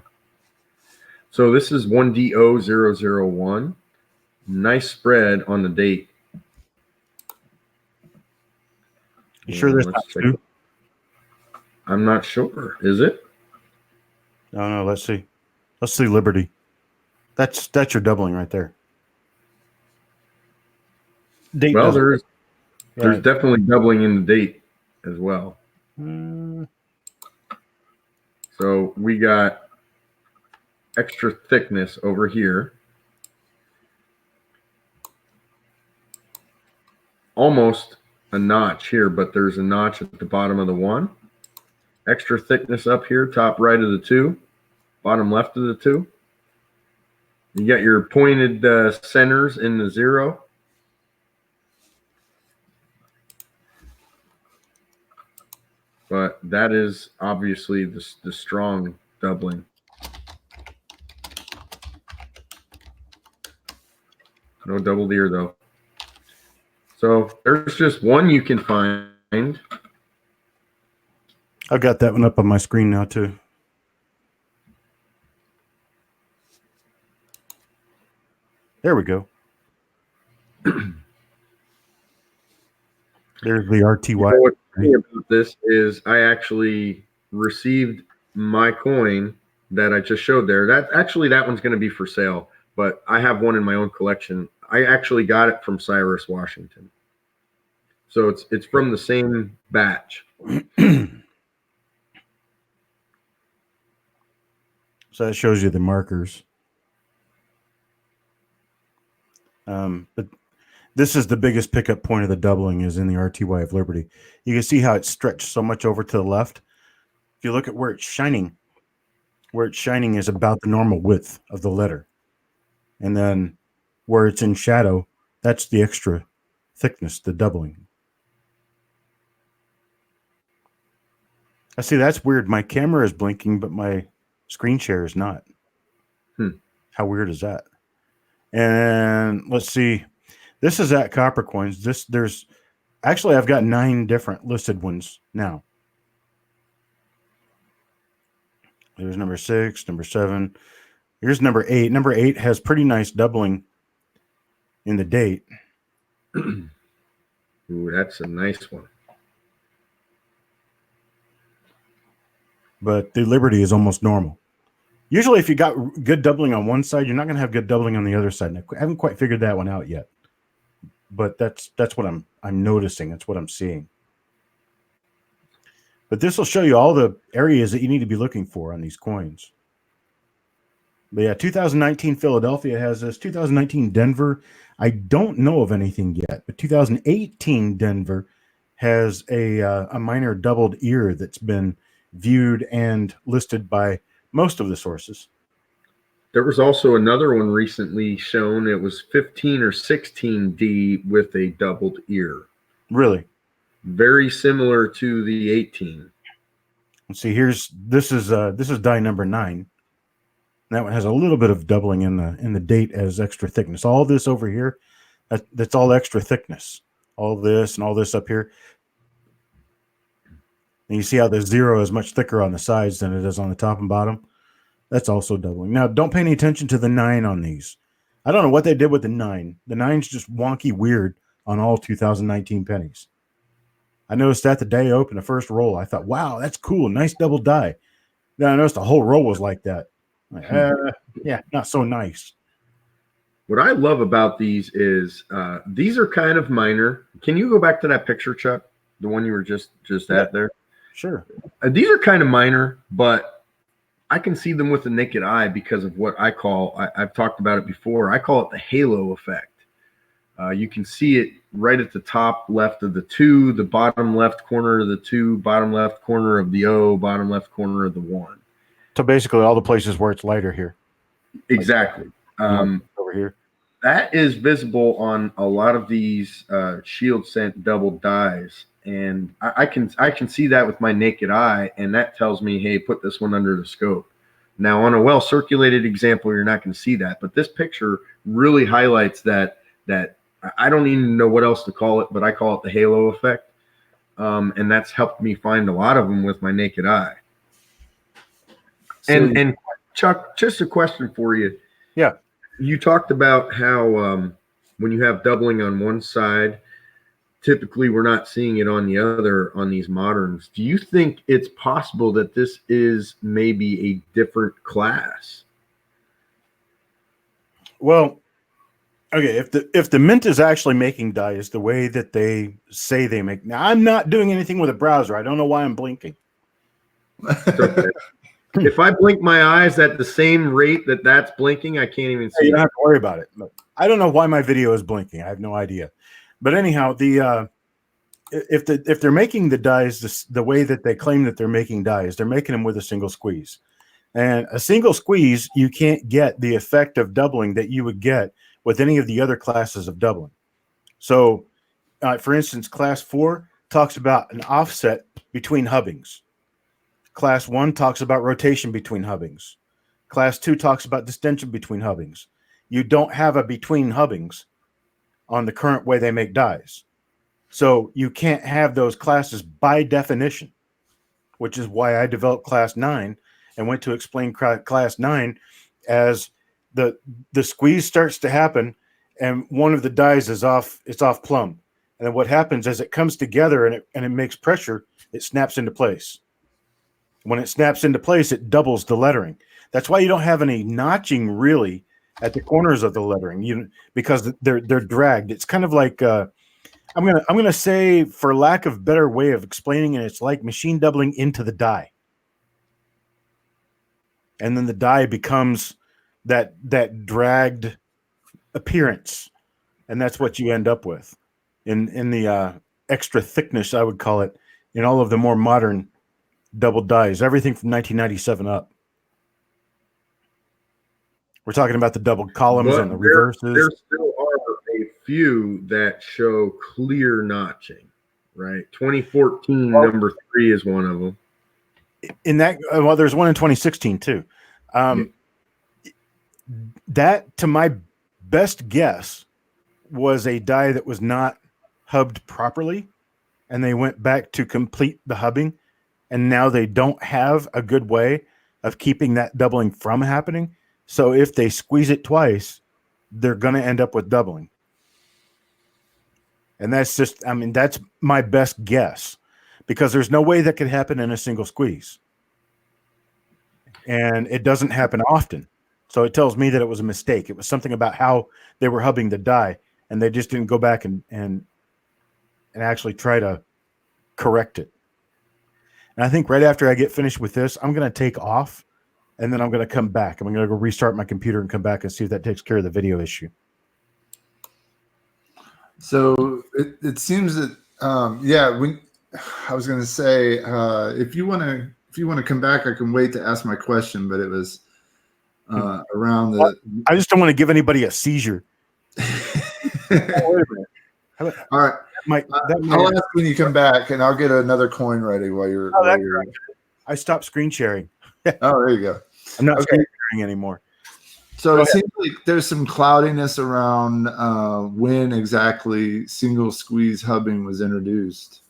So this is 1DO001. Nice spread on the date. You sure there's not two? I'm not sure. Is it? No, let's see. Let's see Liberty. That's your doubling right there. Date well, there's definitely doubling in the date as well. So we got extra thickness over here. Almost a notch here, but there's a notch at the bottom of the one. Extra thickness up here, top right of the two, bottom left of the two. You got your pointed centers in the zero. But that is obviously the strong doubling. No double ear though. So there's just one you can find. I've got that one up on my screen now too. There we go. There's the RTY. You know what's funny about this is I actually received my coin that I just showed there. That one's going to be for sale, but I have one in my own collection. I actually got it from Cyrus, Washington. So it's from the same batch. So that shows you the markers. But this is the biggest pickup point of the doubling is in the RTY of Liberty. You can see how it's stretched so much over to the left. If you look at where it's shining is about the normal width of the letter. And then where it's in shadow, that's the extra thickness, the doubling. I see that's weird. My camera is blinking, but my screen share is not. How weird is that? And let's see. This is at Copper Coins. There's actually I've got 9 different listed ones now. There's number 6, number 7. Here's number 8. Number 8 has pretty nice doubling in the date. Ooh, that's a nice one. But the Liberty is almost normal. Usually if you got good doubling on one side, you're not going to have good doubling on the other side. And I haven't quite figured that one out yet. But that's what I'm noticing. That's what I'm seeing. But this will show you all the areas that you need to be looking for on these coins. But yeah, 2019 Philadelphia has this. 2019 Denver, I don't know of anything yet. But 2018 Denver has a minor doubled ear that's been viewed and listed by most of the sources. There was also another one recently shown. It was 15 or 16D with a doubled ear. Really? Very similar to the 18. Let's see. This is die number 9. That one has a little bit of doubling in the date as extra thickness. All this over here, that's all extra thickness. All this and all this up here. And you see how the 0 is much thicker on the sides than it is on the top and bottom. That's also doubling. Now, don't pay any attention to the 9 on these. I don't know what they did with the 9. The 9's just wonky weird on all 2019 pennies. I noticed that the day I opened the first roll. I thought, wow, that's cool. Nice double die. Then I noticed the whole roll was like that. Like, yeah, not so nice. What I love about these is these are kind of minor. Can you go back to that picture, Chuck? The one you were just at there? Sure. These are kind of minor, but I can see them with the naked eye because of what I call, I've talked about it before, I call it the halo effect. You can see it right at the top left of the 2, the bottom left corner of the 2, bottom left corner of the O, bottom left corner of the 1. So basically all the places where it's lighter here. Exactly. Over here. That is visible on a lot of these shield scent double dies. And I can see that with my naked eye, and that tells me, hey, put this one under the scope. Now, on a well-circulated example, you're not going to see that. But this picture really highlights that I don't even know what else to call it, but I call it the halo effect. And that's helped me find a lot of them with my naked eye. And Chuck, just a question for you. Yeah. You talked about how when you have doubling on one side, typically we're not seeing it on the other on these moderns. Do you think it's possible that this is maybe a different class? Well, okay, if the mint is actually making dies the way that they say they make. Now, I'm not doing anything with a browser. I don't know why I'm blinking. Okay. If I blink my eyes at the same rate that's blinking, I can't even see. You don't have to worry about it. But I don't know why my video is blinking. I have no idea. But anyhow, if they're making the dies the way that they claim that they're making dies, they're making them with a single squeeze. And a single squeeze, you can't get the effect of doubling that you would get with any of the other classes of doubling. So, for instance, class 4 talks about an offset between hubbings. Class 1 talks about rotation between hubbings. Class 2 talks about distension between hubbings. You don't have a between hubbings on the current way they make dies. So you can't have those classes by definition, which is why I developed class 9 and went to explain class 9 as the squeeze starts to happen and one of the dies is off, it's off plumb. And then what happens as it comes together and it makes pressure, it snaps into place. When it snaps into place, it doubles the lettering. That's why you don't have any notching really at the corners of the lettering, because they're dragged. It's kind of like I'm gonna say, for lack of better way of explaining it, it's like machine doubling into the die, and then the die becomes that dragged appearance, and that's what you end up with in the extra thickness, I would call it, in all of the more modern double dies, everything from 1997 up. We're talking about the double columns and the reverses. There still are a few that show clear notching, right? 2014 number 3 is one of them. In that, well, there's one in 2016 too. That, to my best guess, was a die that was not hubbed properly, and they went back to complete the hubbing. And now they don't have a good way of keeping that doubling from happening. So if they squeeze it twice, they're going to end up with doubling. And that's just, that's my best guess, because there's no way that could happen in a single squeeze. And it doesn't happen often. So it tells me that it was a mistake. It was something about how they were hubbing the die, and they just didn't go back and actually try to correct it. And I think right after I get finished with this, I'm going to take off, and then I'm going to come back. I'm going to go restart my computer and come back and see if that takes care of the video issue. So it seems that I was going to say, if you want to come back, I can wait to ask my question, but it was around the. I just don't want to give anybody a seizure. All right. I'll ask when you come back, and I'll get another coin ready while you're. I stopped screen sharing. Oh, there you go. I'm not screen sharing anymore. So it seems like there's some cloudiness around when exactly single squeeze hubbing was introduced.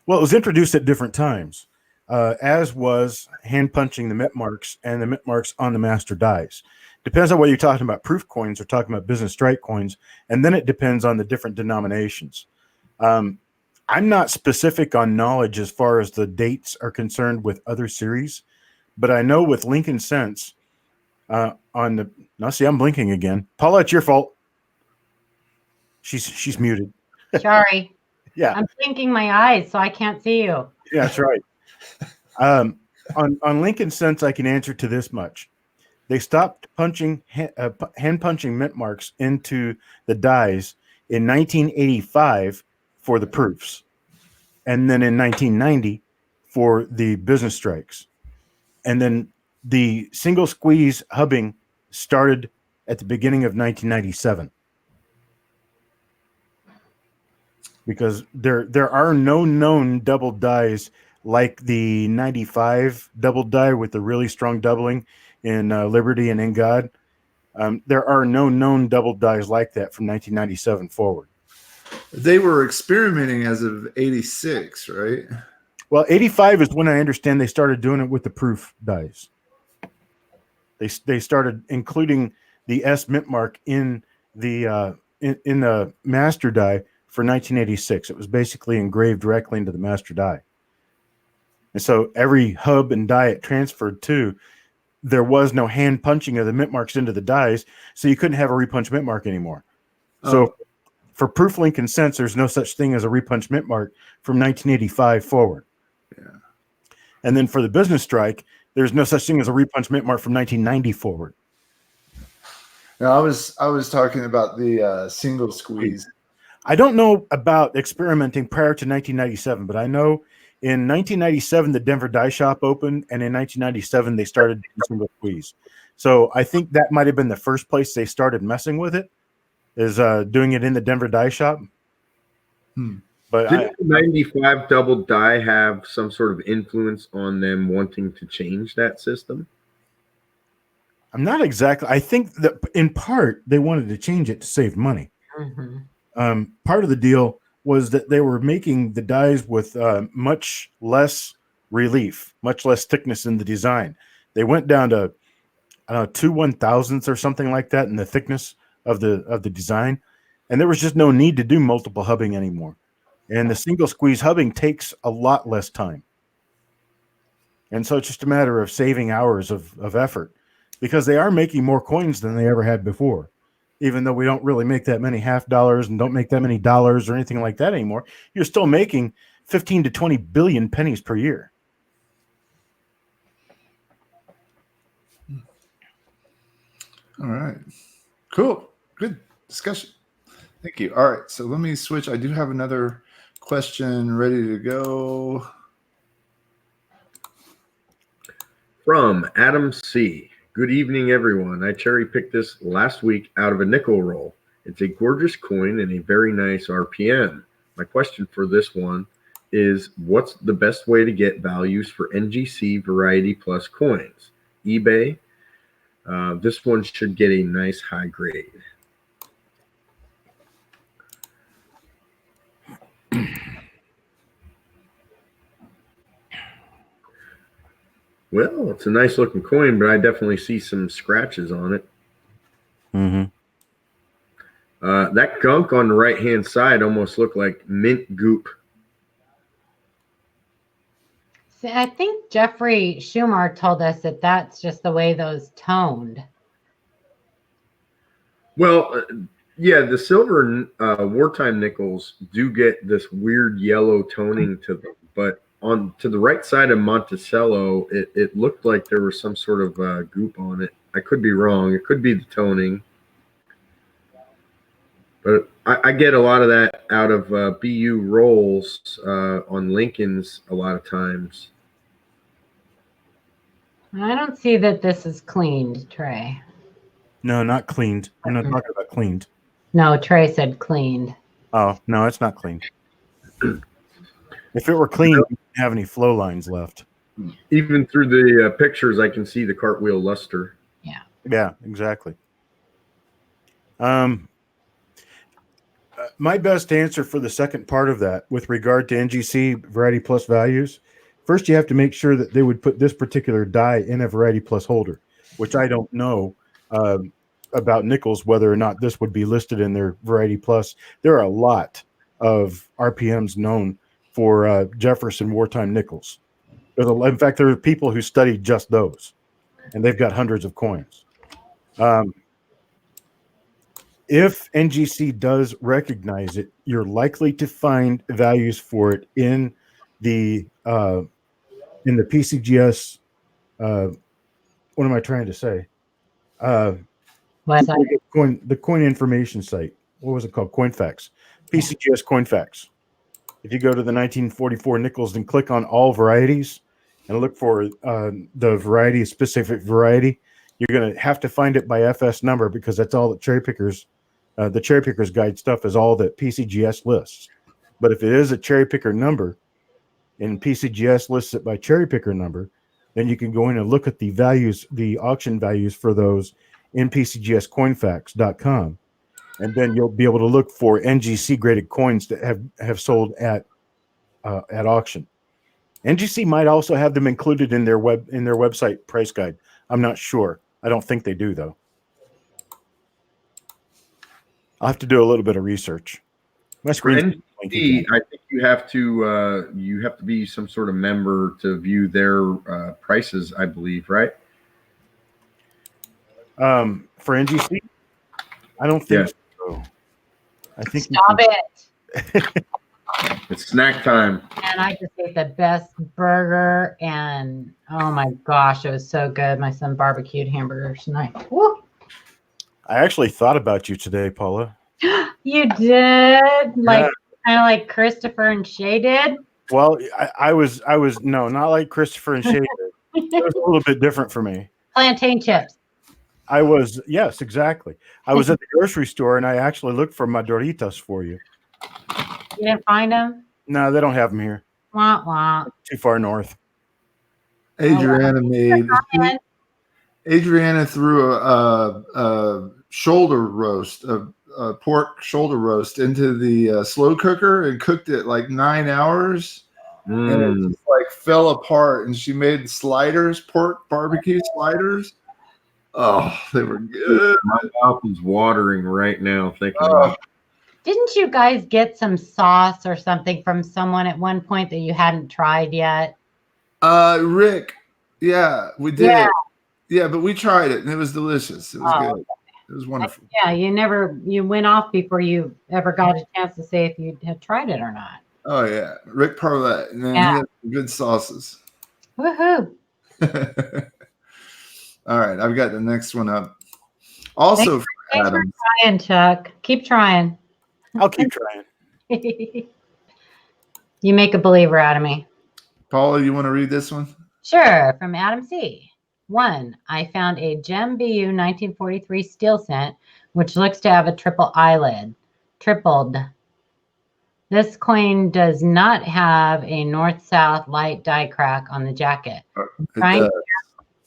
Well, it was introduced at different times. as was hand punching the mint marks and the mint marks on the master dies. Depends on whether you're talking about proof coins or talking about business strike coins, and then it depends on the different denominations. I'm not specific on knowledge as far as the dates are concerned with other series, but I know with Lincoln Cents on the. Now, see, I'm blinking again. Paula, it's your fault. She's muted. Sorry. Yeah, I'm blinking my eyes so I can't see you. yeah, that's right. On Lincoln Cents, I can answer to this much. They stopped punching hand punching mint marks into the dies in 1985 for the proofs, and then in 1990 for the business strikes, and then the single squeeze hubbing started at the beginning of 1997. Because there are no known double dies like the 95 double die with the really strong doubling in Liberty and in God. There are no known double dies like that from 1997 forward. They were experimenting as of 86, right? Well, 85 is when I understand they started doing it with the proof dies. They started including the S mint mark in the master die for 1986. It was basically engraved directly into the master die. And so every hub and die it transferred to, there was no hand punching of the mint marks into the dies, so you couldn't have a repunch mint mark anymore. So for proof Lincoln Cents, there's no such thing as a repunch mint mark from 1985 forward. Yeah. And then for the business strike, there's no such thing as a repunch mint mark from 1990 forward. Now, I was talking about the single squeeze. I don't know about experimenting prior to 1997, but I know in 1997 the Denver Die Shop opened, and in 1997 they started doing single squeeze. So I think that might have been the first place they started messing with it, is doing it in the Denver Die Shop. But didn't the 95 double die have some sort of influence on them wanting to change that system? I'm not exactly. I think that in part they wanted to change it to save money. Mm-hmm. Part of the deal was that they were making the dies with much less relief, much less thickness in the design. They went down to, I don't know, 2/1000ths or something like that in the thickness of the design, and there was just no need to do multiple hubbing anymore. And the single squeeze hubbing takes a lot less time, and so it's just a matter of saving hours of effort, because they are making more coins than they ever had before. Even though we don't really make that many $half and don't make that many dollars or anything like that anymore, you're still making 15 to 20 billion pennies per year. All right. Cool. Good discussion. Thank you. All right. So let me switch. I do have another question ready to go. From Adam C. Good evening, everyone. I cherry-picked this last week out of a nickel roll. It's a gorgeous coin and a very nice RPM. My question for this one is, what's the best way to get values for NGC Variety Plus coins? eBay. This one should get a nice high grade. Well, it's a nice looking coin, but I definitely see some scratches on it. Mm-hmm. That gunk on the right-hand side almost looked like mint goop. See, I think Jeffrey Schumar told us that that's just the way those toned. Well, yeah, the silver wartime nickels do get this weird yellow toning to them, but to the right side of Monticello, it looked like there was some sort of goop on it. I could be wrong. It could be the toning. But I get a lot of that out of BU rolls on Lincoln's a lot of times. I don't see that this is cleaned, Trey. No, not cleaned. We're not talking about cleaned. No, Trey said cleaned. Oh, no, it's not cleaned. If it were clean, we wouldn't have any flow lines left. Even through the pictures, I can see the cartwheel luster. Yeah, exactly. My best answer for the second part of that with regard to NGC Variety Plus values First, you have to make sure that they would put this particular die in a Variety Plus holder, which I don't know about nickels, whether or not this would be listed in their Variety Plus. There are a lot of RPMs known for Jefferson wartime nickels. In fact, there are people who study just those, and they've got hundreds of coins. If NGC does recognize it, you're likely to find values for it in the PCGS. What am I trying to say? The coin information site. What was it called? CoinFacts. PCGS CoinFacts. If you go to the 1944 nickels and click on all varieties and look for the variety, specific variety, you're going to have to find it by FS number, because that's all that cherry pickers. The cherry pickers guide stuff is all that PCGS lists. But if it is a cherry picker number and PCGS lists it by cherry picker number, then you can go in and look at the values, the auction values for those in PCGScoinfacts.com. And then you'll be able to look for NGC graded coins that have sold at auction. NGC might also have them included in their website price guide. I'm not sure. I don't think they do, though. I'll have to do a little bit of research. My screen. I think you have to be some sort of member to view their prices, I believe, right? For NGC, I don't think so. I think Stop it. It's snack time. And I just ate the best burger, and oh my gosh, it was so good. My son barbecued hamburgers tonight. Woo! I actually thought about you today, Paula. You did? Kind of like Christopher and Shay did? Well, I was no, not like Christopher and Shay did. It was a little bit different for me. Plantain chips. Yes, exactly. I was at the grocery store and I actually looked for Maduritas for you. You didn't find them? No, they don't have them here. Wah, wah. Too far north. Adriana Adriana threw a shoulder roast, a pork shoulder roast into the slow cooker and cooked it like 9 hours. And it just like fell apart. And she made sliders, pork barbecue sliders. Oh, they were good. My mouth is watering right now thinking about it. Didn't you guys get some sauce or something from someone at one point that you hadn't tried yet? Rick. Yeah, we did. Yeah, but we tried it and it was delicious. It was good. Okay. It was wonderful. Yeah, you went off before you ever got a chance to say if you had tried it or not. Oh yeah, Rick Parlett, and then he had some good sauces. Woohoo! All right, I've got the next one up. Also, thanks for trying, Chuck. Keep trying. I'll keep trying. You make a believer out of me. Paula, you want to read this one? Sure. From Adam C. 1. I found a Gem BU 1943 steel cent, which looks to have a triple eyelid. Tripled. This coin does not have a north-south light die crack on the jacket. It does.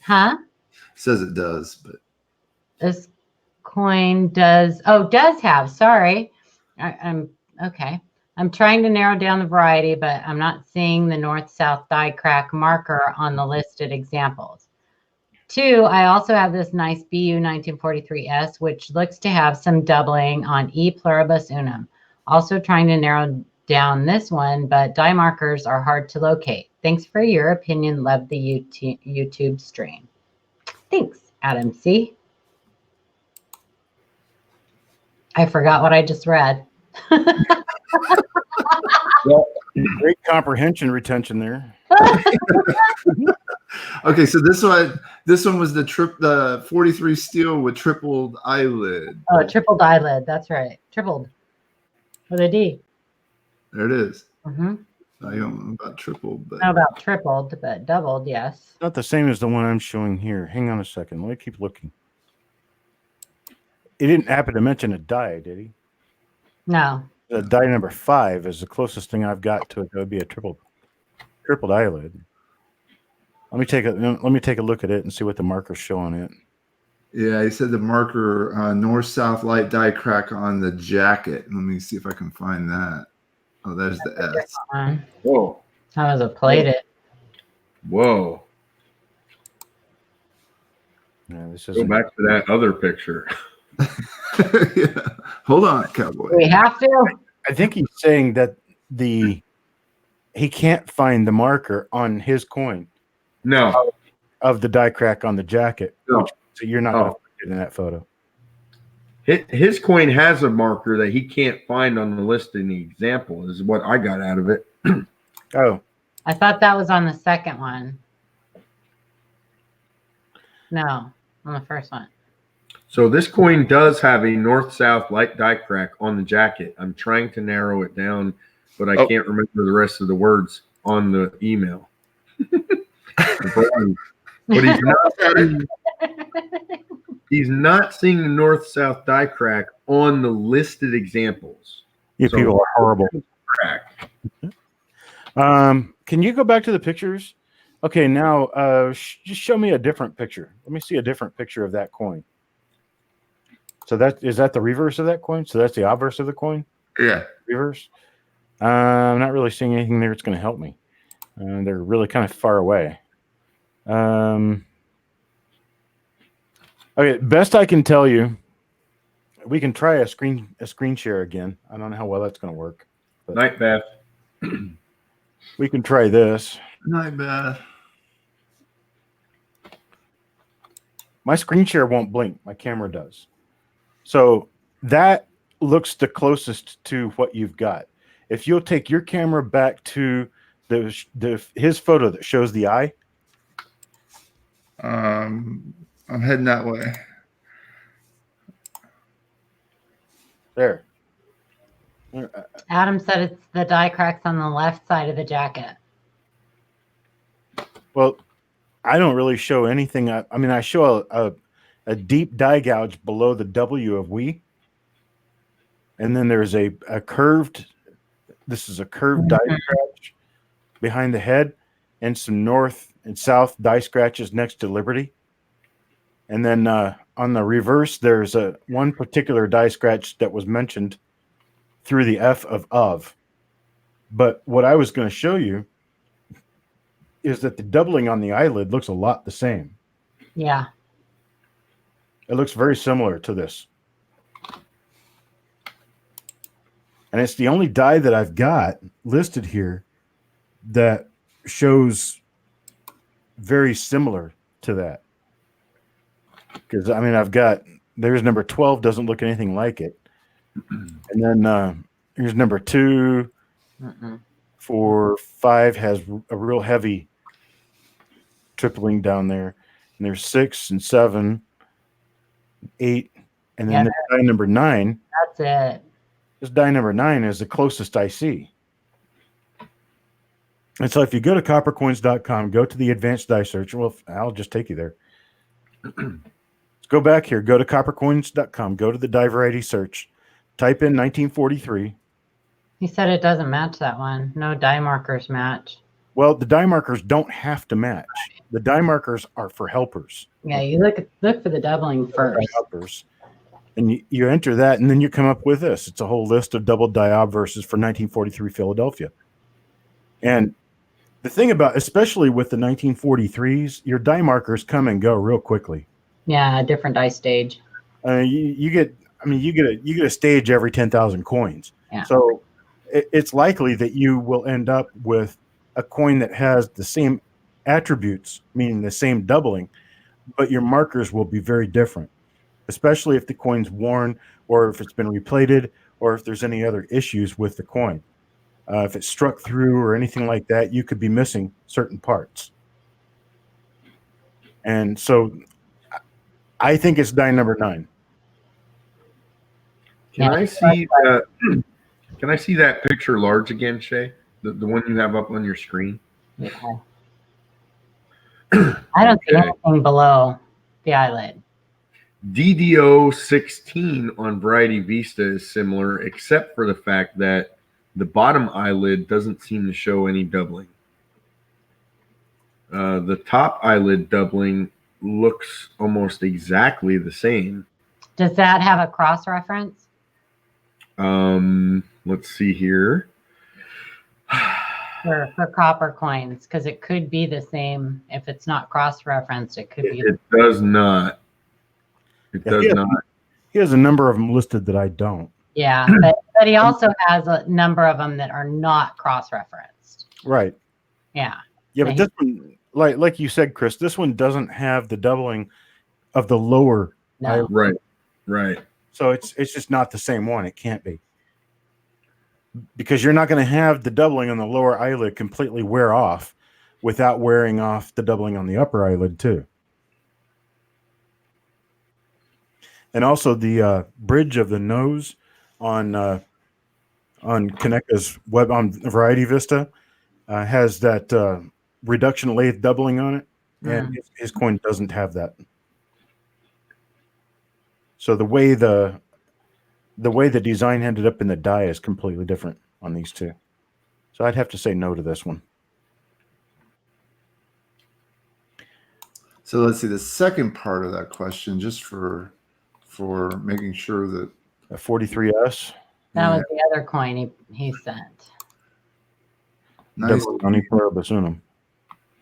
Huh? It says it does, but this coin does. Oh, does have. Sorry. I'm okay. I'm trying to narrow down the variety, but I'm not seeing the north-south die crack marker on the listed examples. 2, I also have this nice BU 1943S, which looks to have some doubling on E pluribus unum. Also trying to narrow down this one, but die markers are hard to locate. Thanks for your opinion. Love the YouTube stream. Thanks, Adam C. I forgot what I just read. Well, great comprehension retention there. okay, so this one was the 43 steel with tripled eyelid. Oh, tripled eyelid. That's right. Tripled with a D. There it is. Mm-hmm. I don't know about tripled, but Not about tripled, but doubled, yes. Not the same as the one I'm showing here. Hang on a second. Let me keep looking. He didn't happen to mention a die, did he? No. The die number 5 is the closest thing I've got to it. That would be a tripled eyelid. Let me take a look at it and see what the markers show on it. yeah, he said the marker north-south light die crack on the jacket. Let me see if I can find that. Oh, there's the S. Oh, That was a plated. Whoa. Yeah, this Go isn't. back to that other picture. Yeah. Hold on, cowboy. We have to. I think he's saying that he can't find the marker on his coin No. of the die crack on the jacket. No. So you're not going to Oh. find it in that photo. His coin has a marker that he can't find on the list in the example, is what I got out of it. Oh, I thought that was on the second one. No, on the first one. So this coin does have a north-south light die crack on the jacket. I'm trying to narrow it down, but I can't remember the rest of the words on the email. But he's not seeing the north-south die crack on the listed examples. you So- people are horrible. Crack. Can you go back to the pictures? Okay, now just show me a different picture. Let me see a different picture of that coin. So is that the reverse of that coin? So that's the obverse of the coin? Yeah. Reverse? I'm not really seeing anything there that's going to help me. They're really kind of far away. Okay, best I can tell you, we can try a screen share again. I don't know how well that's going to work. Night, Beth. We can try this. Not bad. My screen share won't blink. My camera does. So that looks the closest to what you've got. If you'll take your camera back to his photo that shows the eye. I'm heading that way. There. Adam said it's the die cracks on the left side of the jacket. Well, I don't really show anything. I mean, I show a deep die gouge below the W of we. And then there's a curved, this is a curved die scratch behind the head and some north and south die scratches next to Liberty. And then on the reverse, there's one particular die scratch that was mentioned through the F of. But what I was going to show you is that the doubling on the eyelid looks a lot the same. Yeah. It looks very similar to this. And it's the only die that I've got listed here that shows very similar to that. Because, I mean, there's number 12, doesn't look anything like it. And then here's number 2, 4, 5 has a real heavy tripling down there. And there's 6 and 7, 8, and then die number 9. That's it. This die number 9 is the closest I see. And so if you go to coppercoins.com, go to the advanced die search. Well, I'll just take you there. Let's go back here. Go to coppercoins.com. Go to the die variety search. Type in 1943. He said it doesn't match that one. No die markers match. Well, the die markers don't have to match. The die markers are for helpers. Yeah, you look for the doubling first. Helpers. And you enter that, and then you come up with this. It's a whole list of double die obverses for 1943 Philadelphia. And the thing about, especially with the 1943s, your die markers come and go real quickly. Yeah, a different die stage. You get a stage every 10,000 coins. Yeah. So it's likely that you will end up with a coin that has the same attributes, meaning the same doubling, but your markers will be very different, especially if the coin's worn or if it's been replated or if there's any other issues with the coin. If it's struck through or anything like that, you could be missing certain parts. And so I think it's die number 9. Can I see that picture large again, Shay? The one you have up on your screen? Yeah. I don't see anything below the eyelid. DDO 16 on Variety Vista is similar, except for the fact that the bottom eyelid doesn't seem to show any doubling. The top eyelid doubling looks almost exactly the same. Does that have a cross reference? Let's see here. for copper coins, because it could be the same. If it's not cross-referenced, it could be. It does not. It Yeah, does not. He has a number of them listed that I don't. Yeah, but he also has a number of them that are not cross-referenced. Right. Yeah. Yeah, but this one, like you said, Chris, this one doesn't have the doubling of the lower. No. Right. Right. So it's just not the same one. It can't be. Because you're not going to have the doubling on the lower eyelid completely wear off without wearing off the doubling on the upper eyelid too. And also the bridge of the nose on Kaneka's web on Variety Vista has that reduction lathe doubling on it, and his coin doesn't have that. So the way the design ended up in the die is completely different on these two. So I'd have to say no to this one. So let's see the second part of that question, just for making sure that A 43S. That was the other coin he sent. nice Pluribus unum.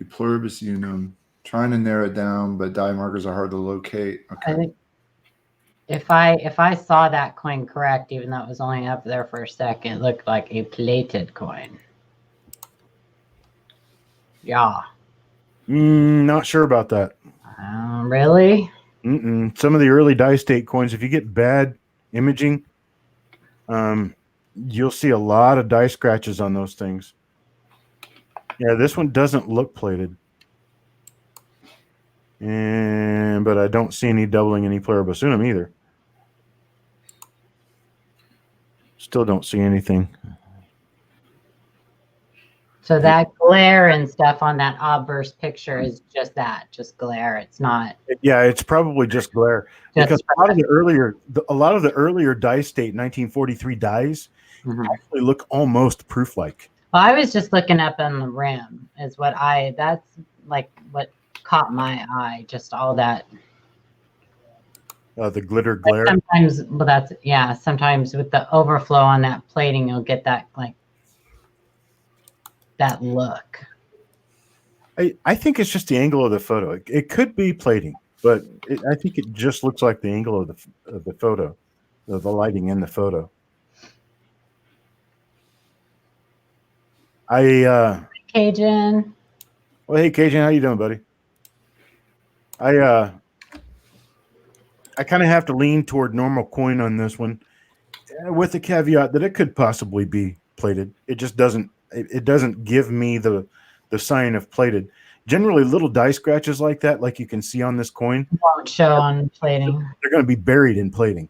pluribus unum. Trying to narrow it down, but die markers are hard to locate. Okay. I think if I saw that coin correct, even though it was only up there for a second, it looked like a plated coin. Yeah. Not sure about that. Really? Some of the early die state coins, if you get bad imaging, you'll see a lot of die scratches on those things. Yeah, this one doesn't look plated. But I don't see any doubling any pluribus unum either. Still don't see anything. So that glare and stuff on that obverse picture is just just glare. It's not. Yeah, it's probably just glare because a lot of the earlier die state 1943 dies actually look almost proof-like. Well, I was just looking up on the rim. That's like what caught my eye. Just all that. The glitter glare. Sometimes with the overflow on that plating, you'll get that that look. I think it's just the angle of the photo. It could be plating, but I think it just looks like the angle of the photo, the lighting in the photo. Cajun. Well, hey Cajun, how you doing, buddy? I kind of have to lean toward normal coin on this one, with the caveat that it could possibly be plated. It just doesn't. It doesn't give me the sign of plated. Generally, little die scratches like that, like you can see on this coin, Won't show on plating. They're going to be buried in plating.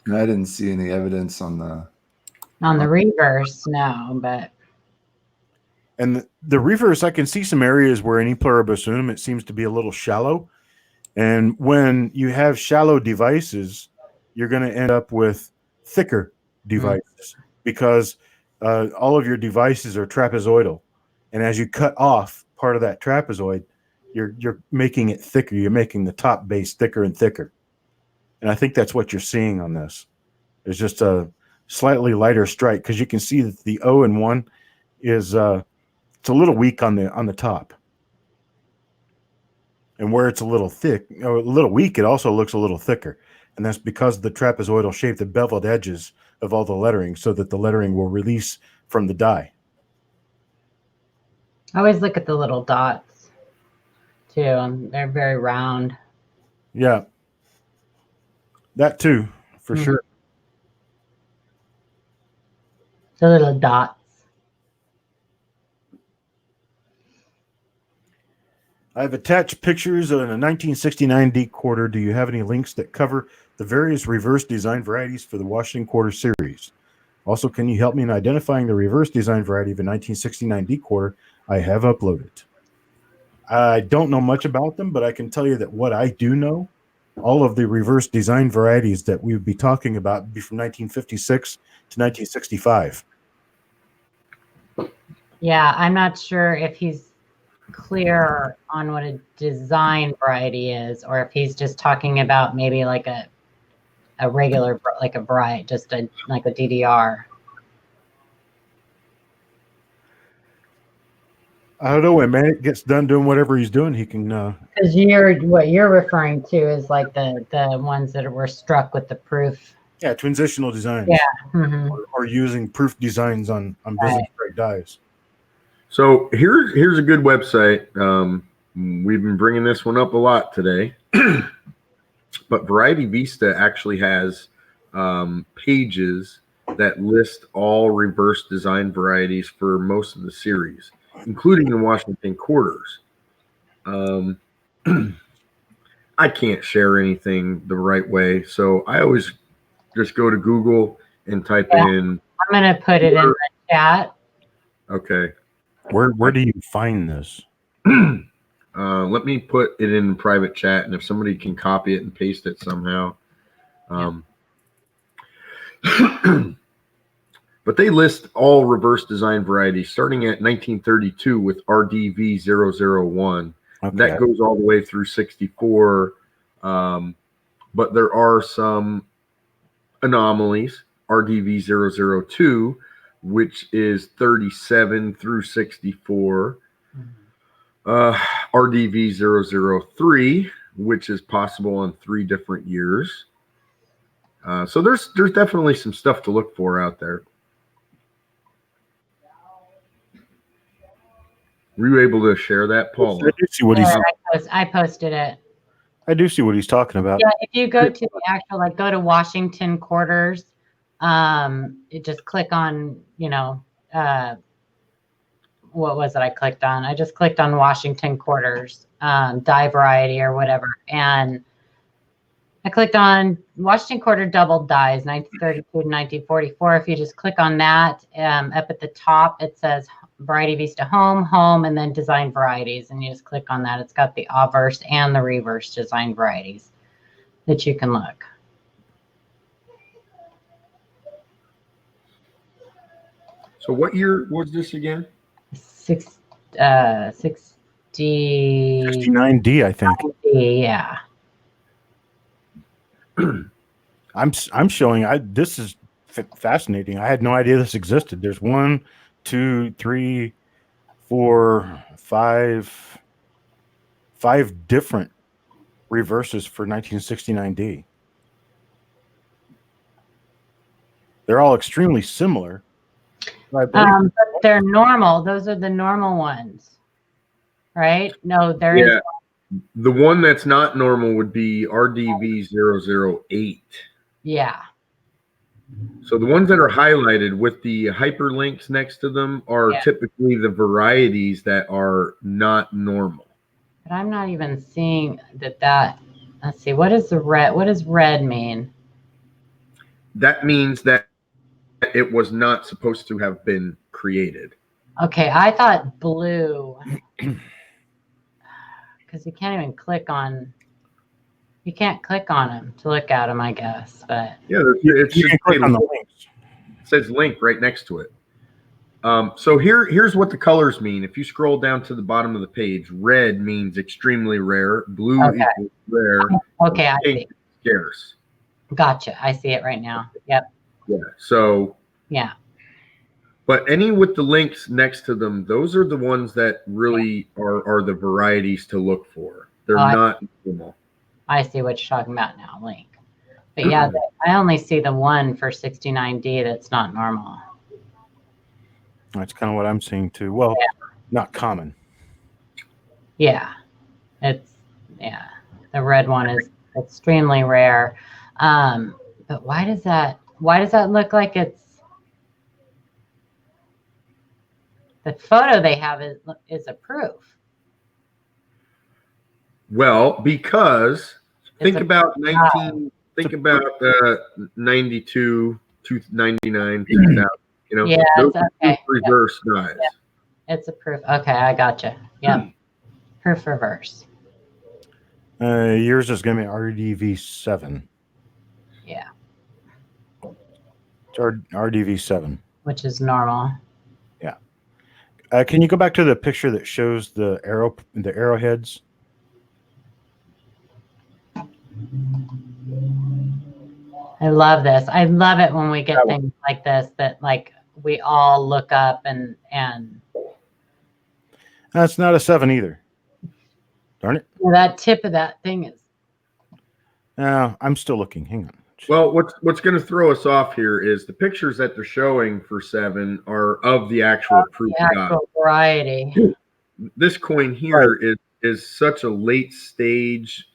And I didn't see any evidence on the reverse, no, but. And the reverse, I can see some areas where any pluribus unum, it seems to be a little shallow. And when you have shallow devices, you're going to end up with thicker devices because all of your devices are trapezoidal. And as you cut off part of that trapezoid, you're making it thicker. You're making the top base thicker and thicker. And I think that's what you're seeing on this. It's just a slightly lighter strike because you can see that the O in one is it's a little weak on the top. And where it's a little thick, or a little weak, it also looks a little thicker. And that's because of the trapezoidal shape, the beveled edges of all the lettering, so that the lettering will release from the die. I always look at the little dots, too. And they're very round. Yeah. That too, for sure. The little dots. I've attached pictures of a 1969 D quarter. Do you have any links that cover the various reverse design varieties for the Washington quarter series? Also, can you help me in identifying the reverse design variety of a 1969 D quarter I have uploaded? I don't know much about them, but I can tell you that what I do know, all of the reverse design varieties that we would be talking about would be from 1956 to 1965. Yeah, I'm not sure if he's clear on what a design variety is, or if he's just talking about maybe like a regular, like a bright, just like a DDR. I don't know when Mantic gets done doing whatever he's doing, he can. Because what you're referring to is like the ones that were struck with the proof. Yeah, transitional designs. Yeah. Mm-hmm. Or using proof designs on business grade dies. So here's a good website. We've been bringing this one up a lot today, but Variety Vista actually has pages that list all reverse design varieties for most of the series, including the Washington quarters. I can't share anything the right way, so I always just go to Google and type in. I'm gonna put it in the chat. Okay. Where do you find this? Let me put it in private chat, and if somebody can copy it and paste it somehow. But they list all reverse design varieties starting at 1932 with RDV001. Okay. That goes all the way through 64. But there are some anomalies. RDV002, which is 37 through 64. RDV003, which is possible on 3 different years. So there's definitely some stuff to look for out there. Were you able to share that, Paul? I do see what I posted it. I do see what he's talking about. Yeah, if you go to the actual, like, go to Washington quarters, you just click on, what was it I clicked on? I just clicked on Washington quarters, die variety or whatever. And I clicked on Washington quarter double dies, 1932 to 1944. If you just click on that, up at the top, it says Variety Vista home, and then design varieties. And you just click on that. It's got the obverse and the reverse design varieties that you can look. So what year was this again? 69D, I think. Yeah. I'm showing. This is fascinating. I had no idea this existed. There's 1, 2, 3, 4, 5 different reverses for 1969D. They're all extremely similar. But they're normal. Those are the normal ones, right? No, there is. The one that's not normal would be RDV008. Yeah. So the ones that are highlighted with the hyperlinks next to them are typically the varieties that are not normal. But I'm not even seeing that. Let's see. What is the red? What does red mean? That means that it was not supposed to have been created. Okay, I thought blue. Because you can't even click on. You can't click on them to look at them, I guess. But yeah, it says link right next to it. So here's what the colors mean. If you scroll down to the bottom of the page, red means extremely rare, blue equals rare, okay, I see. Scarce. Gotcha. I see it right now. Yep. Yeah. So yeah. But any with the links next to them, those are the ones that really are the varieties to look for. They're not normal. I see what you're talking about now, link. But yeah, I only see the one for 69D that's not normal. That's kind of what I'm seeing too. Well, not common. Yeah. The red one is extremely rare. But why does that look like it's the photo they have is a proof? Well, because think about 92 to 99, 2000. Those are reverse dies. Yeah. It's a proof. Okay, I gotcha. Yeah. Proof reverse. Yours is going to be RDV7. Yeah. It's RDV7. Which is normal. Yeah. Can you go back to the picture that shows the arrowheads? I love this. I love it when we get things like this that like we all look up and That's not a 7 either. Darn it. Well, that tip of that thing is. I'm still looking. Hang on. Well, what's going to throw us off here is the pictures that they're showing for 7 are of the actual proof The die. actual variety. This coin here is such a late stage,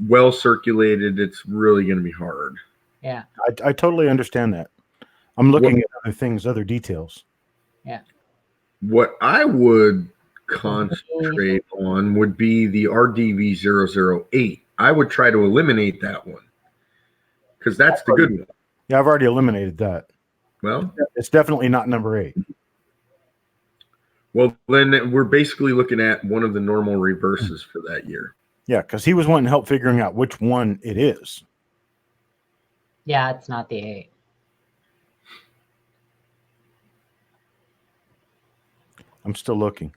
well circulated. It's really going to be hard. Yeah. I totally understand that. I'm looking at other things, other details. Yeah. What I would concentrate on would be the RDV008. I would try to eliminate that one because that's the good one. Yeah, I've already eliminated that. Well, it's definitely not number 8. Well, then we're basically looking at one of the normal reverses for that year. Yeah, because he was wanting help figuring out which one it is. Yeah, it's not the 8. I'm still looking.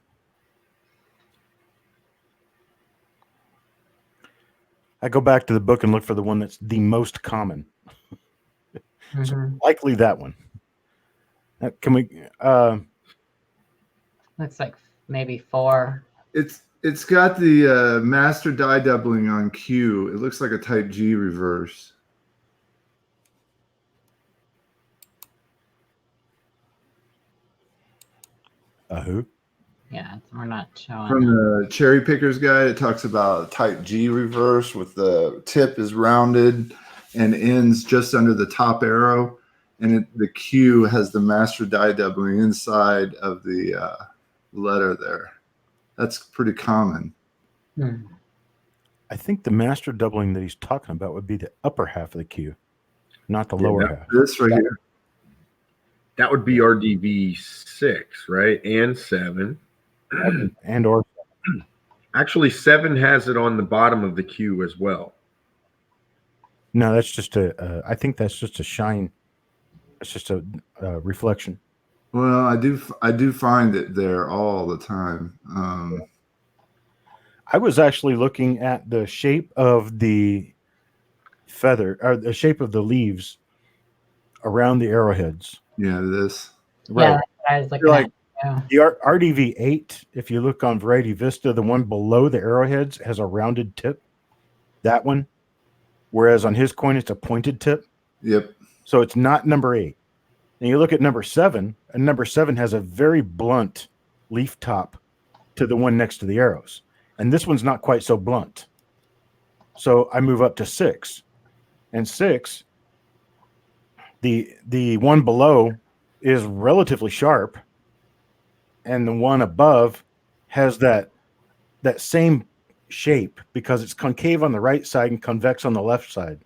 I go back to the book and look for the one that's the most common. So likely that one. Can we? Looks like maybe 4. It's got the master die doubling on Q. It looks like a Type G reverse. Who? Yeah, we're not showing. From the Cherry Pickers Guide, it talks about Type G reverse with the tip is rounded and ends just under the top arrow. And the Q has the master die doubling inside of the letter there. That's pretty common. I think the master doubling that he's talking about would be the upper half of the Q, not the lower half. This right here. That would be RDV 6, right? And 7. And or actually 7 has it on the bottom of the Q as well. No, that's just I think that's just a shine. It's just a reflection. Well, I do find it there all the time. I was actually looking at the shape of the feather, or the shape of the leaves around the arrowheads. Yeah, this. Right. Yeah, that's what I was looking at. Yeah. The RDV 8, if you look on Variety Vista, the one below the arrowheads has a rounded tip. That one. Whereas on his coin, it's a pointed tip. Yep. So it's not number 8. And you look at number 7, and number 7 has a very blunt leaf top to the one next to the arrows. And this one's not quite so blunt. So I move up to 6. And 6, the one below is relatively sharp. And the one above has that same shape because it's concave on the right side and convex on the left side.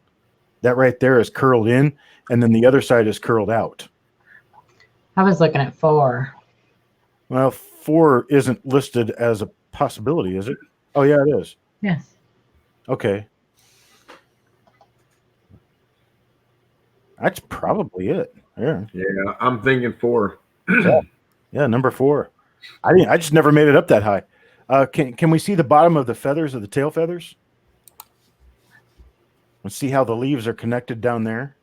That right there is curled in, and then the other side is curled out. I was looking at 4. Well, 4 isn't listed as a possibility, is it? Oh, yeah, it is. Yes. Okay. That's probably it. Yeah. Yeah, I'm thinking 4. Yeah, number 4. I just never made it up that high. Can we see the bottom of the feathers of the tail feathers? Let's see how the leaves are connected down there.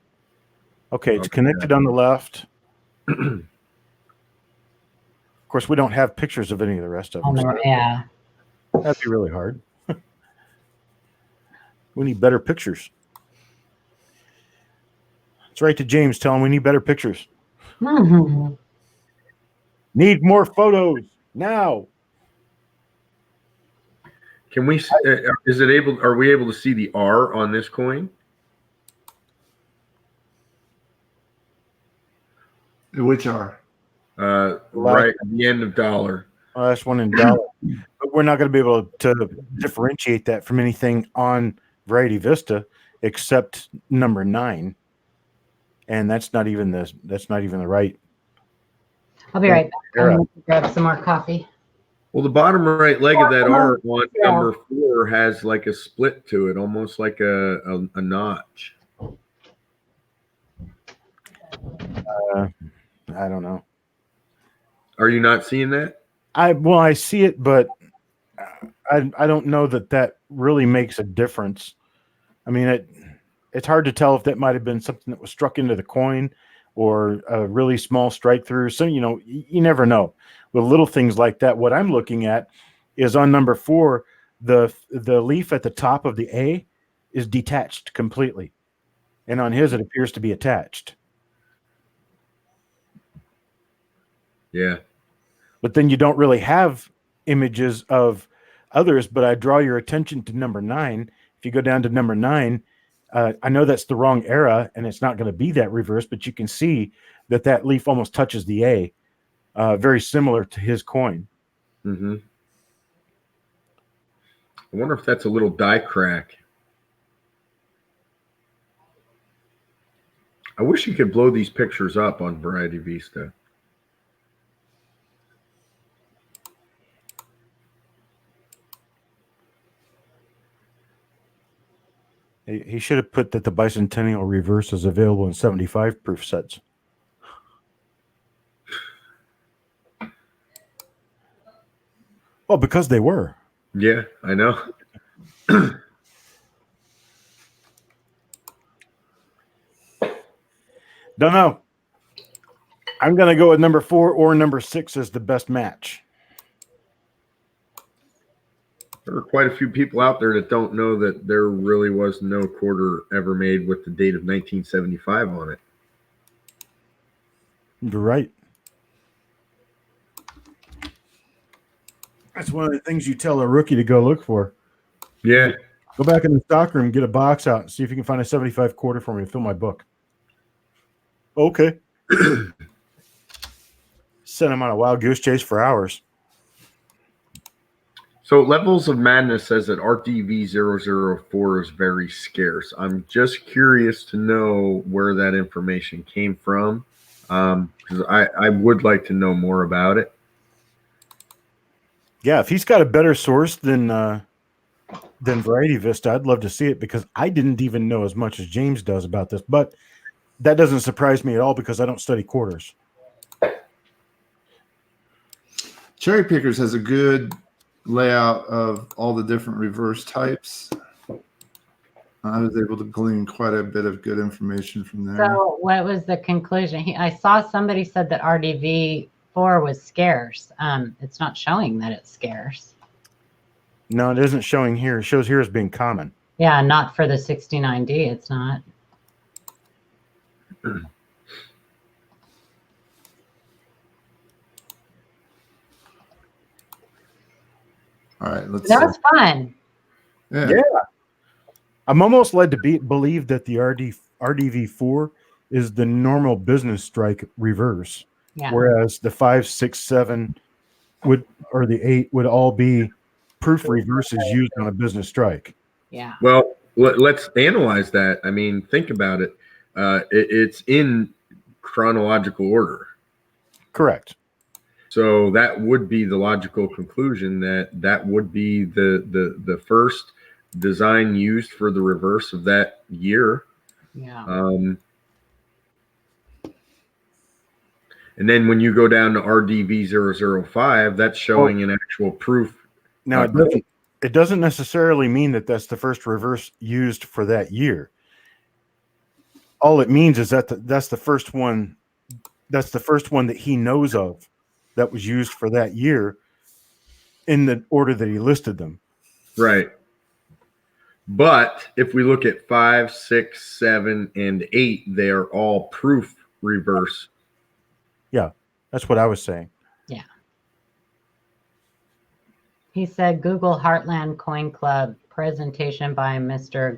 Okay, it's connected on the left. Of course, we don't have pictures of any of the rest of them. So Yeah. that'd be really hard. We need better pictures. Let's write to James, tell him we need better pictures. Mm-hmm. Need more photos now. Can we? Are we able to see the R on this coin? Which are? Right at the end of dollar. That's one in dollar. But we're not going to be able to differentiate that from anything on Variety Vista except number 9, and that's not even the right. I'll be right back. I'm going to grab some more coffee. Well, the bottom right leg of that R on number 4 has like a split to it, almost like a notch. I don't know. Are you not seeing that? I see it, but I don't know that really makes a difference. I mean, it's hard to tell if that might have been something that was struck into the coin, or a really small strike through. So, you never know. With little things like that, what I'm looking at is on number 4, the leaf at the top of the A is detached completely. And on his, it appears to be attached. Yeah. But then you don't really have images of others, but I draw your attention to number 9. If you go down to number 9, I know that's the wrong era, and it's not going to be that reverse, but you can see that leaf almost touches the A, very similar to his coin. Mm-hmm. I wonder if that's a little die crack. I wish you could blow these pictures up on Variety Vista. He should have put that the bicentennial reverse is available in 75 proof sets. Well, because they were. Yeah, I know. Don't know. I'm going to go with number 4 or number 6 as the best match. There are quite a few people out there that don't know that there really was no quarter ever made with the date of 1975 on it. You're right. That's one of the things you tell a rookie to go look for. Yeah. Go back in the stockroom, get a box out, see if you can find a 75 quarter for me to fill my book. Okay. Send him on a wild goose chase for hours. So Levels of Madness says that RDV004 is very scarce. I'm just curious to know where that information came from, because I would like to know more about it. Yeah, if he's got a better source than Variety Vista, I'd love to see it, because I didn't even know as much as James does about this. But that doesn't surprise me at all, because I don't study quarters. Cherry Pickers has a good layout of all the different reverse types. I was able to glean quite a bit of good information from there. So what was the conclusion? I saw somebody said that RDV4 was scarce. It's not showing that it's scarce. No, it isn't showing here. It shows here as being common. Yeah, not for the 69D. It's not. All right, let's. That was fun. Yeah. I'm almost led to believe that the RDV4 is the normal business strike reverse, Yeah. whereas the 5, 6, 7 or the 8 would all be proof reverses used on a business strike. Yeah. Well, let's analyze that. I mean, think about it. It's in chronological order. Correct. So that would be the logical conclusion that would be the first design used for the reverse of that year. Yeah. And then when you go down to RDV005, that's showing an actual proof. Now, it doesn't necessarily mean that that's the first reverse used for that year. All it means is that that's the first one. That's the first one that he knows of that was used for that year in the order that he listed them. Right. But if we look at 5, 6, 7, and 8, they are all proof reverse. Yeah, that's what I was saying. Yeah. He said Google Heartland Coin Club presentation by Mr.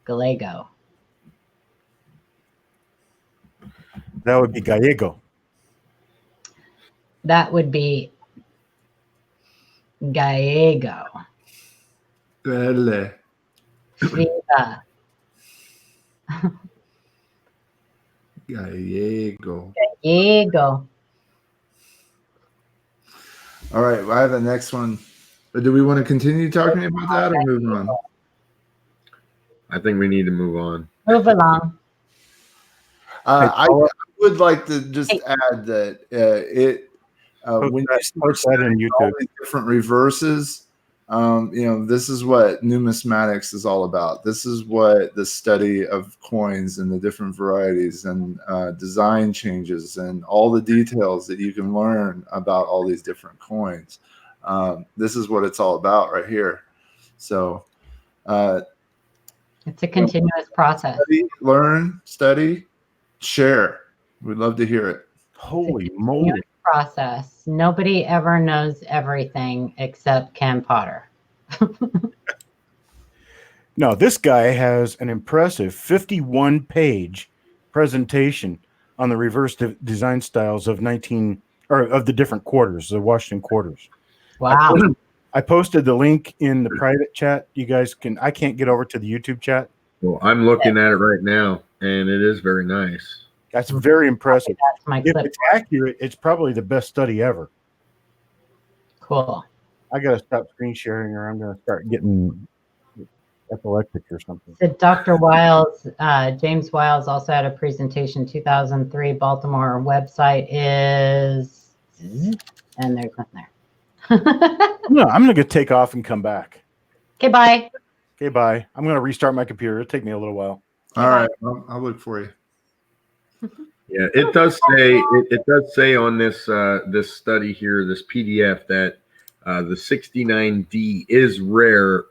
Gallego. That would be Gallego. That would be Gallego. Belle. Viva. Gallego. Gallego. All right, I have the next one. Do we want to continue talking about that or move on? I think we need to move on. Move along. I would like to just add that when you post that in all YouTube. these different reverses, This is what numismatics is all about. This is what the study of coins and the different varieties and design changes and all the details that you can learn about all these different coins. This is what it's all about right here. So It's a continuous process. Learn, study, share. We'd love to hear it. Holy moly. Process. Nobody ever knows everything except Ken Potter. No, this guy has an impressive 51-page presentation on the reverse design styles of of the different quarters, the Washington quarters. Wow. I posted the link in the private chat. You guys I can't get over to the YouTube chat. Well, I'm looking at it right now, and it is very nice. That's very impressive. That's my If clip. it's accurate, it's probably the best study ever. Cool. I got to stop screen sharing or I'm going to start getting epileptic or something. So Dr. Wiles, James Wiles also had a presentation, 2003 Baltimore website is, and there's nothing there. No, I'm going to take off and come back. Okay, bye. Okay, bye. I'm going to restart my computer. It'll take me a little while. All right. I'll look for you. Yeah, it does say it does say on this this study here, this PDF, that the 69D is rare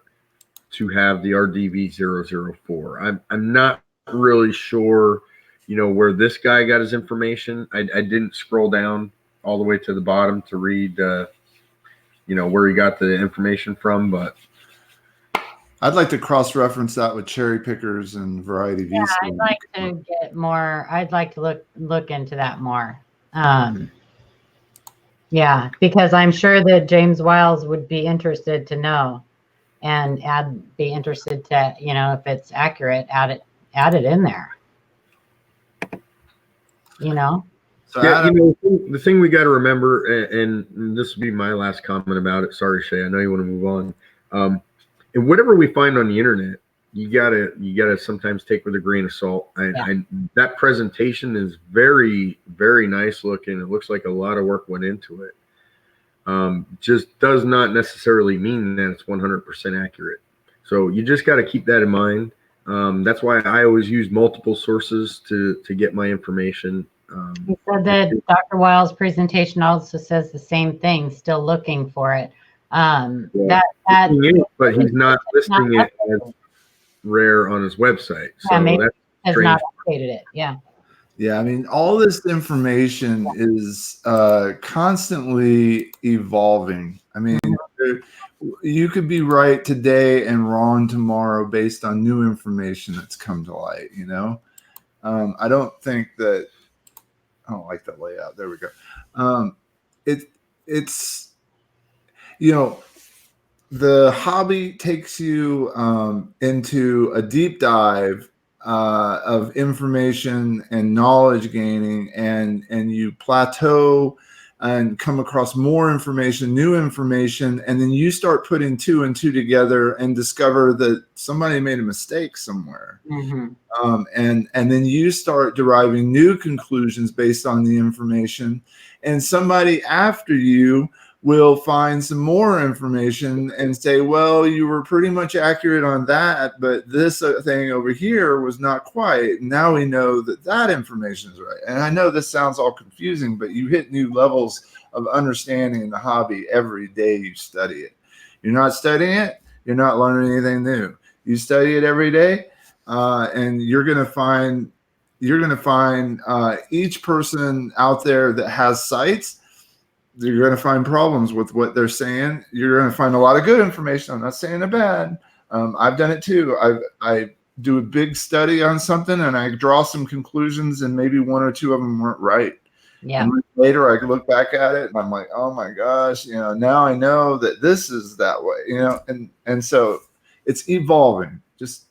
to have the RDV004. I'm not really sure, where this guy got his information. I didn't scroll down all the way to the bottom to read, where he got the information from, but I'd like to cross-reference that with cherry pickers and variety V. Yeah, I'd like to get more. I'd like to look into that more. Yeah, because I'm sure that James Wiles would be interested to know, and be interested to, if it's accurate, add it in there. So yeah, Adam, the thing we got to remember, and this will be my last comment about it. Sorry, Shay, I know you want to move on. And whatever we find on the internet, you gotta sometimes take with a grain of salt. That presentation is very, very nice looking. It looks like a lot of work went into it. Just does not necessarily mean that it's 100% accurate. So you just got to keep that in mind. That's why I always use multiple sources to get my information. He said that Dr. Wiles' presentation also says the same thing. Still looking for it. But he's not listing it as rare on his website. So maybe that's has strange. not updated it. Yeah. Yeah, I mean, all this information is constantly evolving. I mean, you could be right today and wrong tomorrow based on new information that's come to light, I don't think that I don't like that layout. There we go. It's the hobby takes you into a deep dive of information and knowledge gaining, and you plateau and come across more information, new information, and then you start putting two and two together and discover that somebody made a mistake somewhere. And then you start deriving new conclusions based on the information, and somebody after you will find some more information and say, well, you were pretty much accurate on that, but this thing over here was not quite. Now we know that information is right. And I know this sounds all confusing, but you hit new levels of understanding the hobby every day you study it. You're not studying it, you're not learning anything new. You study it every day, and you're going to find each person out there that has sites. You're going to find problems with what they're saying. You're going to find a lot of good information. I'm not saying they're bad. I've done it too. I do a big study on something and I draw some conclusions, and maybe one or two of them weren't right. Yeah. And later I look back at it and I'm like, oh my gosh, now I know that this is that way, and so it's evolving. Just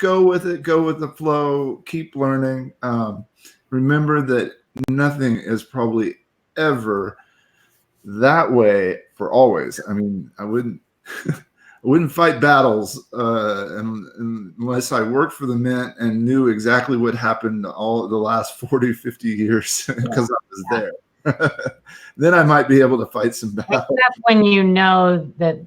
go with it, go with the flow, keep learning. Remember that nothing is probably ever that way for always. I mean, I wouldn't fight battles unless I worked for the Mint and knew exactly what happened all the last 40, 50 years because I was there. Then I might be able to fight some battles. Except when you know that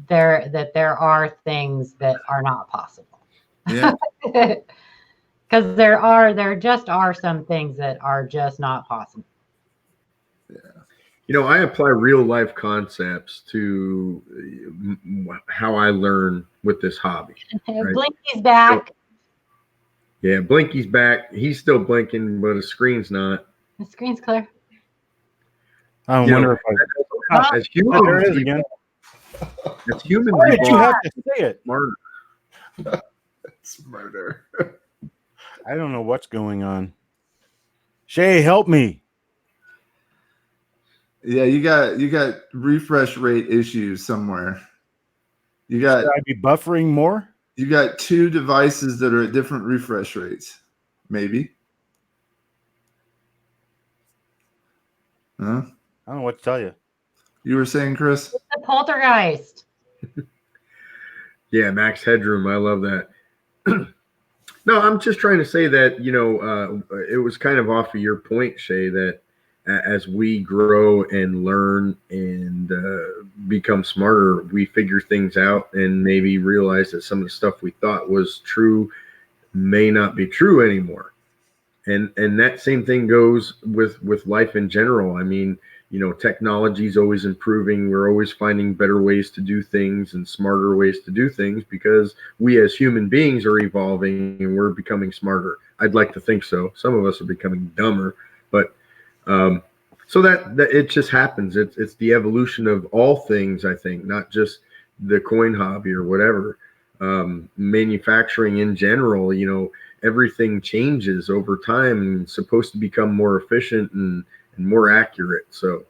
there are things that are not possible. Yeah. Because there just are some things that are just not possible. You know, I apply real life concepts to how I learn with this hobby. Right? Blinky's back. Yeah, Blinky's back. He's still blinking, but his screen's not. The screen's clear. I You wonder know, if I. as Oh, there it is humans, again. as humans, Why did you evolve have to say it? smarter. It's murder. I don't know what's going on. Shay, help me. Yeah, you got refresh rate issues somewhere. You got Should I be buffering more? you got two devices that are at different refresh rates. Maybe. Huh? I don't know what to tell you. You were saying, Chris? The poltergeist. Yeah, max headroom. I love that. No, I'm just trying to say that, you know, it was kind of off of your point, Shay, that as we grow and learn and become smarter, we figure things out and maybe realize that some of the stuff we thought was true may not be true anymore. And that same thing goes with life in general. I mean, you know, technology is always improving. We're always finding better ways to do things and smarter ways to do things because we as human beings are evolving and we're becoming smarter. I'd like to think so. Some of us are becoming dumber, but so that it just happens. It's the evolution of all things, I think, not just the coin hobby or whatever. Manufacturing in general, you know, everything changes over time and it's supposed to become more efficient and more accurate. So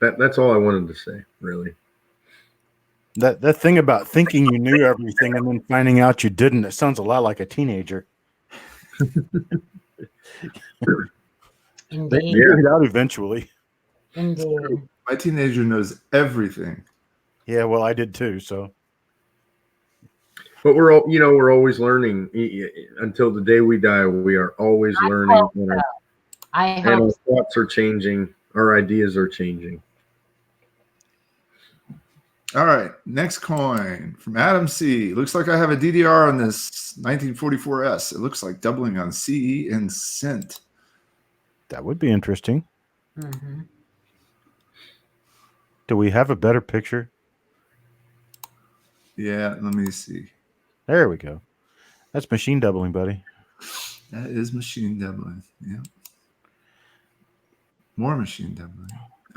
that's all I wanted to say, really. That thing about thinking you knew everything and then finding out you didn't, it sounds a lot like a teenager. They Indeed. figure it out eventually. Indeed. My teenager knows everything. Yeah, well, I did too. So But we're all, you know, we're always learning until the day we die. We are always learning. hope so. I And our hope thoughts are changing. Our ideas are changing. All right, next coin from Adam C. Looks like I have a DDR on this 1944S. It looks like doubling on CE and cent. that would be interesting. Mhm. Do we have a better picture? Yeah, let me see. There we go. That's machine doubling, buddy. That is machine doubling. Yeah. More machine doubling.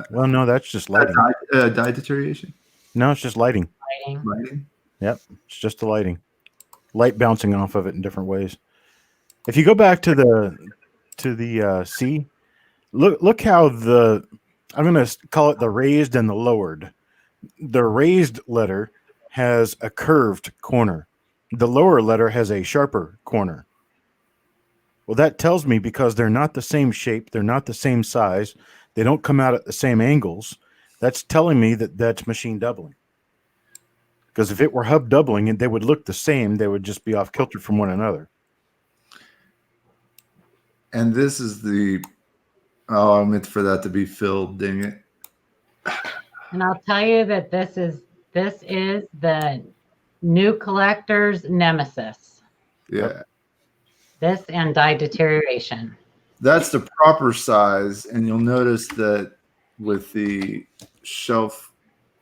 Well, no, that's just lighting. Die deterioration. No, it's just lighting. Lighting. Lighting. Yep, it's just the lighting. Light bouncing off of it in different ways. If you go back to the C, look how I'm going to call it the raised and the lowered. The raised letter has a curved corner. The lower letter has a sharper corner. Well, that tells me because they're not the same shape, they're not the same size, they don't come out at the same angles. That's telling me that that's machine doubling. Because if it were hub doubling and they would look the same, they would just be off kilter from one another. And this is I meant for that to be filled, dang it. And I'll tell you that this is the new collector's nemesis. Yeah. This and die deterioration. That's the proper size, and you'll notice that with the shelf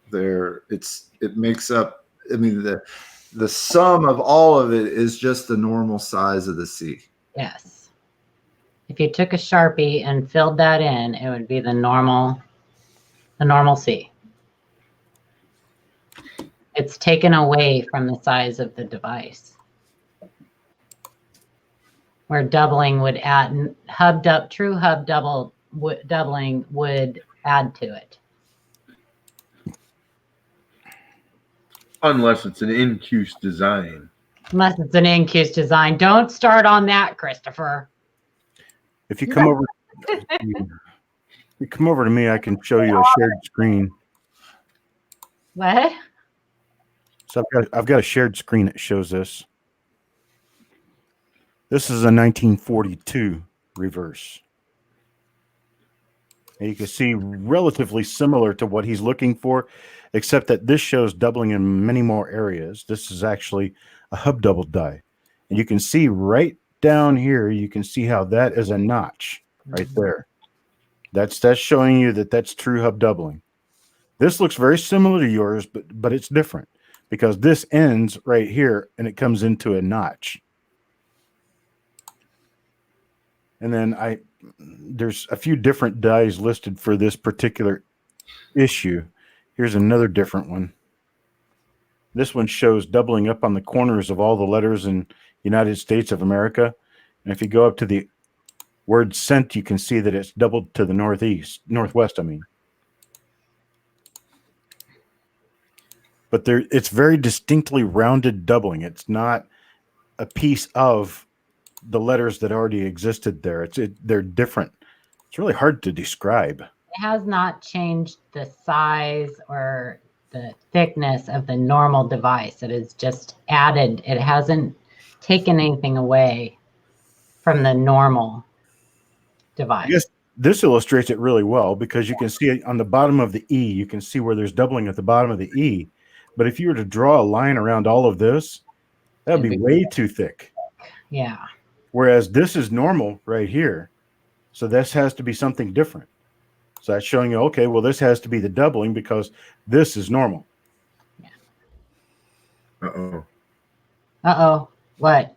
there, it makes up. I mean, the sum of all of it is just the normal size of the C. Yes. If you took a Sharpie and filled that in, it would be the normal C. It's taken away from the size of the device. Where doubling would add true hub doubling would add to it. Unless it's an in-use design. Unless it's an in-use design. Don't start on that, Christopher. If you come over, to me, I can show you a shared screen. What? So I've got a shared screen that shows this. This is a 1942 reverse. And you can see relatively similar to what he's looking for, except that this shows doubling in many more areas. This is actually a hub double die. And you can see right down here, you can see how that is a notch right there. That's showing you that that's true hub doubling. This looks very similar to yours, but it's different because this ends right here and it comes into a notch. And then there's a few different dies listed for this particular issue. Here's another different one. This one shows doubling up on the corners of all the letters in United States of America. And if you go up to the word sent, you can see that it's doubled to the northwest, I mean. But it's very distinctly rounded doubling. It's not a piece of the letters that already existed there. They're different. It's really hard to describe. It has not changed the size or the thickness of the normal device. It is just added. It hasn't taken anything away from the normal device. Yes, this illustrates it really well because you can see on the bottom of the E, you can see where there's doubling at the bottom of the E. But if you were to draw a line around all of this, that would be way too thick. Yeah. Whereas this is normal right here. So this has to be something different. So that's showing you, okay, well, this has to be the doubling because this is normal. Yeah. Uh-oh. Uh-oh. What?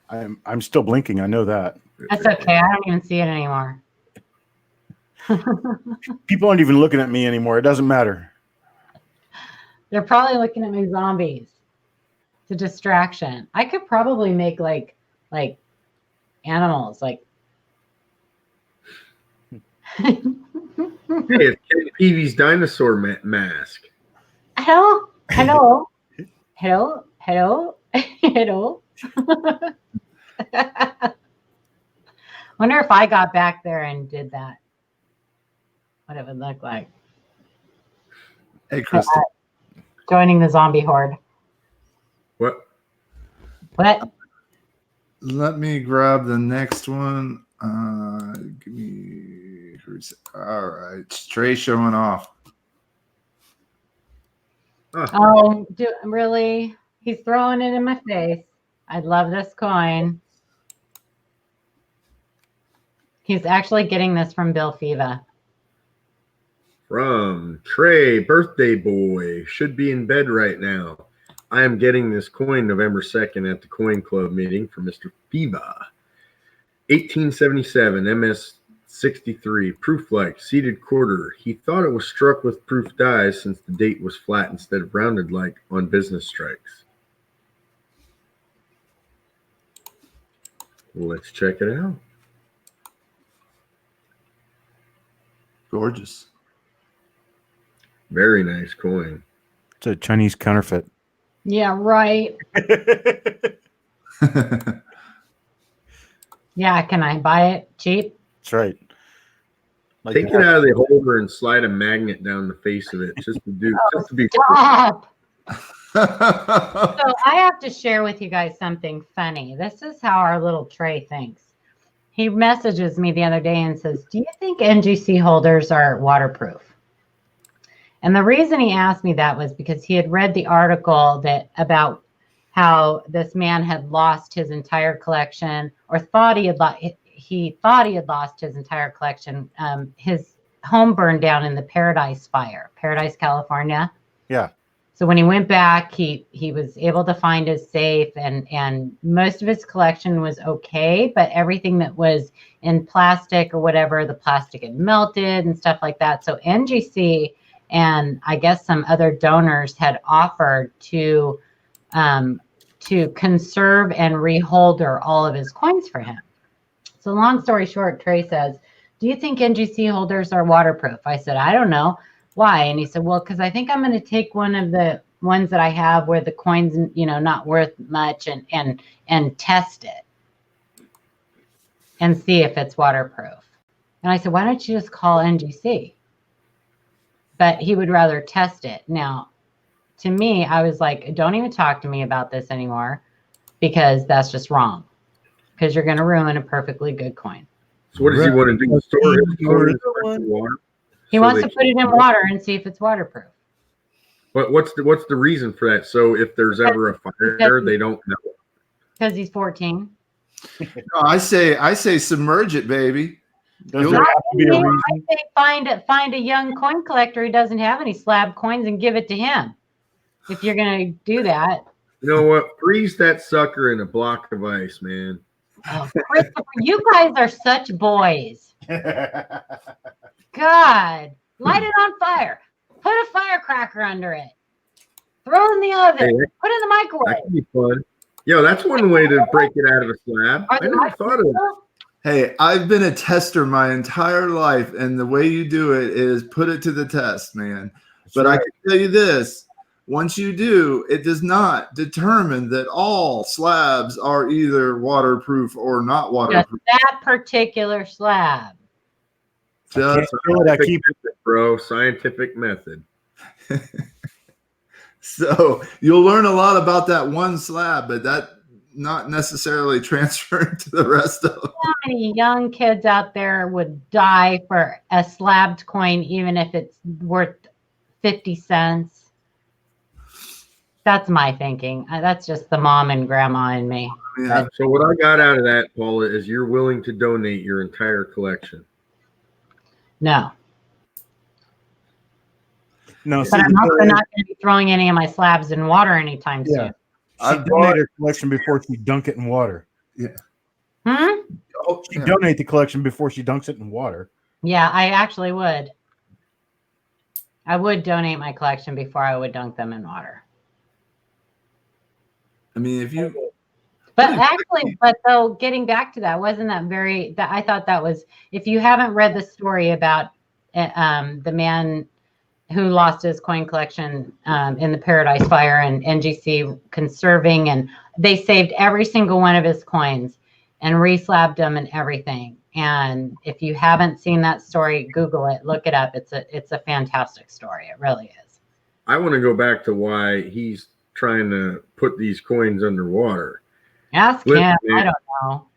I'm still blinking. I know that. That's okay. I don't even see it anymore. People aren't even looking at me anymore. It doesn't matter. They're probably looking at my zombies. It's a distraction. I could probably make like animals, like. Hey, it's Ken Peavy's dinosaur mask. Hello. Wonder if I got back there and did that, what it would look like. Hey, Crystal. Joining the zombie horde. What? What? Let me grab the next one. Give me. All right, Trey showing off. Oh, really? He's throwing it in my face. I love this coin. He's actually getting this from Bill Fiva. From Trey, birthday boy, should be in bed right now. I am getting this coin November 2nd at the Coin Club meeting for Mr. Fiva. 1877 MS 63 proof like seated quarter. He thought it was struck with proof dies since the date was flat instead of rounded like on business strikes. Let's check it out. Gorgeous. Very nice coin. It's a Chinese counterfeit. Yeah, right. Yeah, can I buy it cheap? That's right. Like Take it out of the holder and slide a magnet down the face of it just to be. Stop. So I have to share with you guys something funny. This is how our little Trey thinks. He messages me the other day and says, "Do you think NGC holders are waterproof?" And the reason he asked me that was because he had read the article about how this man had lost his entire collection, or thought he had lost his entire collection. His home burned down in the Paradise Fire, Paradise, California. Yeah. So when he went back, he was able to find his safe, and most of his collection was okay, but everything that was in plastic or whatever, the plastic had melted and stuff like that. So NGC and I guess some other donors had offered to conserve and reholder all of his coins for him. So long story short, Trey says, "Do you think NGC holders are waterproof?" I said, "I don't know." "Why?" And he said, "Well, because I think I'm going to take one of the ones that I have where the coin's, not worth much and test it and see if it's waterproof." And I said, "Why don't you just call NGC?" But he would rather test it. Now, to me, I was like, don't even talk to me about this anymore, because that's just wrong, because you're going to ruin a perfectly good coin. So what does he want to do? Store his coins in water? He wants to put it in water and see if it's waterproof. But what's the reason for that? So if there's ever a fire, they don't know. Because he's 14. No, I say submerge it, baby. Does there have to be a reason? I say find a young coin collector who doesn't have any slab coins and give it to him. If you're gonna do that. You know what? Freeze that sucker in a block of ice, man. Oh, Christopher, you guys are such boys. God, light it on fire. Put a firecracker under it. Throw it in the oven. Hey, put it in the microwave. That can be fun. Yo, that's one way to break it out of a slab. I never thought of that. Hey, I've been a tester my entire life, and the way you do it is put it to the test, man. But I can tell you this. Once you do, it does not determine that all slabs are either waterproof or not waterproof. Just that particular slab. Scientific method. So you'll learn a lot about that one slab, but that not necessarily transferring to the rest of them. How many young kids out there would die for a slabbed coin, even if it's worth 50 cents? That's my thinking. That's just the mom and grandma in me. Yeah. So what I got out of that, Paula, is you're willing to donate your entire collection. No. No, But I'm also not going to be throwing any of my slabs in water anytime soon. Yeah. She donate her collection before she dunk it in water. Yeah. She donate the collection before she dunks it in water. Yeah, I actually would. I would donate my collection before I would dunk them in water. I mean, if you. But actually, though, getting back to that, wasn't that very? I thought that was. If you haven't read the story about the man who lost his coin collection in the Paradise Fire and NGC conserving, and they saved every single one of his coins and reslabbed them and everything. And if you haven't seen that story, Google it, look it up. It's a fantastic story. It really is. I want to go back to why he's trying to put these coins underwater. Ask him. I don't know.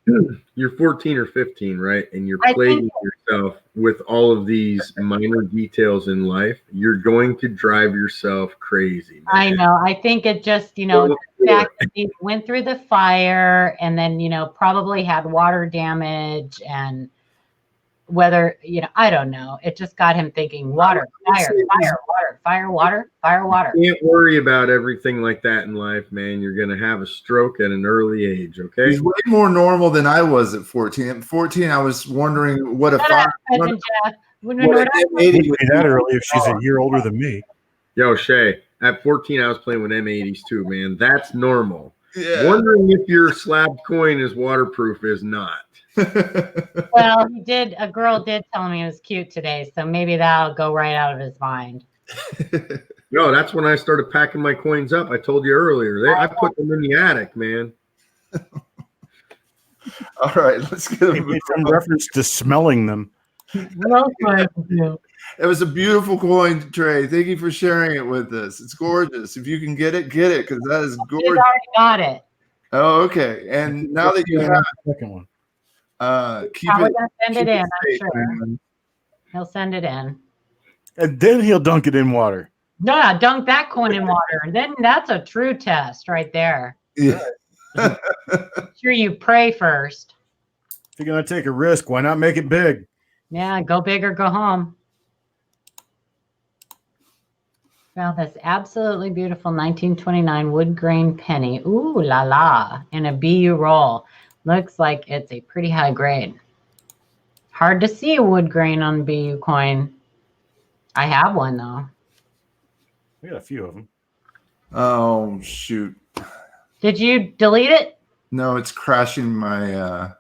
You're 14 or 15, right? And you're plaguing yourself with all of these minor details in life. You're going to drive yourself crazy, man. I know. I think it just, the fact that he went through the fire and then, probably had water damage and whether, I don't know. It just got him thinking water, fire, water. You can't worry about everything like that in life, man. You're going to have a stroke at an early age, okay? He's way more normal than I was at 14. At 14, I was wondering what a fire. Wouldn't be that early if she's a year older than me. Yo, Shay, at 14, I was playing with M80s too, man. That's normal. Yeah. Wondering if your slab coin is waterproof is not. Well, a girl did tell me it was cute today, so maybe that'll go right out of his mind. No, that's when I started packing my coins up. I told you earlier. I put them in the attic, man. All right, let's get some reference to smelling them. It was a beautiful coin tray. Thank you for sharing it with us. It's gorgeous. If you can get it, because that is gorgeous. He's already got it. Oh, okay. And now that you have the second one, keep it. Send it in. I'm sure he'll send it in, and then he'll dunk it in water. No, dunk that coin in water, and then that's a true test right there. Yeah. Sure, you pray first. If you're gonna take a risk, why not make it big? Yeah, go big or go home. Well, that's absolutely beautiful 1929 wood grain penny. Ooh la la, in a BU roll. Looks like it's a pretty high grade. Hard to see a wood grain on BU coin. I have one though. We got a few of them. Oh shoot! Did you delete it? No, it's crashing my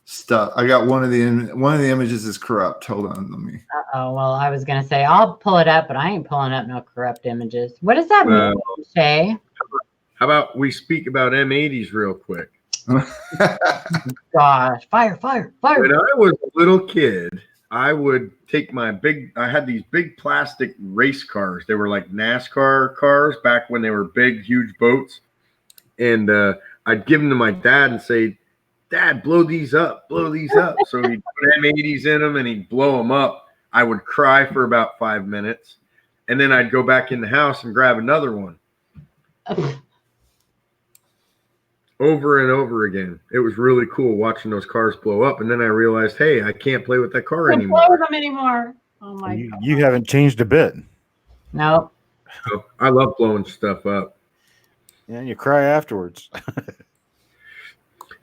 stuff. I got one of the images is corrupt. Hold on, let me. Oh well, I was gonna say I'll pull it up, but I ain't pulling up no corrupt images. What does that mean, Shay? How about we speak about M80s real quick? Gosh, fire. When I was a little kid, I would take I had these big plastic race cars. They were like NASCAR cars back when they were big, huge boats. And I'd give them to my dad and say, Dad, blow these up, blow these up. So he'd put M80s in them and he'd blow them up. I would cry for about 5 minutes. And then I'd go back in the house and grab another one. Over and over again. It was really cool watching those cars blow up. And then I realized, hey, I can't play with that car Can't anymore. play with them anymore. Oh my God. You haven't changed a bit. No. So I love blowing stuff up. Yeah, you cry afterwards.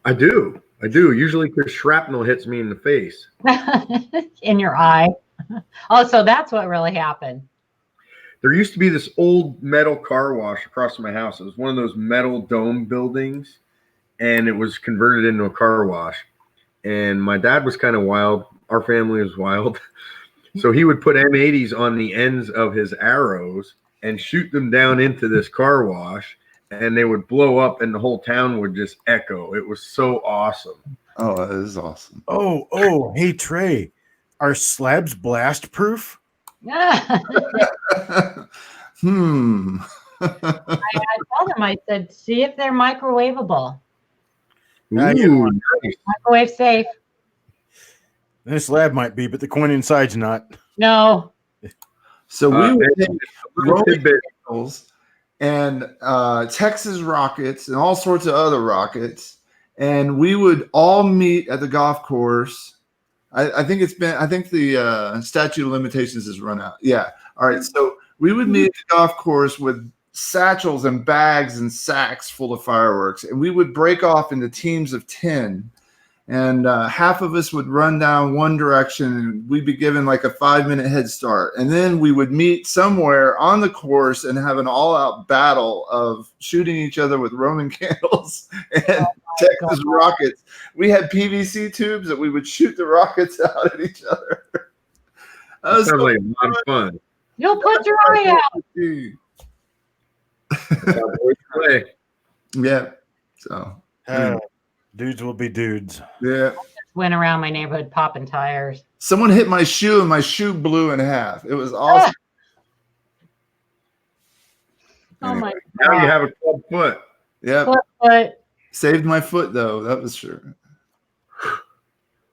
I do. Usually because shrapnel hits me in the face. In your eye. Oh, so that's what really happened. There used to be this old metal car wash across from my house. It was one of those metal dome buildings, and it was converted into a car wash. And my dad was kind of wild. Our family was wild. So he would put M80s on the ends of his arrows and shoot them down into this car wash, and they would blow up, and the whole town would just echo. It was so awesome. Oh, that is awesome. Oh, hey, Trey, are slabs blast proof? I Hmm. told him, I said, see if they're microwavable. Ooh, nice. Microwave safe. This slab might be, but the coin inside's not. No. So we would take little tidbit. Roman and Texas rockets and all sorts of other rockets, and we would all meet at the golf course. I think the statute of limitations has run out. Yeah. All right. So we would meet at the golf course with satchels and bags and sacks full of fireworks, and we would break off into teams of 10. And half of us would run down one direction, and we'd be given like a 5-minute head start. And then we would meet somewhere on the course and have an all-out battle of shooting each other with Roman candles and Texas rockets. We had PVC tubes that we would shoot the rockets out at each other. That sounds like a lot of fun. You'll put your eye out. That's how boys play. Yeah. So, Dudes will be dudes. yeah. Went around my neighborhood popping tires. Someone hit my shoe, and my shoe blew in half. It was awesome. Oh my Now you God. have a club foot. Yep. But Saved my foot, though. That was sure.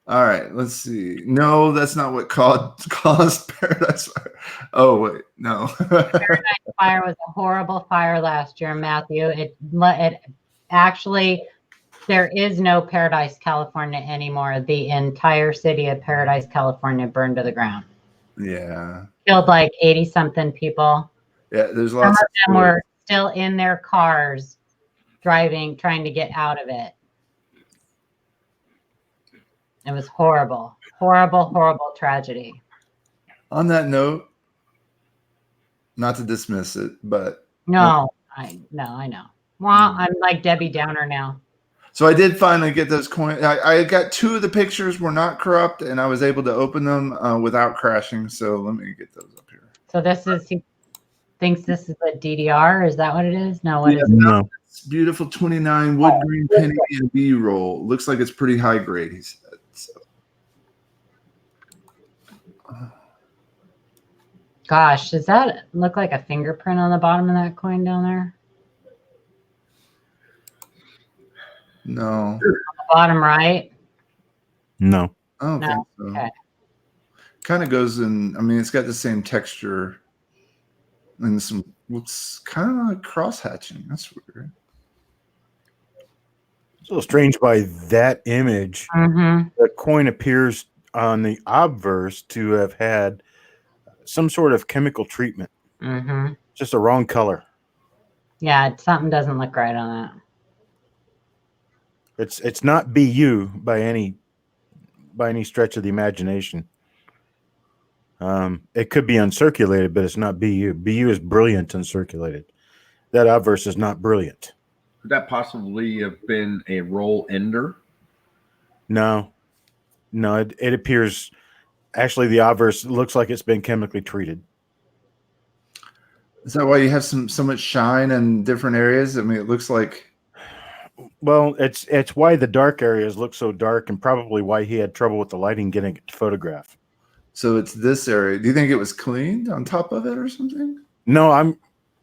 All right. Let's see. No, that's not what caused Paradise Fire. Oh, wait. No. fire was a horrible fire last year, Matthew. It actually, there is no Paradise, California anymore. The entire city of Paradise, California burned to the ground. Yeah. Killed like 80-something people. Yeah. There's Some lots of them of were still in their cars driving, trying to get out of it. It was horrible. Horrible tragedy. On that note, not to dismiss it, but No, I know. Well, I'm like Debbie Downer now. so I did finally get those coins. I got 2 of the pictures were not corrupt, and I was able to open them without crashing. So let me get those up here. So this is, he thinks this is a DDR. Is that what it is? No, what is it? No. It's beautiful 29 wood green penny and B roll. Looks like it's pretty high grade, he said. So. Gosh, does that look like a fingerprint on the bottom of that coin down there? No. The bottom right? No. I don't No, think so. okay. Kind of goes in, I mean, it's got the same texture and some looks kind of like cross hatching. That's weird. It's a little strange by that image. Mm-hmm. The coin appears on the obverse to have had some sort of chemical treatment. Mm-hmm. Just a wrong color. Yeah, something doesn't look right on that. It's not BU by any stretch of the imagination. It could be uncirculated, but it's not BU. BU is brilliant uncirculated. That obverse is not brilliant. Could that possibly have been a roll ender? No, it appears actually the obverse looks like it's been chemically treated. Is that why you have so much shine in different areas? I mean, it looks like. Well, it's why the dark areas look so dark, and probably why he had trouble with the lighting getting it to photograph. So it's this area. Do you think it was cleaned on top of it or something? No,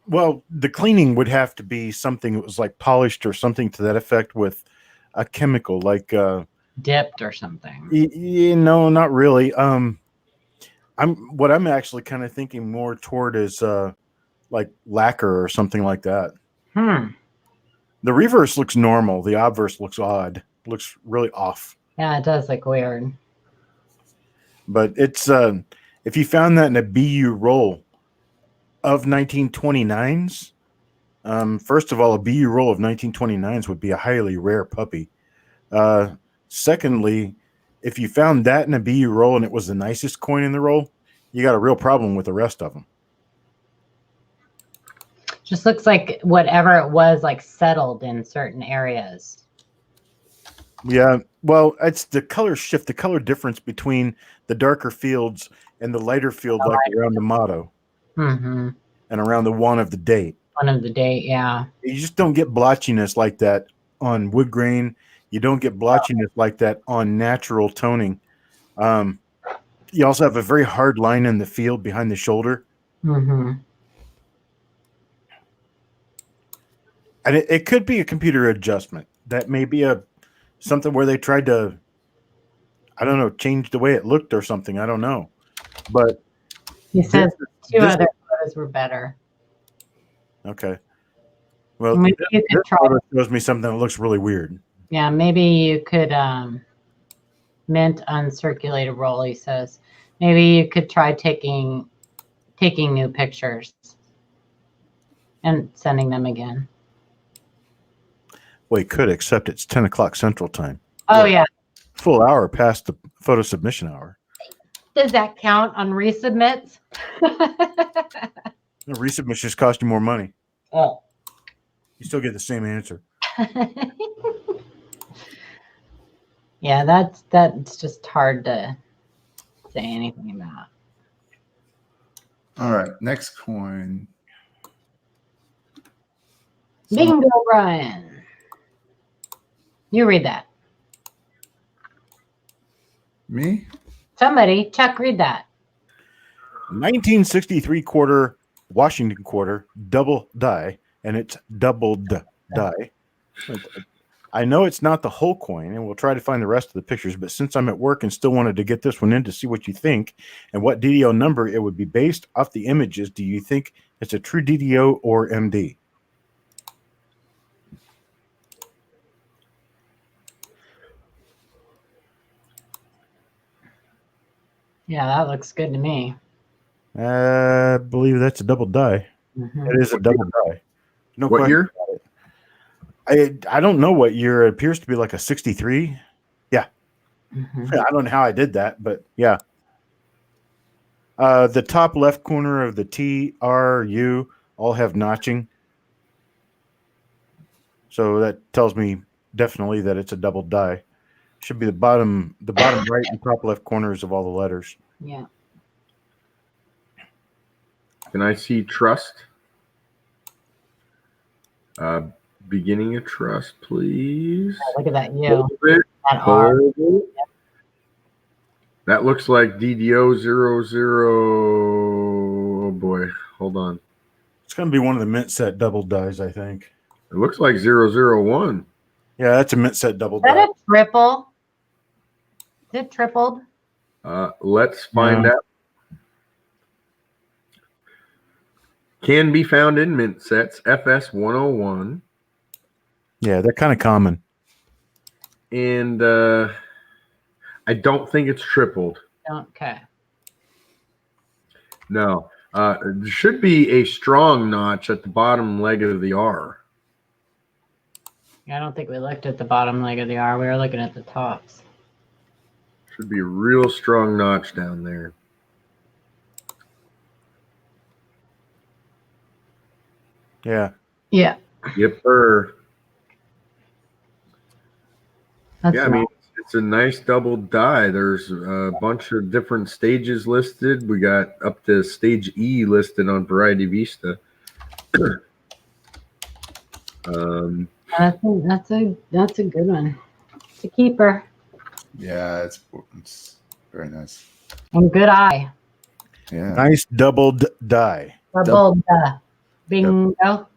well, the cleaning would have to be something that was like polished or something to that effect with a chemical like Dipped or something. no, not really. I'm actually kind of thinking more toward is like lacquer or something like that. The reverse looks normal. The obverse looks odd. Looks really off. Yeah, it does look weird. But it's if you found that in a BU roll of 1929s, first of all, a BU roll of 1929s would be a highly rare puppy. Secondly, if you found that in a BU roll and it was the nicest coin in the roll, you got a real problem with the rest of them. Just looks like whatever it was, like settled in certain areas. Yeah, well, it's the color shift, the color difference between the darker fields and the lighter field, like around the motto Mm-hmm. and around the one of the date. One of the date, yeah. You just don't get blotchiness like that on wood grain. You don't get blotchiness like that on natural toning. You also have a very hard line in the field behind the shoulder. Mm-hmm. And it could be a computer adjustment. That may be something where they tried to, I don't know, change the way it looked or something. I don't know. But he says two other photos were better. Okay. Well, Maybe you could try. Photo shows me something that looks really weird. Yeah, maybe you could mint uncirculated roll, he says. Maybe you could try taking new pictures and sending them again. Well, you could, except it's 10 o'clock Central Time. Oh, yeah. Full hour past the photo submission hour. Does that count on resubmits? The resubmissions cost you more money. Oh. You still get the same answer. Yeah, that's just hard to say anything about. All right, next coin. Bingo, Brian. You read that. Me? Somebody, Chuck, read that. 1963 quarter Washington quarter double die, and it's doubled die. I know it's not the whole coin, and we'll try to find the rest of the pictures, but since I'm at work and still wanted to get this one in to see what you think and what DDO number it would be based off the images, do you think it's a true DDO or MD? Yeah, that looks good to me. I believe that's a double die. Mm-hmm. It is a double die. No What question year? about it. I don't know what year. It appears to be like a 63. Yeah. Mm-hmm. I don't know how I did that, but yeah. The top left corner of the T, R, U all have notching. So that tells me definitely that it's a double die. Should be the bottom right and top left corners of all the letters. Yeah. Can I see trust? Beginning of trust, please. Oh, look at that U. Hold it. That R. Hold it. That looks like DDO 00. Oh boy, hold on. It's going to be one of the mint set double dies, I think. It looks like 001. Yeah, that's a mint set double Is that die. a triple? Is it tripled? Let's find out. Can be found in mint sets, FS 101. Yeah, they're kind of common. And I don't think it's tripled. Okay. No. There should be a strong notch at the bottom leg of the R. I don't think we looked at the bottom leg of the R. We were looking at the tops. Should be a real strong notch down there. Yeah. Yeah. Yep, sir. That's Yeah, I mean, it's a nice double die. There's a bunch of different stages listed. We got up to stage E listed on Variety Vista. that's a good one. It's a keeper. Yeah, it's very nice. And good eye. Yeah. Nice doubled die. Double bingo.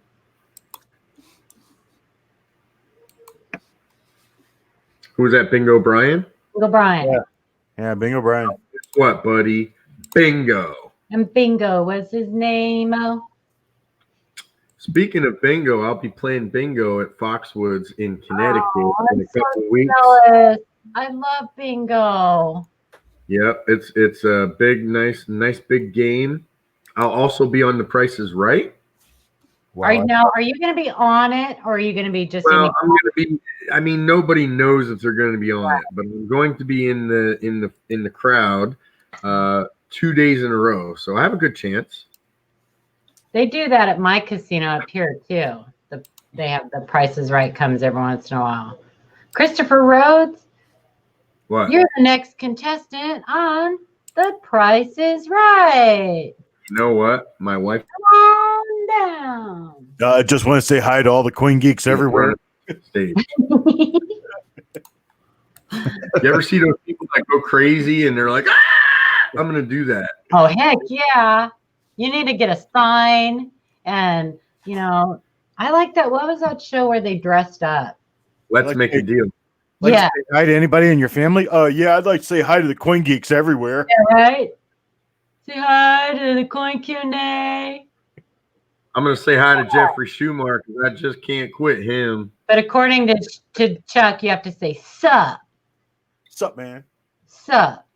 Who's that? Bingo Brian? Bingo Brian. Yeah, Bingo Brian. Guess what, buddy? Bingo. And Bingo was his name. Oh, Speaking of bingo, I'll be playing bingo at Foxwoods in Connecticut in a couple weeks. jealous. I love Bingo. Yep, it's a big, nice big game. I'll also be on The Price is Right. Are you going to be on it, or are you going to be just? Well, I'm going to be. I mean, nobody knows if they're going to be on it, but I'm going to be in the crowd 2 days in a row, so I have a good chance. They do that at my casino up here too. They have The Price is Right comes every once in a while. Christopher Rhodes, What? you're the next contestant on The Price is Right. You know what? My wife. Calm down. I just want to say hi to all the Coin Geeks everywhere. Stage. You ever see those people that go crazy and they're like, "Ah, I'm going to do that." Oh, heck yeah. You need to get a sign. And, I like that. What was that show where they dressed up? Let's make a deal. Like Yeah. to say hi to anybody in your family? Yeah, I'd like to say hi to the Coin Geeks everywhere. Yeah, right? Say hi to the Coin Q&A. I'm going to say hi to Jeffrey Schumacher because I just can't quit him. But according to Chuck, you have to say, sup, Sup, man? sup.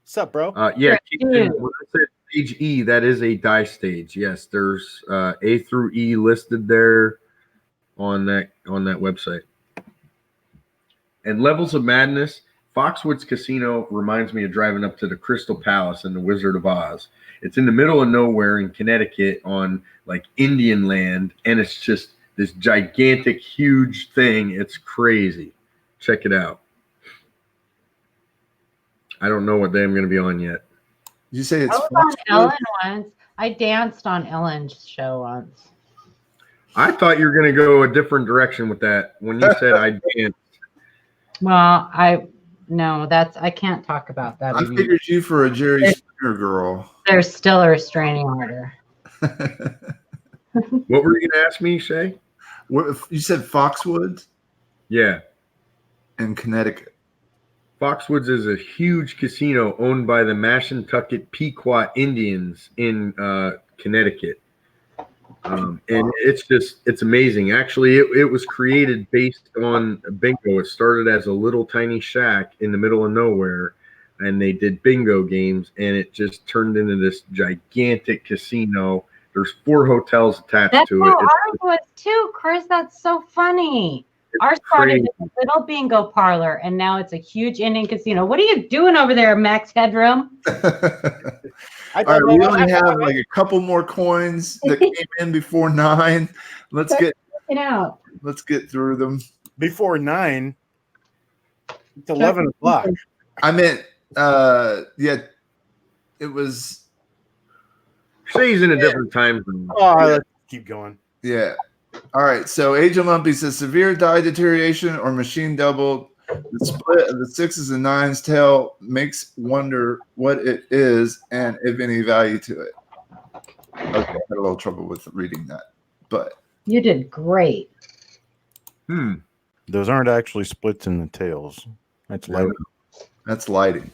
Sup, bro? Yeah, Dude. when I said stage E, that is a die stage. Yes, there's A through E listed there on that website. And Levels of Madness, Foxwoods Casino reminds me of driving up to the Crystal Palace in the Wizard of Oz. It's in the middle of nowhere in Connecticut on like Indian land, and it's just this gigantic, huge thing. It's crazy. Check it out. I don't know what day I'm going to be on yet. Did you say it's I was on Foxwoods? Ellen once. I danced on Ellen's show once. I thought you were going to go a different direction with that when you said I danced. Well, I can't talk about that. I figured you for a Jerry Springer girl. There's still a restraining order. What were you going to ask me, Shay? You said Foxwoods Yeah. in Connecticut. Foxwoods is a huge casino owned by the Mashantucket Pequot Indians in Connecticut. And it's amazing. Actually, it was created based on bingo. It started as a little tiny shack in the middle of nowhere, and they did bingo games, and it just turned into this gigantic casino. There's 4 hotels attached That's to how it. ours was too, Chris. That's so funny. Ours started as a little bingo parlor, and now it's a huge Indian casino. What are you doing over there, Max Headroom? All right, we only have like a couple more coins that came in before 9. Let's get through them. Before 9, it's 11 o'clock. I meant, it was. Shay's in a different time zone. Let's keep going. Yeah. All right. So Agent Lumpy says severe die deterioration or machine doubled. The split of the 6s and 9s tail makes wonder what it is and if any value to it. Okay, I had a little trouble with reading that, but You did great. Those aren't actually splits in the tails. That's lighting. that's lighting.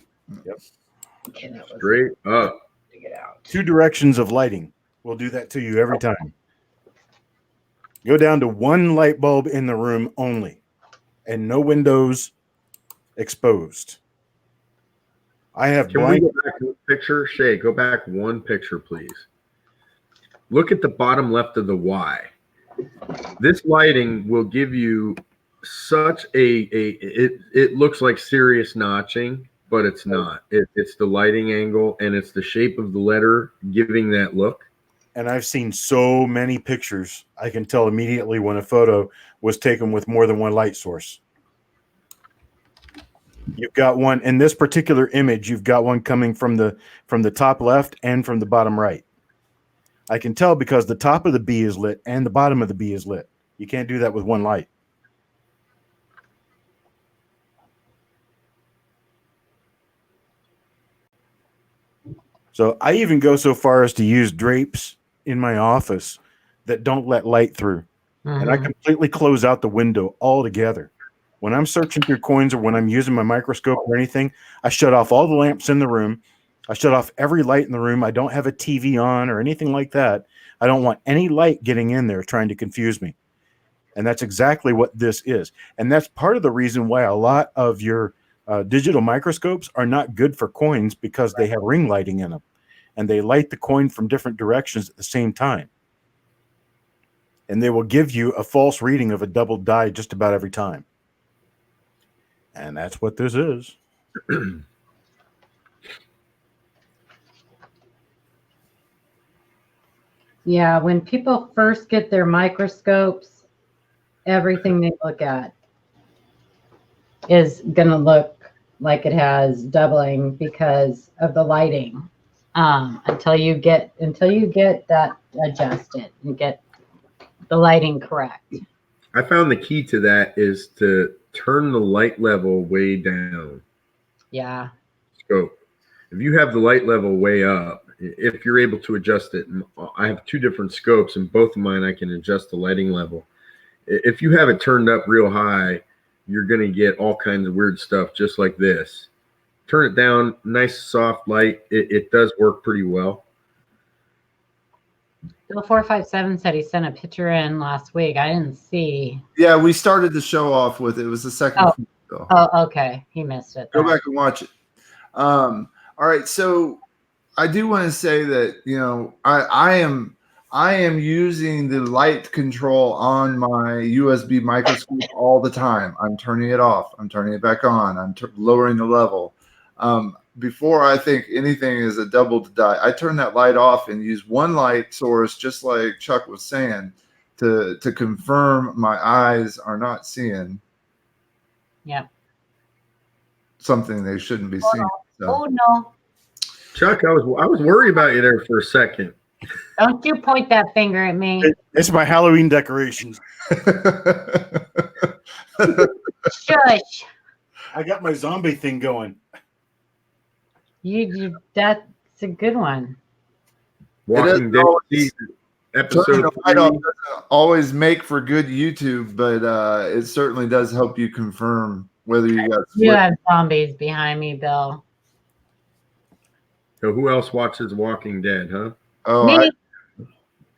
Okay, that was Straight up. to get out. 2 directions of lighting. We'll do that to you every time. Go down to 1 light bulb in the room only, and no windows exposed. I have Can we go back one picture? Shay, go back 1 picture, please. Look at the bottom left of the Y. This lighting will give you such it looks like serious notching, but it's not. It's the lighting angle and it's the shape of the letter giving that look. And I've seen so many pictures, I can tell immediately when a photo was taken with more than 1 light source. You've got one in this particular image. You've got one coming from the top left and from the bottom right. I can tell because the top of the B is lit and the bottom of the B is lit. You can't do that with 1 light. So I even go so far as to use drapes in my office that don't let light through. And I completely close out the window altogether. When I'm searching through coins or when I'm using my microscope or anything, I shut off all the lamps in the room. I shut off every light in the room. I don't have a TV on or anything like that. I don't want any light getting in there trying to confuse me. And that's exactly what this is. And that's part of the reason why a lot of your digital microscopes are not good for coins, because they have ring lighting in them. And they light the coin from different directions at the same time. And they will give you a false reading of a double die just about every time. And that's what this is. Yeah, when people first get their microscopes, everything they look at is going to look like it has doubling because of the lighting. Until you get that adjusted and get the lighting correct. I found the key to that is to turn the light level way down. Yeah. Scope. If you have the light level way up, if you're able to adjust it, I have 2 different scopes, and both of mine I can adjust the lighting level. If you have it turned up real high, you're going to get all kinds of weird stuff just like this. Turn it down, nice soft light. It does work pretty well. Bill 457 said he sent a picture in last week. I didn't see. Yeah, we started the show off with it. It was the second. Oh. Bill. Oh, okay. He missed it. Go back and watch it. All right, so I do want to say that, you know, I am using the light control on my USB microscope all the time. I'm turning it off. I'm turning it back on. I'm lowering the level. Before I think anything is a double die, I turn that light off and use one light source, just like Chuck was saying, to confirm my eyes are not seeing something they shouldn't be seeing. So. Oh no, Chuck, I was worried about you there for a second. Don't you point that finger at me. It's my Halloween decorations. Shush. I got my zombie thing going. You that's a good one. Walking Dead season, episode 3. Doesn't always make for good YouTube, but it certainly does help you confirm whether you got. You have zombies behind me, Bill. So who else watches Walking Dead, huh? Oh, Me.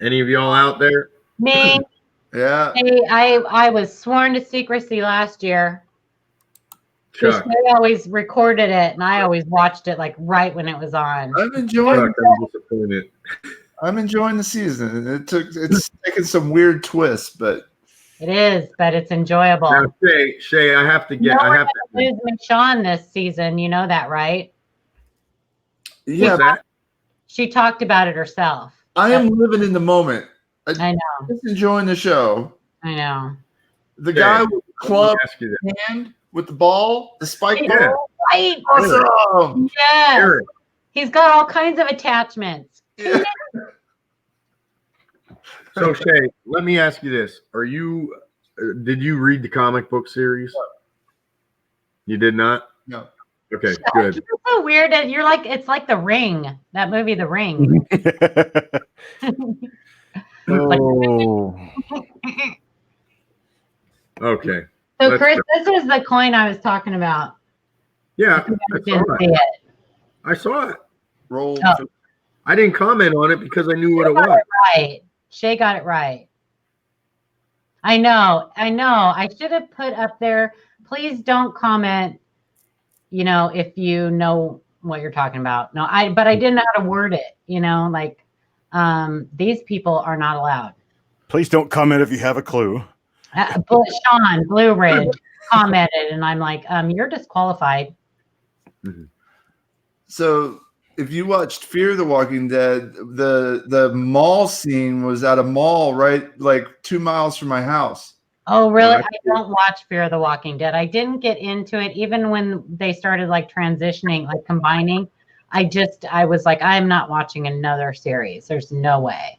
Any of y'all out there? Me. Yeah. Hey, I was sworn to secrecy last year. Chuck. I always recorded it, and I always watched it like right when it was on. I'm enjoying. Chuck, I'm disappointed. I'm enjoying the season. It's taken some weird twists, but It is, but it's enjoyable. Now, Shay, I have to get. I have to lose Michonne this season. You know that, right? yeah, What's that? She talked about it herself. I am living in the moment. I know. Just enjoying the show. I know. The guy with the club Ask you that. hand with the ball, the spike Yeah. ball. Right. Awesome. Yes. Eric. He's got all kinds of attachments. Yeah. So Shay, let me ask you this: did you read the comic book series? You did not. No. Okay, good. It's so weird that you're like, it's like The Ring, that movie, The Ring. Oh. Okay. So Chris, this is the coin I was talking about. Yeah, I didn't see it. I saw it. Roll. Oh. I didn't comment on it because I knew what it Got was. it right. Shay got it right. I know. I should have put up there, please don't comment, if you know what you're talking about. No, but I didn't know how to word it, like these people are not allowed. Please don't comment if you have a clue. Sean Blue Ridge commented, and I'm like, you're disqualified. Mm-hmm. So if you watched Fear the Walking Dead, the mall scene was at a mall right like 2 miles from my house. Oh, really? I don't watch Fear of the Walking Dead. I didn't get into it even when they started like transitioning, like combining. I was like, I'm not watching another series. There's no way.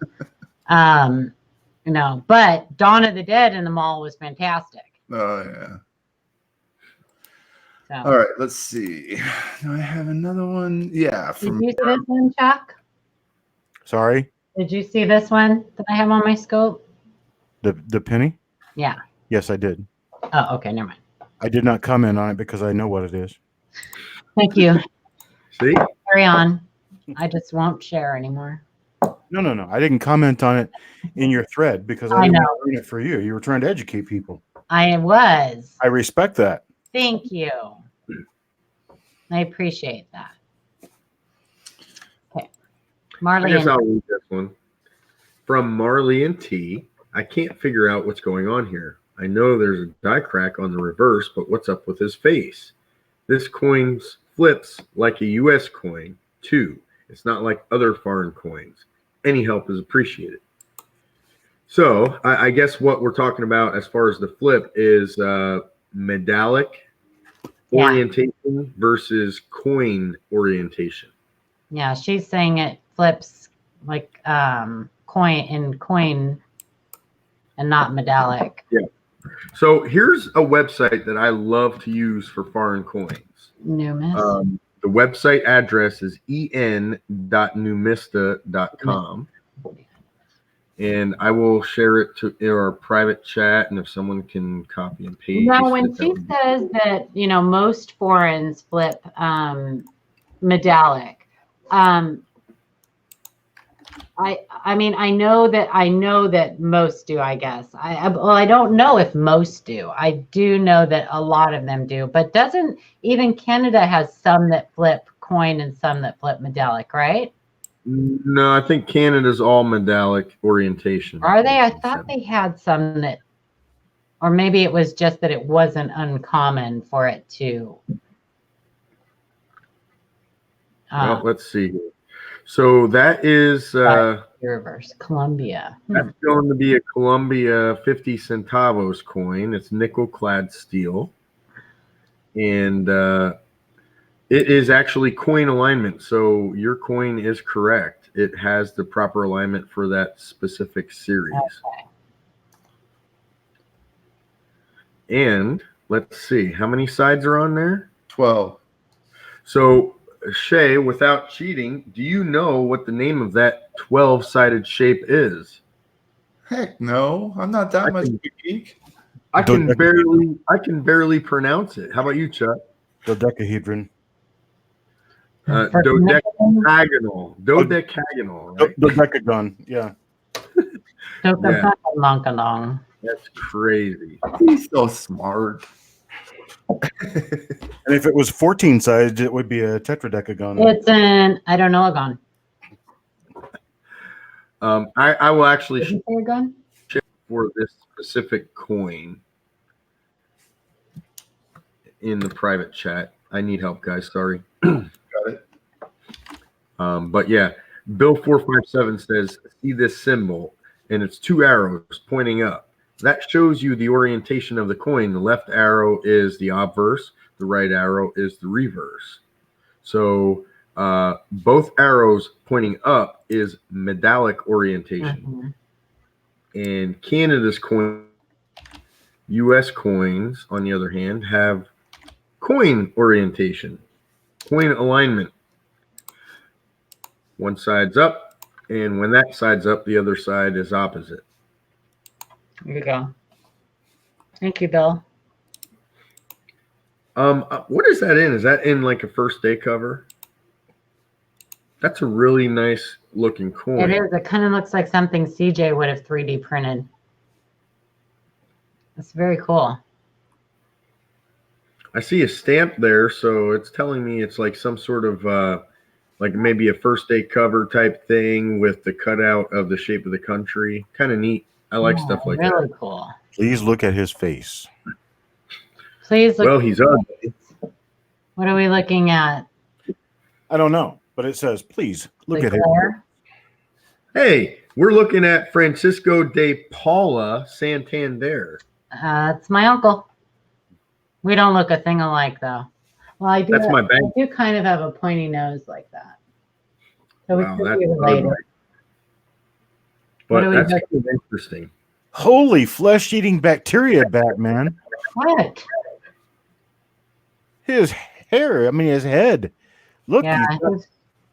No, but Dawn of the Dead in the mall was fantastic. Oh yeah. So. All right, let's see. Do I have another one? Yeah. Did you see this one, Chuck? Sorry? Did you see this one that I have on my scope? The penny? Yeah. Yes, I did. Oh, okay. Never mind. I did not comment on it because I know what it is. Thank you. See? Carry on. I just won't share anymore. No. I didn't comment on it in your thread because I I didn't know. want to ruin it for you. You were trying to educate people. I was. I respect that. Thank you. I appreciate that. Okay. I guess Marley. I'll read this one. From Marley and T. I can't figure out what's going on here. I know there's a die crack on the reverse, but what's up with his face? This coin flips like a U.S. coin, too. It's not like other foreign coins. Any help is appreciated. So I guess what we're talking about as far as the flip is medallic orientation versus coin orientation. Yeah, she's saying it flips like coin and not medallic. Yeah. So here's a website that I love to use for foreign coins. Numis. The website address is en.numista.com. And I will share it to our private chat, and if someone can copy and paste. Now, when she says that, most foreigns flip medallic, I mean, I know that most do, I guess. I don't know if most do. I do know that a lot of them do, but doesn't even Canada has some that flip coin and some that flip medallic, right? No, I think Canada's all medallic orientation. Are they? I thought they had some that, or maybe it was just that it wasn't uncommon for it to. Well, let's see here. So that is reverse Columbia. That's going to be a Columbia 50 centavos coin. It's nickel-clad steel, and it is actually coin alignment. So your coin is correct. It has the proper alignment for that specific series. Okay. And let's see, how many sides are on there? 12. So, Shay, without cheating, do you know what the name of that 12-sided shape is? Heck no, I'm not that much of a geek. I can barely pronounce it. How about you, Chuck? Dodecahedron. Dodecagonal. Right? Dodecagon, yeah. Yeah. That's crazy. He's so smart. And if it was 14 sides, it would be a tetradecagon. It's an I don't know a gun. I will actually Did you say a gun? check for this specific coin in the private chat. I need help, guys. Sorry. Got it. But yeah, Bill 457 says, see this symbol, and it's two arrows pointing up. That shows you the orientation of the coin. The left arrow is the obverse. The right arrow is the reverse. So both arrows pointing up is medallic orientation. And Canada's coin, U.S. coins, on the other hand, have coin orientation, coin alignment. One side's up, and when that side's up, the other side is opposite. Here you go. Thank you, Bill. What is that in? Is that in like a first day cover? That's a really nice looking coin. It is. It kind of looks like something CJ would have 3D printed. That's very cool. I see a stamp there, so it's telling me it's like some sort of like maybe a first day cover type thing with the cutout of the shape of the country. Kind of neat. I like stuff like that. Really cool. Please look at his face. Please look. Well, he's ugly. What are we looking at? I don't know, but it says, please look at it. Hey, we're looking at Francisco de Paula Santander. That's my uncle. We don't look a thing alike, though. Well, I do. That's my bank. I do kind of have a pointy nose like that. So Wow, we could be related. ugly. But that's kind of interesting. Holy flesh-eating bacteria, Batman. What? His hair, I mean, his head. Look, Yeah.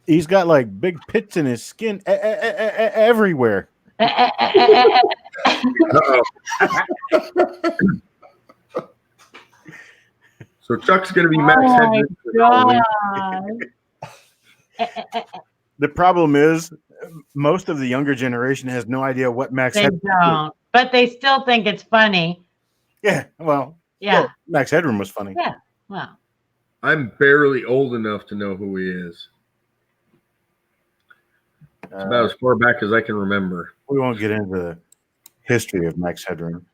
he's got like big pits in his skin everywhere. Uh-oh. So Chuck's going to be Max Oh my Headroom for Halloween. God. The problem is, most of the younger generation has no idea what Max They Headroom is. don't, but they still think it's funny. Yeah, well, Yeah. Max Headroom was funny. Yeah. Well, I'm barely old enough to know who he is. It's about as far back as I can remember. We won't get into the history of Max Headroom.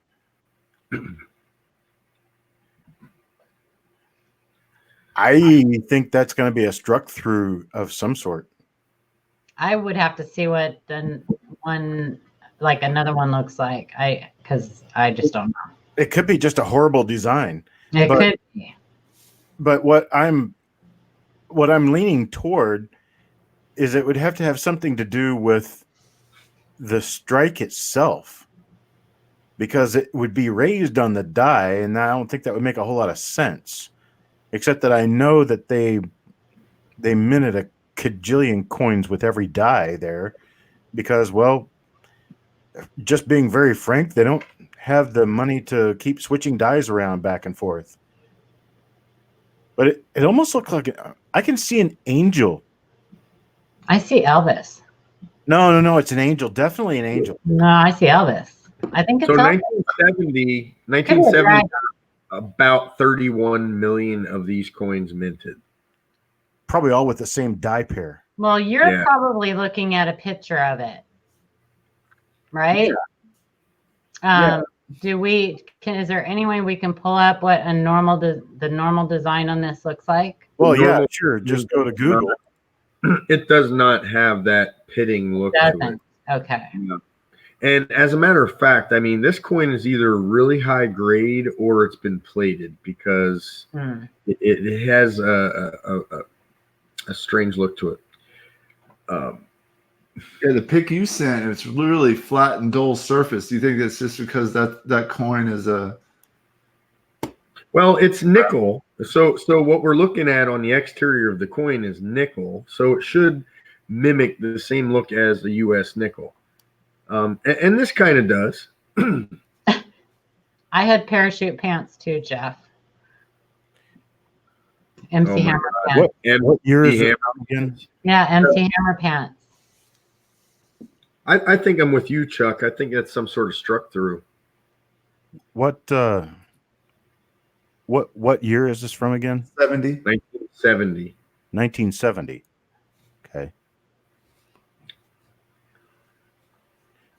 I think that's going to be a struck through of some sort. I would have to see what the one, like another one looks like. Because I just don't know. It could be just a horrible design. It could be. But what I'm leaning toward is it would have to have something to do with the strike itself, because it would be raised on the die, and I don't think that would make a whole lot of sense. Except that I know that they minted a cajillion coins with every die there, because, well, just being very frank, they don't have the money to keep switching dies around back and forth. But it almost looks like I can see an angel. I see Elvis. No, it's an angel. Definitely an angel. No, I see Elvis. I think it's So Elvis. 1970, about 31 million of these coins minted. Probably all with the same die pair. Well, you're Yeah. probably looking at a picture of it, right? Yeah. Is there any way we can pull up what a normal the normal design on this looks like? Well, yeah, Normal- sure. Just go to Google. It does not have that pitting look to it. Doesn't. Okay. No. And as a matter of fact, I mean, this coin is either really high grade or it's been plated, because it has a strange look to it. Yeah, the pic you sent, it's literally flat and dull surface. Do you think that's just because that coin is a... Well, it's nickel. So what we're looking at on the exterior of the coin is nickel. So it should mimic the same look as the U.S. nickel. And this kind of does. I had parachute pants too, Jeff. MC Oh my Hammer God. pants. What year is Hammer. it again? Yeah, MC Hammer pants. I think I'm with you, Chuck. I think that's some sort of struck through. What year is this from again? 70? 1970. 1970. Okay.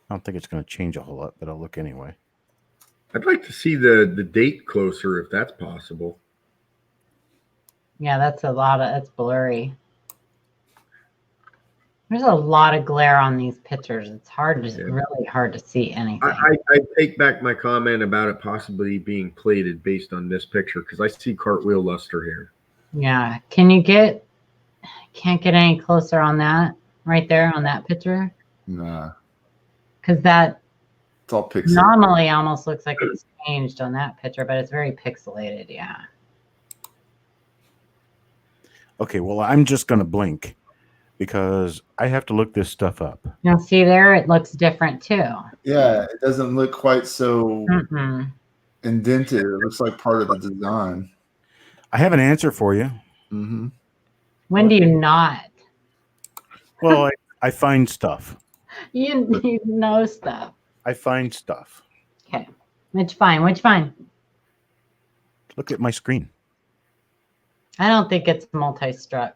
I don't think it's going to change a whole lot, but I'll look anyway. I'd like to see the date closer, if that's possible. Yeah, that's blurry. There's a lot of glare on these pictures. It's really hard to see anything. I take back my comment about it possibly being plated based on this picture, because I see cartwheel luster here. Yeah. Can't get any closer on that right there on that picture? Nah. Because that It's all pixelated. normally almost looks like it's changed on that picture, but it's very pixelated. Yeah. Okay, well, I'm just going to blink because I have to look this stuff up. Now, see there, it looks different too. Yeah, it doesn't look quite so Mm-mm. indented. It looks like part of the design. I have an answer for you. Mm-hmm. When do you not? Well, I find stuff. You know stuff. I find stuff. Okay. Which fine? Look at my screen. I don't think it's multi-struck.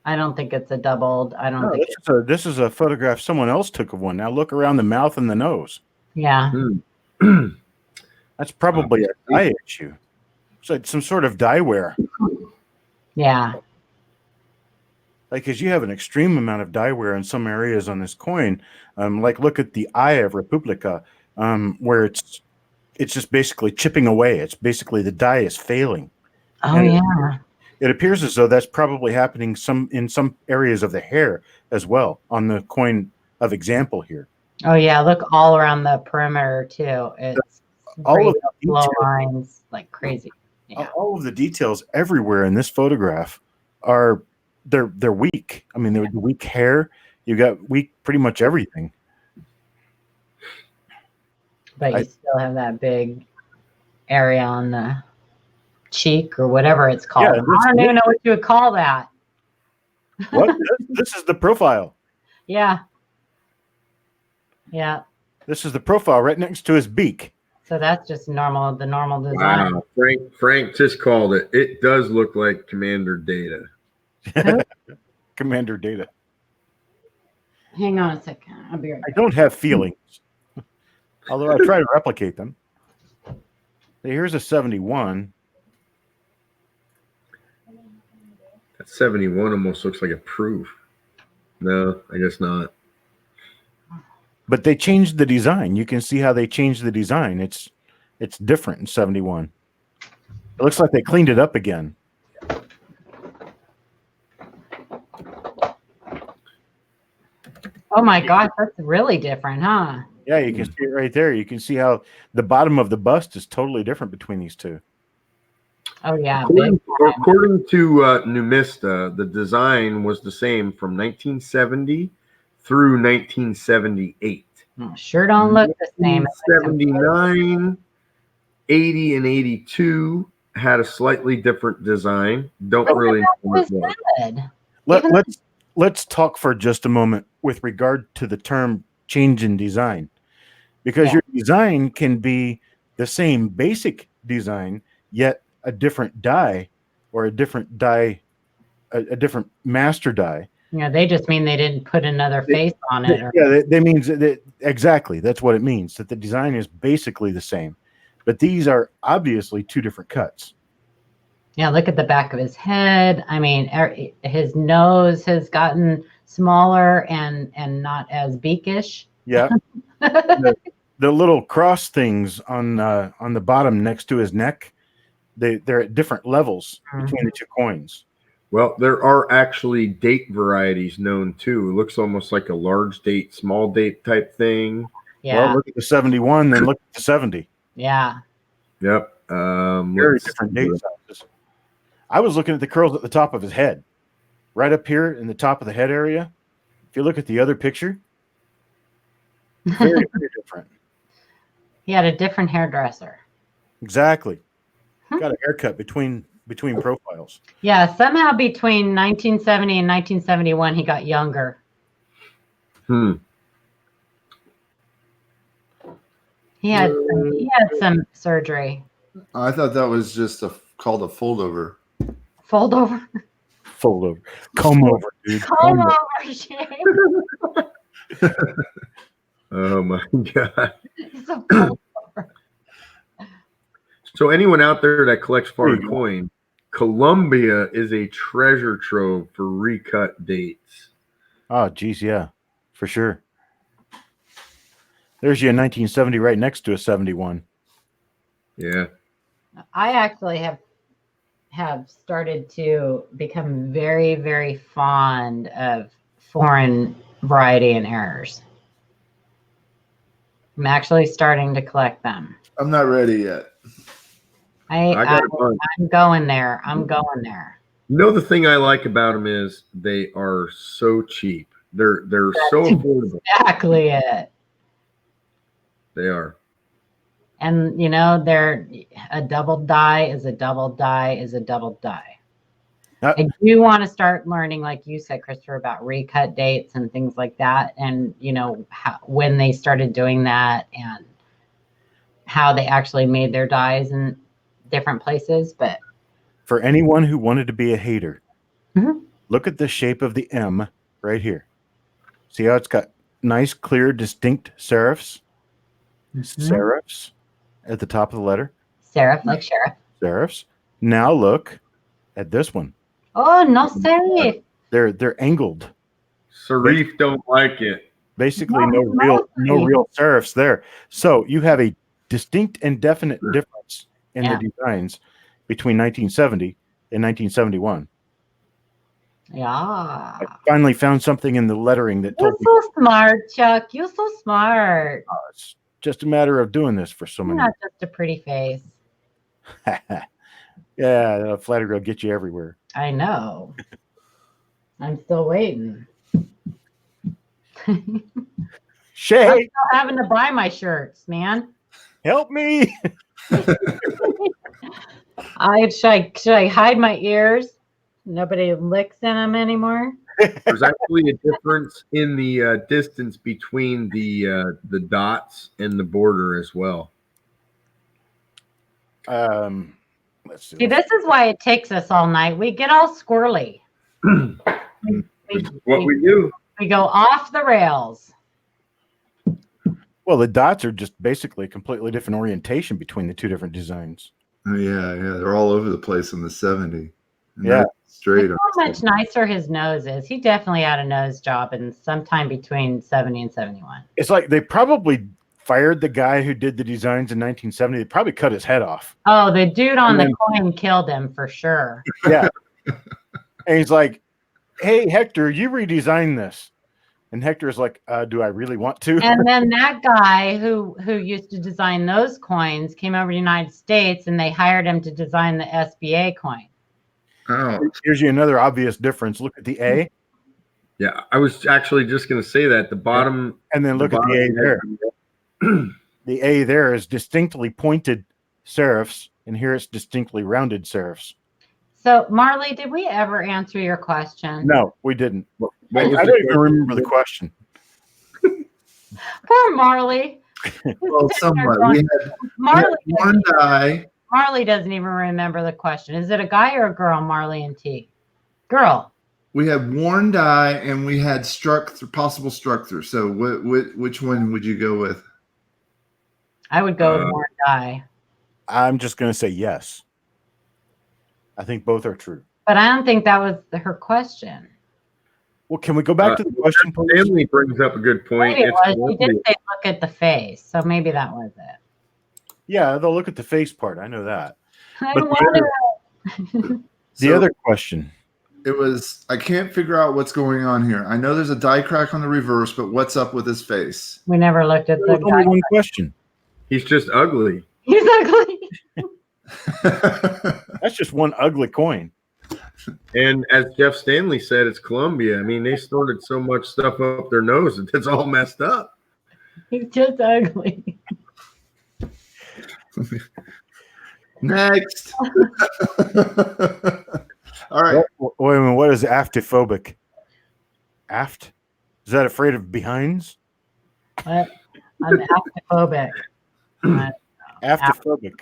I don't think it's a doubled. I don't think This is a photograph someone else took of one. Now look around the mouth and the nose. yeah. That's probably a dye issue. It's like some sort of dye wear. Yeah. Like, because you have an extreme amount of dye wear in some areas on this coin. Like, look at the Eye of Republica, where it's just basically chipping away. It's basically the dye is failing. Oh, And yeah. It appears as though that's probably happening in some areas of the hair as well on the coin of example here. Oh, yeah. Look all around the perimeter, too. It's All of the low details, lines like crazy. Yeah. all of the details everywhere in this photograph are they're weak. I mean, they're the weak hair. You got weak pretty much everything. But you still have that big area on the cheek or whatever it's called. Yeah, I don't even know what you would call that. What? This is the profile. Yeah. Yeah. This is the profile right next to his beak. So that's just the normal design. Wow, Frank just called it. It does look like Commander Data. Commander Data. Hang on a second. I'll be right I back. don't have feelings, although I try to replicate them. Here's a 71. That 71 almost looks like a proof. No, I guess not. But they changed the design. You can see how they changed the design. It's different in 71. It looks like they cleaned it up again. Oh my gosh, that's really different, huh? Yeah, you can see it right there. You can see how the bottom of the bust is totally different between these two. Oh yeah. According to Numista, the design was the same from 1970 through 1978. Sure don't look the same. 79, 80, and 82 had a slightly different design. Don't really know what it was. Good. Let's talk for just a moment with regard to the term change in design, because your design can be the same basic design, yet a different die or a different die, a different master die. Yeah, they just mean they didn't put another face on it. That means that exactly. That's what it means, that the design is basically the same, but these are obviously two different cuts. Yeah, look at the back of his head. I mean, his nose has gotten smaller and not as beakish. Yeah. the little cross things on the bottom next to his neck, they're at different levels between the two coins. Well, there are actually date varieties known too. It looks almost like a large date, small date type thing. Yeah. Well, look at the 71, then look at the 70. Yeah. Yep. Very different date sizes. I was looking at the curls at the top of his head, right up here in the top of the head area. If you look at the other picture, very, very different. He had a different hairdresser. Exactly. Got a haircut between profiles. Yeah, somehow between 1970 and 1971, he got younger. He had some surgery. I thought that was just called a foldover. Fold over. Fold over. Comb over, dude. Comb over, Shane. Oh my God. It's a fold over. So anyone out there that collects foreign coin, Colombia is a treasure trove for recut dates. Oh, geez, yeah, for sure. There's your 1970 right next to a 71. Yeah. I actually have started to become very, very fond of foreign variety and errors. I'm actually starting to collect them. I'm not ready yet. I'm going there. I'm going there. You know, the thing I like about them is they are so cheap. They're so affordable. Exactly it. They are. And you know, they're a double die is a double die is a double die. I do want to start learning, like you said, Christopher, about recut dates and things like that, and you know when they started doing that and how they actually made their dies in different places. But for anyone who wanted to be a hater, look at the shape of the M right here. See how it's got nice, clear, distinct serifs? Serifs at the top of the letter. Serif, like sheriff. Serifs. Now look at this one. Oh, no serif. They're angled. Serif don't like it. Basically, no real serifs there. So you have a distinct and definite difference in the designs between 1970 and 1971. Yeah. I finally found something in the lettering that told me. You're so smart, Chuck. You're so smart. It's just a matter of doing this for so many. Not just a pretty face. Yeah, flattery will get you everywhere. I know. I'm still waiting. Shay, I'm still having to buy my shirts, man. Help me. Should I hide my ears? Nobody licks in them anymore. There's actually a difference in the distance between the dots and the border as well. Let's see. See, this is why it takes us all night. We get all squirrely. What we do. We go off the rails. Well, the dots are just basically a completely different orientation between the two different designs. Oh, yeah. They're all over the place on the 70. And Yeah. straight. Look how much nicer his nose is. He definitely had a nose job in sometime between 70 and 71. It's like they probably fired the guy who did the designs in 1970. They probably cut his head off. Oh, the dude on the coin killed him for sure. Yeah. And he's like, hey, Hector, you redesigned this. And Hector's like, do I really want to? And then that guy who used to design those coins came over to the United States and they hired him to design the SBA coin. Oh, Here's you another obvious difference. Look at the A. yeah. I was actually just going to say that the bottom. And then look at the A there. The A there is distinctly pointed serifs, and here it's distinctly rounded serifs. So, Marley, did we ever answer your question? No, we didn't. I was don't even remember the question. Poor Marley. Well, somewhat. We had one die. Marley doesn't even remember the question. Is it a guy or a girl, Marley and T? Girl. We had worn die and we had possible structure. So which one would you go with? I would go with more die. I'm just going to say yes. I think both are true. But I don't think that was her question. Well, can we go back to the question, please? Stanley brings up a good point. Maybe it was. It's She did say look at the face, so maybe that was it. Yeah, they'll look at the face part. I know that. I But wanted The other question. It was, I can't figure out what's going on here. I know there's a die crack on the reverse, but what's up with his face? We never looked at There's the only guy. one question. He's just ugly. He's ugly. That's just one ugly coin. And as Jeff Stanley said, it's Columbia. I mean, they snorted so much stuff up their nose that it's all messed up. He's just ugly. Next. All right. Wait a minute. What is aftophobic? Aft? Is that afraid of behinds? What? I'm aftophobic. Aftophobic.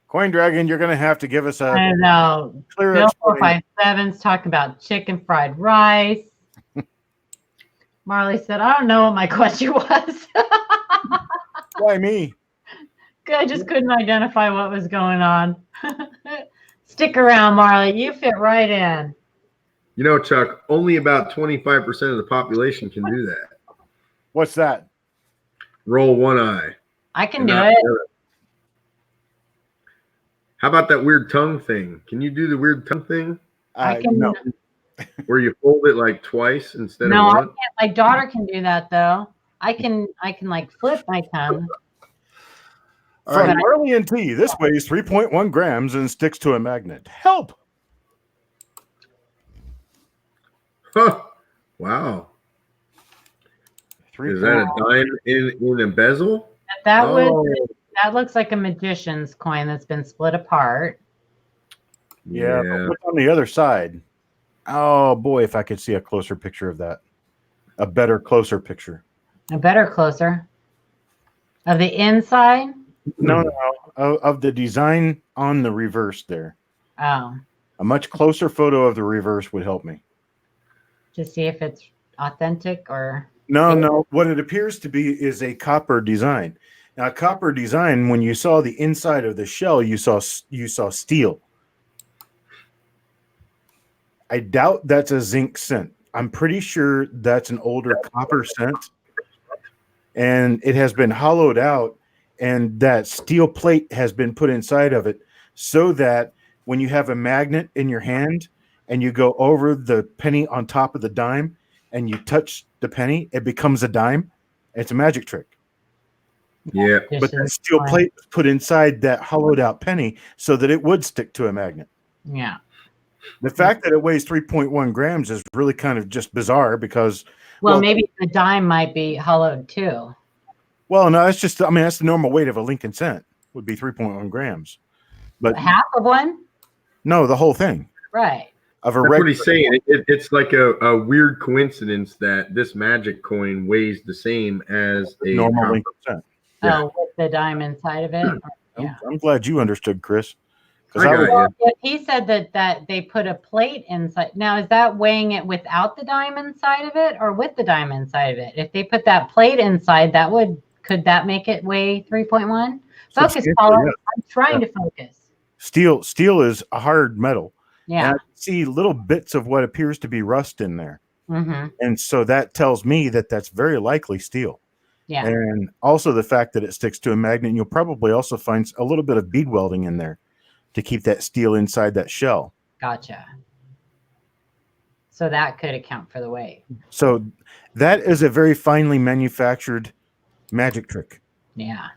Coin Dragon, you're going to have to give us I a don't know. clear Bill explanation. 457's talking about chicken fried rice. Marley said, I don't know what my question was. Why me? I just couldn't identify what was going on. Stick around, Marley. You fit right in. You know, Chuck, only about 25% of the population can do that. What's that? Roll one eye. I can and do not it. the other. How about that weird tongue thing? Can you do the weird tongue thing I can. No. where you fold it like twice instead No, of I one? can't. My daughter can do that though. I can like flip my tongue. All right. From Marley and T, this weighs 3.1 grams and sticks to a magnet. Help! Huh. Wow. Is that a dime in a bezel? That Oh. was that looks like a magician's coin that's been split apart. Yeah, but what's on the other side? Oh boy, if I could see a closer picture of that. A better, closer picture. A better closer. Of the inside? No, of the design on the reverse there. Oh. A much closer photo of the reverse would help me. To see if it's authentic or No. What it appears to be is a copper design. Now, copper design, when you saw the inside of the shell, you saw steel. I doubt that's a zinc cent. I'm pretty sure that's an older copper cent, and it has been hollowed out, and that steel plate has been put inside of it so that when you have a magnet in your hand and you go over the penny on top of the dime and you touch the penny, it becomes a dime. It's a magic trick. Yeah. But that steel plate was put inside that hollowed out penny so that it would stick to a magnet. yeah. The fact that it weighs 3.1 grams is really kind of just bizarre because, Well, maybe the dime might be hollowed too. well, no, it's just, I mean, that's the normal weight of a Lincoln cent would be 3.1 grams. But half of one? no, the whole thing Right. of a That's what regular. he's saying. It's like a weird coincidence that this magic coin weighs the same as a Normal copper. 1%. Yeah. Oh, with the diamond side of it? Yeah. I'm glad you understood, Chris. I got Well, you. if he said that they put a plate inside, now is that weighing it without the diamond side of it or with the diamond side of it? If they put that plate inside, could that make it weigh 3.1? Focus, Substantially, Paula. yes. I'm trying to focus. Steel is a hard metal. Yeah. And I see little bits of what appears to be rust in there. Mm-hmm. And so that tells me that that's very likely steel. Yeah. And also the fact that it sticks to a magnet. And you'll probably also find a little bit of bead welding in there to keep that steel inside that shell. Gotcha. So that could account for the weight. So that is a very finely manufactured magic trick. Yeah.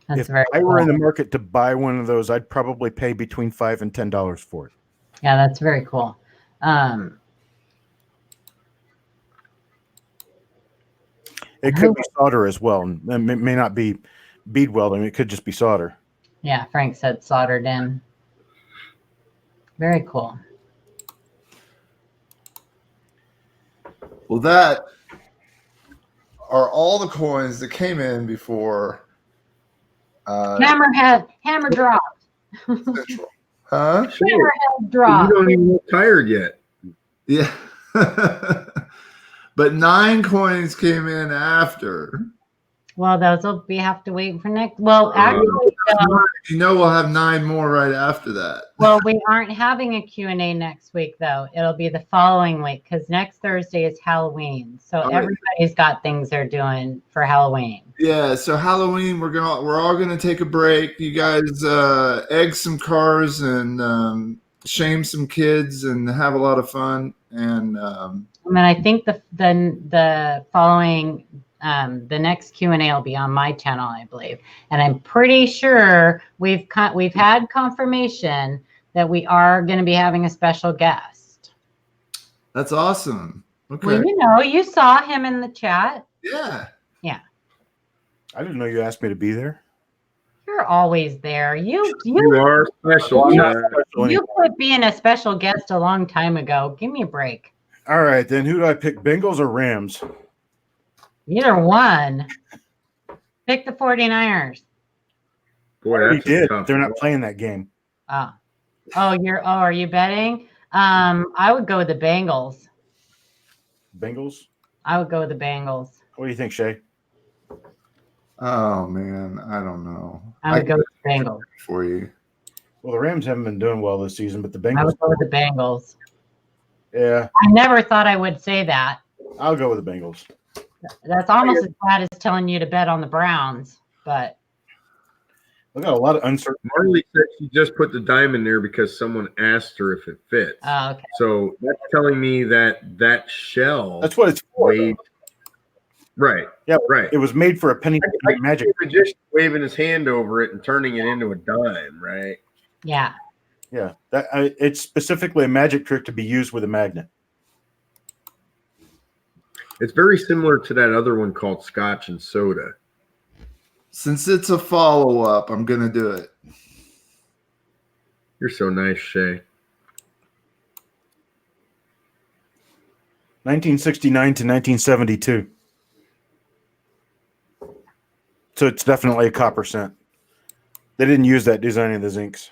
That's If very I were cool. in the market to buy one of those, I'd probably pay between $5 and $10 for it. Yeah, that's very cool. It could be solder as well. It may not be bead welding. It could just be solder. Yeah, Frank said soldered in. Very cool. Well, that are all the coins that came in before Hammer dropped. Central. Huh? Sure. Hammerhead dropped. You don't even look tired yet. Yeah. But 9 coins came in after. Well, those will be have to wait for next. Well, actually, You know we'll have 9 more right after that. well, we aren't having a Q&A next week, though. It'll be the following week because next Thursday is Halloween. So right. everybody's got things they're doing for Halloween. Yeah, so Halloween we're all gonna take a break. You guys egg some cars and shame some kids and have a lot of fun. And I mean, I think the following the next Q&A will be on my channel, I believe, and I'm pretty sure we've had confirmation that we are going to be having a special guest. that's awesome. Okay. Well, you know, you saw him in the chat. Yeah. I didn't know you asked me to be there. You're always there. You are special. you quit being a special guest a long time ago. Give me a break. All right, then who do I pick, Bengals or Rams? Either one. Pick the 49ers. Boy, We that's did. tough. They're not playing that game. Oh, are you betting? I would go with the Bengals. Bengals? I would go with the Bengals. What do you think, Shay? Oh man, I don't know. I would go with the Bengals. For you. Well, the Rams haven't been doing well this season, but the I Bengals. would go with the Bengals. Yeah, I never thought I would say that. I'll go with the Bengals. That's almost as bad as telling you to bet on the Browns. But We got a lot of uncertainty. Marley said she just put the diamond there because someone asked her if it fits. okay. So that's telling me that shell That's what it's for. weighed. Right. Yeah, Right. It was made for a penny I magic. The magician waving his hand over it and turning it into a dime, right? Yeah. Yeah, it's specifically a magic trick to be used with a magnet. It's very similar to that other one called Scotch and Soda. Since it's a follow-up, I'm gonna do it. You're so nice, Shay. 1969 to 1972. So it's definitely a copper cent. They didn't use that designing the zincs.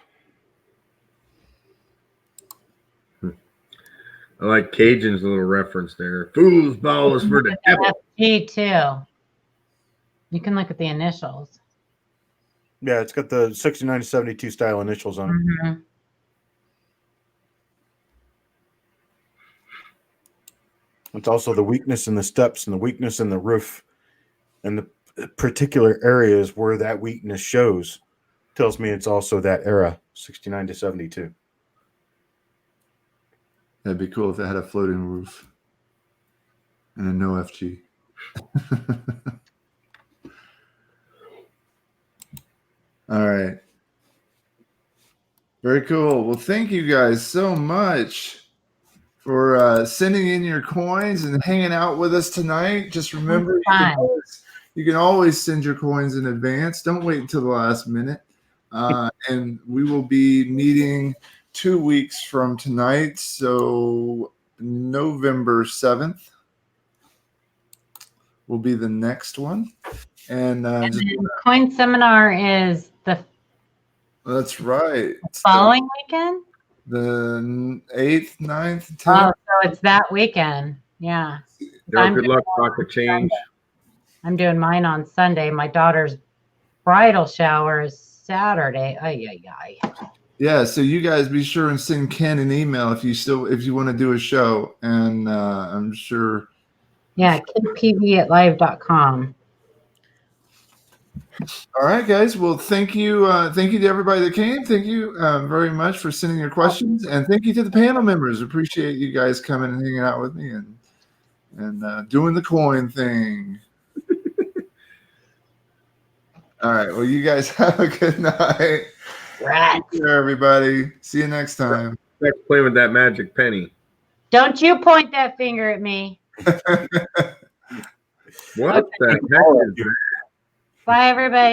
I like Cajun's little reference there. Fools ball is for the devil. FG too. You can look at the initials. Yeah, it's got the 69 to 72 style initials on it. Mm-hmm. It's also the weakness in the steps and the weakness in the roof and the particular areas where that weakness shows. Tells me it's also that era, 69 to 72. That'd be cool if it had a floating roof and a no FG. All right. Very cool. Well, thank you guys so much for sending in your coins and hanging out with us tonight. Just remember, you can always send your coins in advance. Don't wait until the last minute. And we will be meeting 2 weeks from tonight. So November 7th will be the next one. And just, then Coin Seminar is the that's right. following weekend? The 8th, 9th, 10th. Oh, so it's that weekend. Yeah. Daryl, good luck. Pocket change. I'm doing mine on Sunday. My daughter's bridal shower is Saturday. Ay, ay, ay. Yeah, so you guys be sure and send Ken an email if you want to do a show. And I'm sure. Yeah, kidpv@live.com. All right, guys. Well, thank you to everybody that came. Thank you very much for sending your questions, and thank you to the panel members. Appreciate you guys coming and hanging out with me and doing the coin thing. All right. Well, you guys have a good night. Right. Take care, everybody. See you next time. Let's play with that magic penny. Don't you point that finger at me. What the heck is that? Bye, everybody.